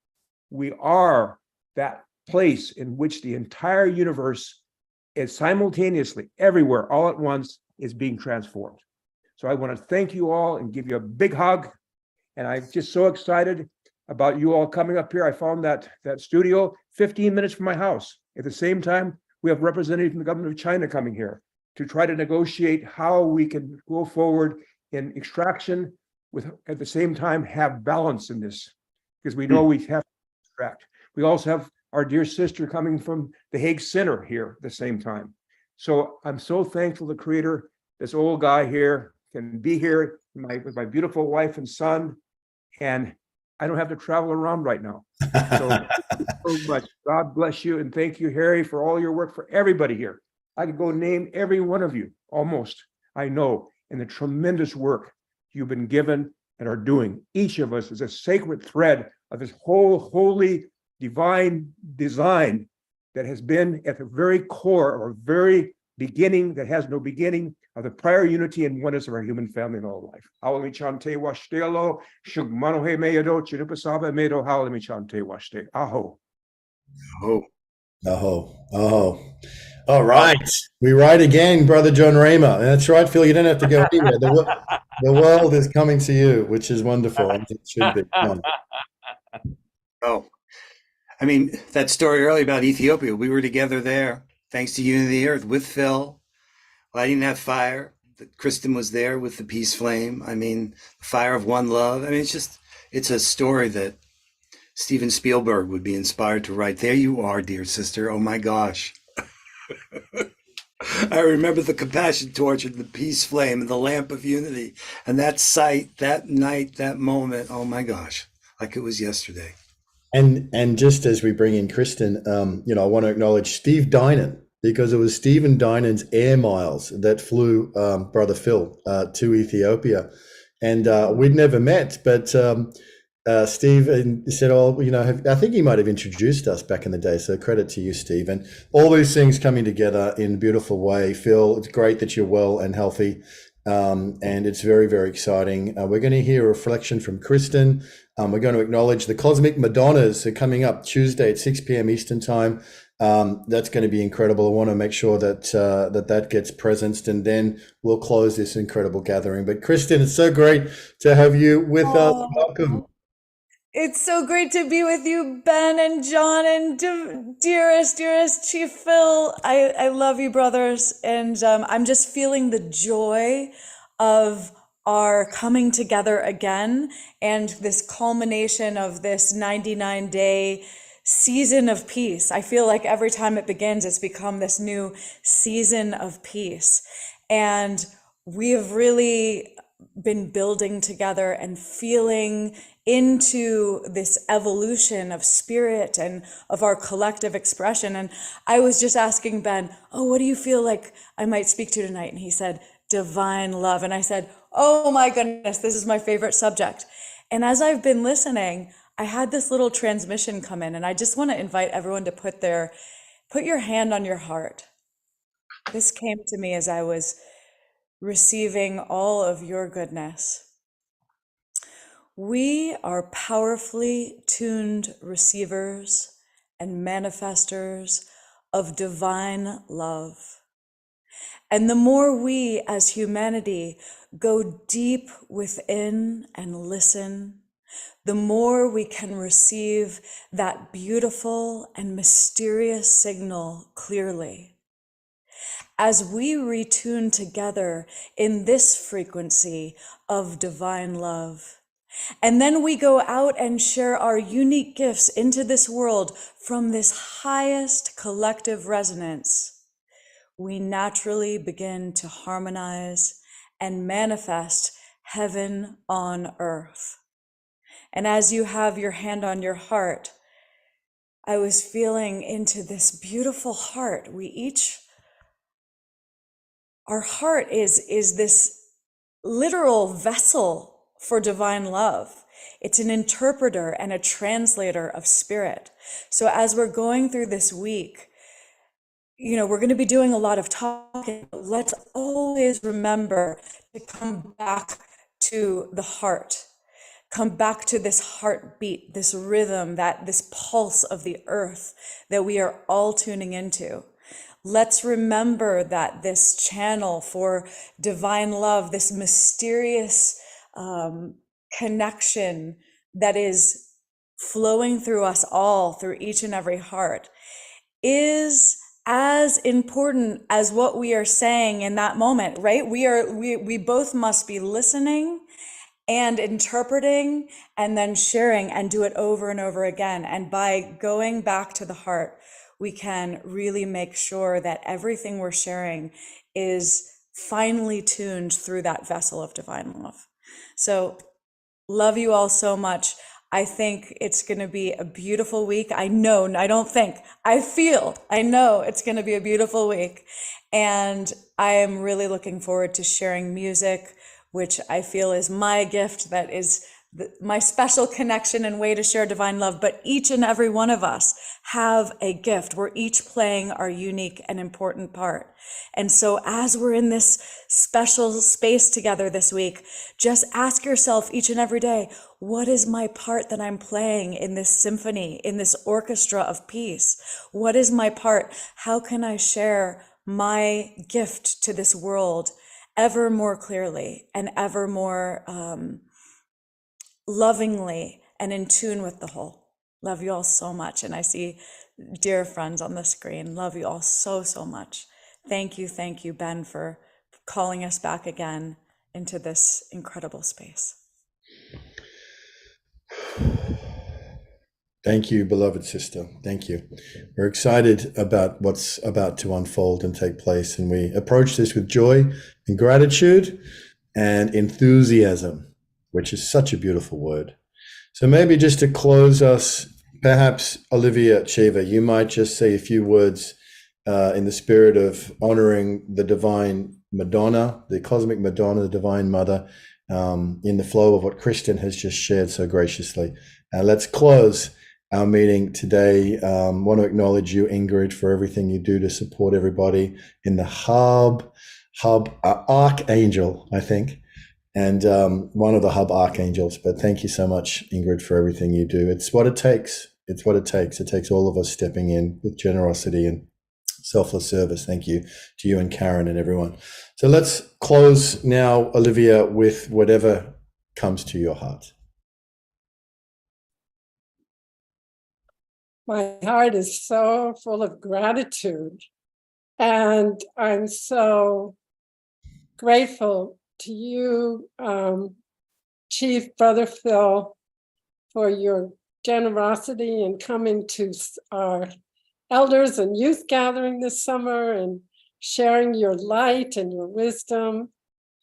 we are that place in which the entire universe is simultaneously, everywhere, all at once, is being transformed. So I want to thank you all and give you a big hug. And I'm just so excited about you all coming up here. I found that studio 15 minutes from my house. At the same time, we have representatives from the government of China coming here to try to negotiate how we can go forward in extraction with at the same time have balance in this, because we know we have to extract. We also have our dear sister coming from the Hague Center here at the same time. So I'm so thankful the Creator, this old guy here, can be here with my beautiful wife and son, and I don't have to travel around right now. So, so much. God bless you, and thank you, Harry, for all your work, for everybody here. I could go name every one of you, almost, I know, in the tremendous work you've been given and are doing. Each of us is a sacred thread of this whole holy divine design that has been at the very core or very beginning that has no beginning of the prior unity and oneness of our human family in all life. Hawami chante washtelo, shugmanohe meado, chirupasaba medo, hawami chante washte. Aho. Aho. Aho. Aho. All right. We ride again, Brother John Raymer. That's right, Phil. You don't have to go anywhere. The world is coming to you, which is wonderful. As it should be. Oh, I mean, that story earlier about Ethiopia, we were together there, thanks to Unity of the Earth with Phil. Well, I didn't have fire. Kristen was there with the peace flame. I mean, the fire of one love. I mean, it's a story that Steven Spielberg would be inspired to write. There you are, dear sister. Oh my gosh. I remember the compassion torch and the peace flame and the lamp of unity and that sight, that night, that moment. Oh my gosh, like it was yesterday. And just as we bring in Kristen, I want to acknowledge Steve Dinan, because it was Stephen Dinan's air miles that flew Brother Phil to Ethiopia. And we'd never met, but Steve said, I think he might have introduced us back in the day. So credit to you, Steve. And all these things coming together in a beautiful way. Phil, it's great that you're well and healthy. And it's very, very exciting. We're going to hear a reflection from Kristen. We're going to acknowledge the Cosmic Madonnas are coming up Tuesday at 6 p.m. Eastern Time. That's going to be incredible. I want to make sure that that gets presenced, and then we'll close this incredible gathering. But Kristen, it's so great to have you with us. Welcome. It's so great to be with you, Ben and John, and dearest Chief Phil. I love you, brothers. And I'm just feeling the joy of our coming together again and this culmination of this 99-day season of peace. I feel like every time it begins, it's become this new season of peace. And we have really been building together and feeling into this evolution of spirit and of our collective expression. And I was just asking Ben, what do you feel like I might speak to tonight? And he said, divine love. And I said, oh my goodness, this is my favorite subject. And as I've been listening, I had this little transmission come in, and I just want to invite everyone to put your hand on your heart. This came to me as I was receiving all of your goodness. We are powerfully tuned receivers and manifestors of divine love. And the more we as humanity go deep within and listen, the more we can receive that beautiful and mysterious signal clearly. As we retune together in this frequency of divine love, and then we go out and share our unique gifts into this world from this highest collective resonance, we naturally begin to harmonize and manifest heaven on earth. And as you have your hand on your heart, I was feeling into this beautiful heart. Our heart is this literal vessel for divine love. It's an interpreter and a translator of spirit. So as we're going through this week, we're going to be doing a lot of talking. Let's always remember to come back to the heart. Come back to this heartbeat, this rhythm, this pulse of the earth that we are all tuning into. Let's remember that this channel for divine love, this mysterious connection that is flowing through us all, through each and every heart, is as important as what we are saying in that moment, right? We both must be listening and interpreting and then sharing, and do it over and over again. And by going back to the heart, we can really make sure that everything we're sharing is finely tuned through that vessel of divine love. So love you all so much. I think it's going to be a beautiful week. I know, I don't think, I know it's going to be a beautiful week. And I am really looking forward to sharing music, which I feel is my gift, that is my special connection and way to share divine love. But each and every one of us have a gift. We're each playing our unique and important part. And so as we're in this special space together this week, just ask yourself each and every day, what is my part that I'm playing in this symphony, in this orchestra of peace? What is my part? How can I share my gift to this world ever more clearly and ever more lovingly and in tune with the whole? Love you all so much. And I see dear friends on the screen. Love you all so, so much. Thank you, Ben, for calling us back again into this incredible space. Thank you, beloved sister. Thank you. We're excited about what's about to unfold and take place. And we approach this with joy and gratitude and enthusiasm, which is such a beautiful word. So maybe just to close us, perhaps Olivia Cheever, you might just say a few words in the spirit of honoring the divine Madonna, the cosmic Madonna, the divine mother, in the flow of what Kristen has just shared so graciously. Let's close our meeting today. Want to acknowledge you, Ingrid, for everything you do to support everybody in the hub archangel, I think, and one of the hub archangels. But thank you so much, Ingrid, for everything you do. It's what it takes. It's what it takes. It takes all of us stepping in with generosity and selfless service. Thank you to you and Karen and everyone. So let's close now, Olivia, with whatever comes to your heart. My heart is so full of gratitude, and I'm so grateful to you, Chief Brother Phil, for your generosity in coming to our elders and youth gathering this summer and sharing your light and your wisdom.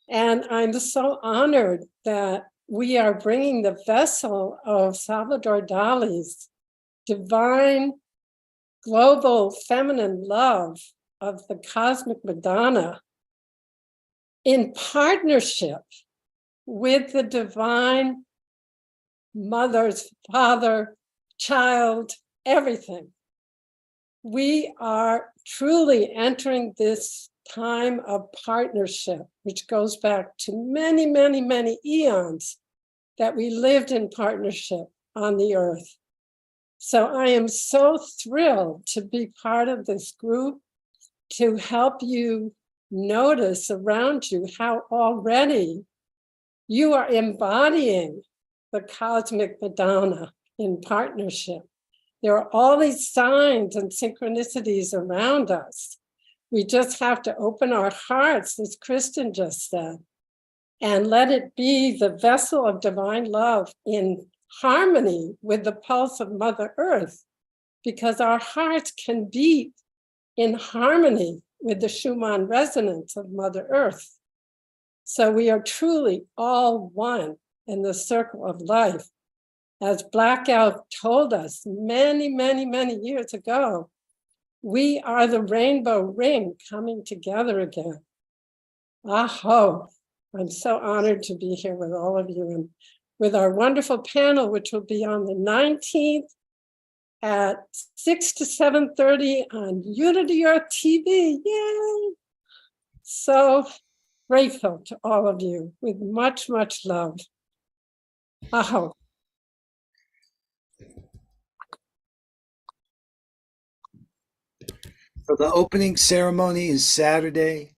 And I'm so honored that we are bringing the vessel of Salvador Dali's divine global feminine love of the cosmic Madonna in partnership with the divine mother's father, child, everything. We are truly entering this time of partnership, which goes back to many, many, many eons that we lived in partnership on the earth. So I am so thrilled to be part of this group, to help you notice around you how already you are embodying the cosmic Madonna in partnership. There are all these signs and synchronicities around us. We just have to open our hearts, as Kristen just said, and let it be the vessel of divine love in harmony with the pulse of Mother Earth, because our hearts can beat in harmony with the Schumann resonance of Mother Earth. So we are truly all one in the circle of life. As Blackout told us many, many, many years ago, we are the rainbow ring coming together again. Aho, I'm so honored to be here with all of you and with our wonderful panel, which will be on the 19th at 6 to 7:30 on Unity Earth TV. Yay! So grateful to all of you with much, much love. Aho. So the opening ceremony is Saturday,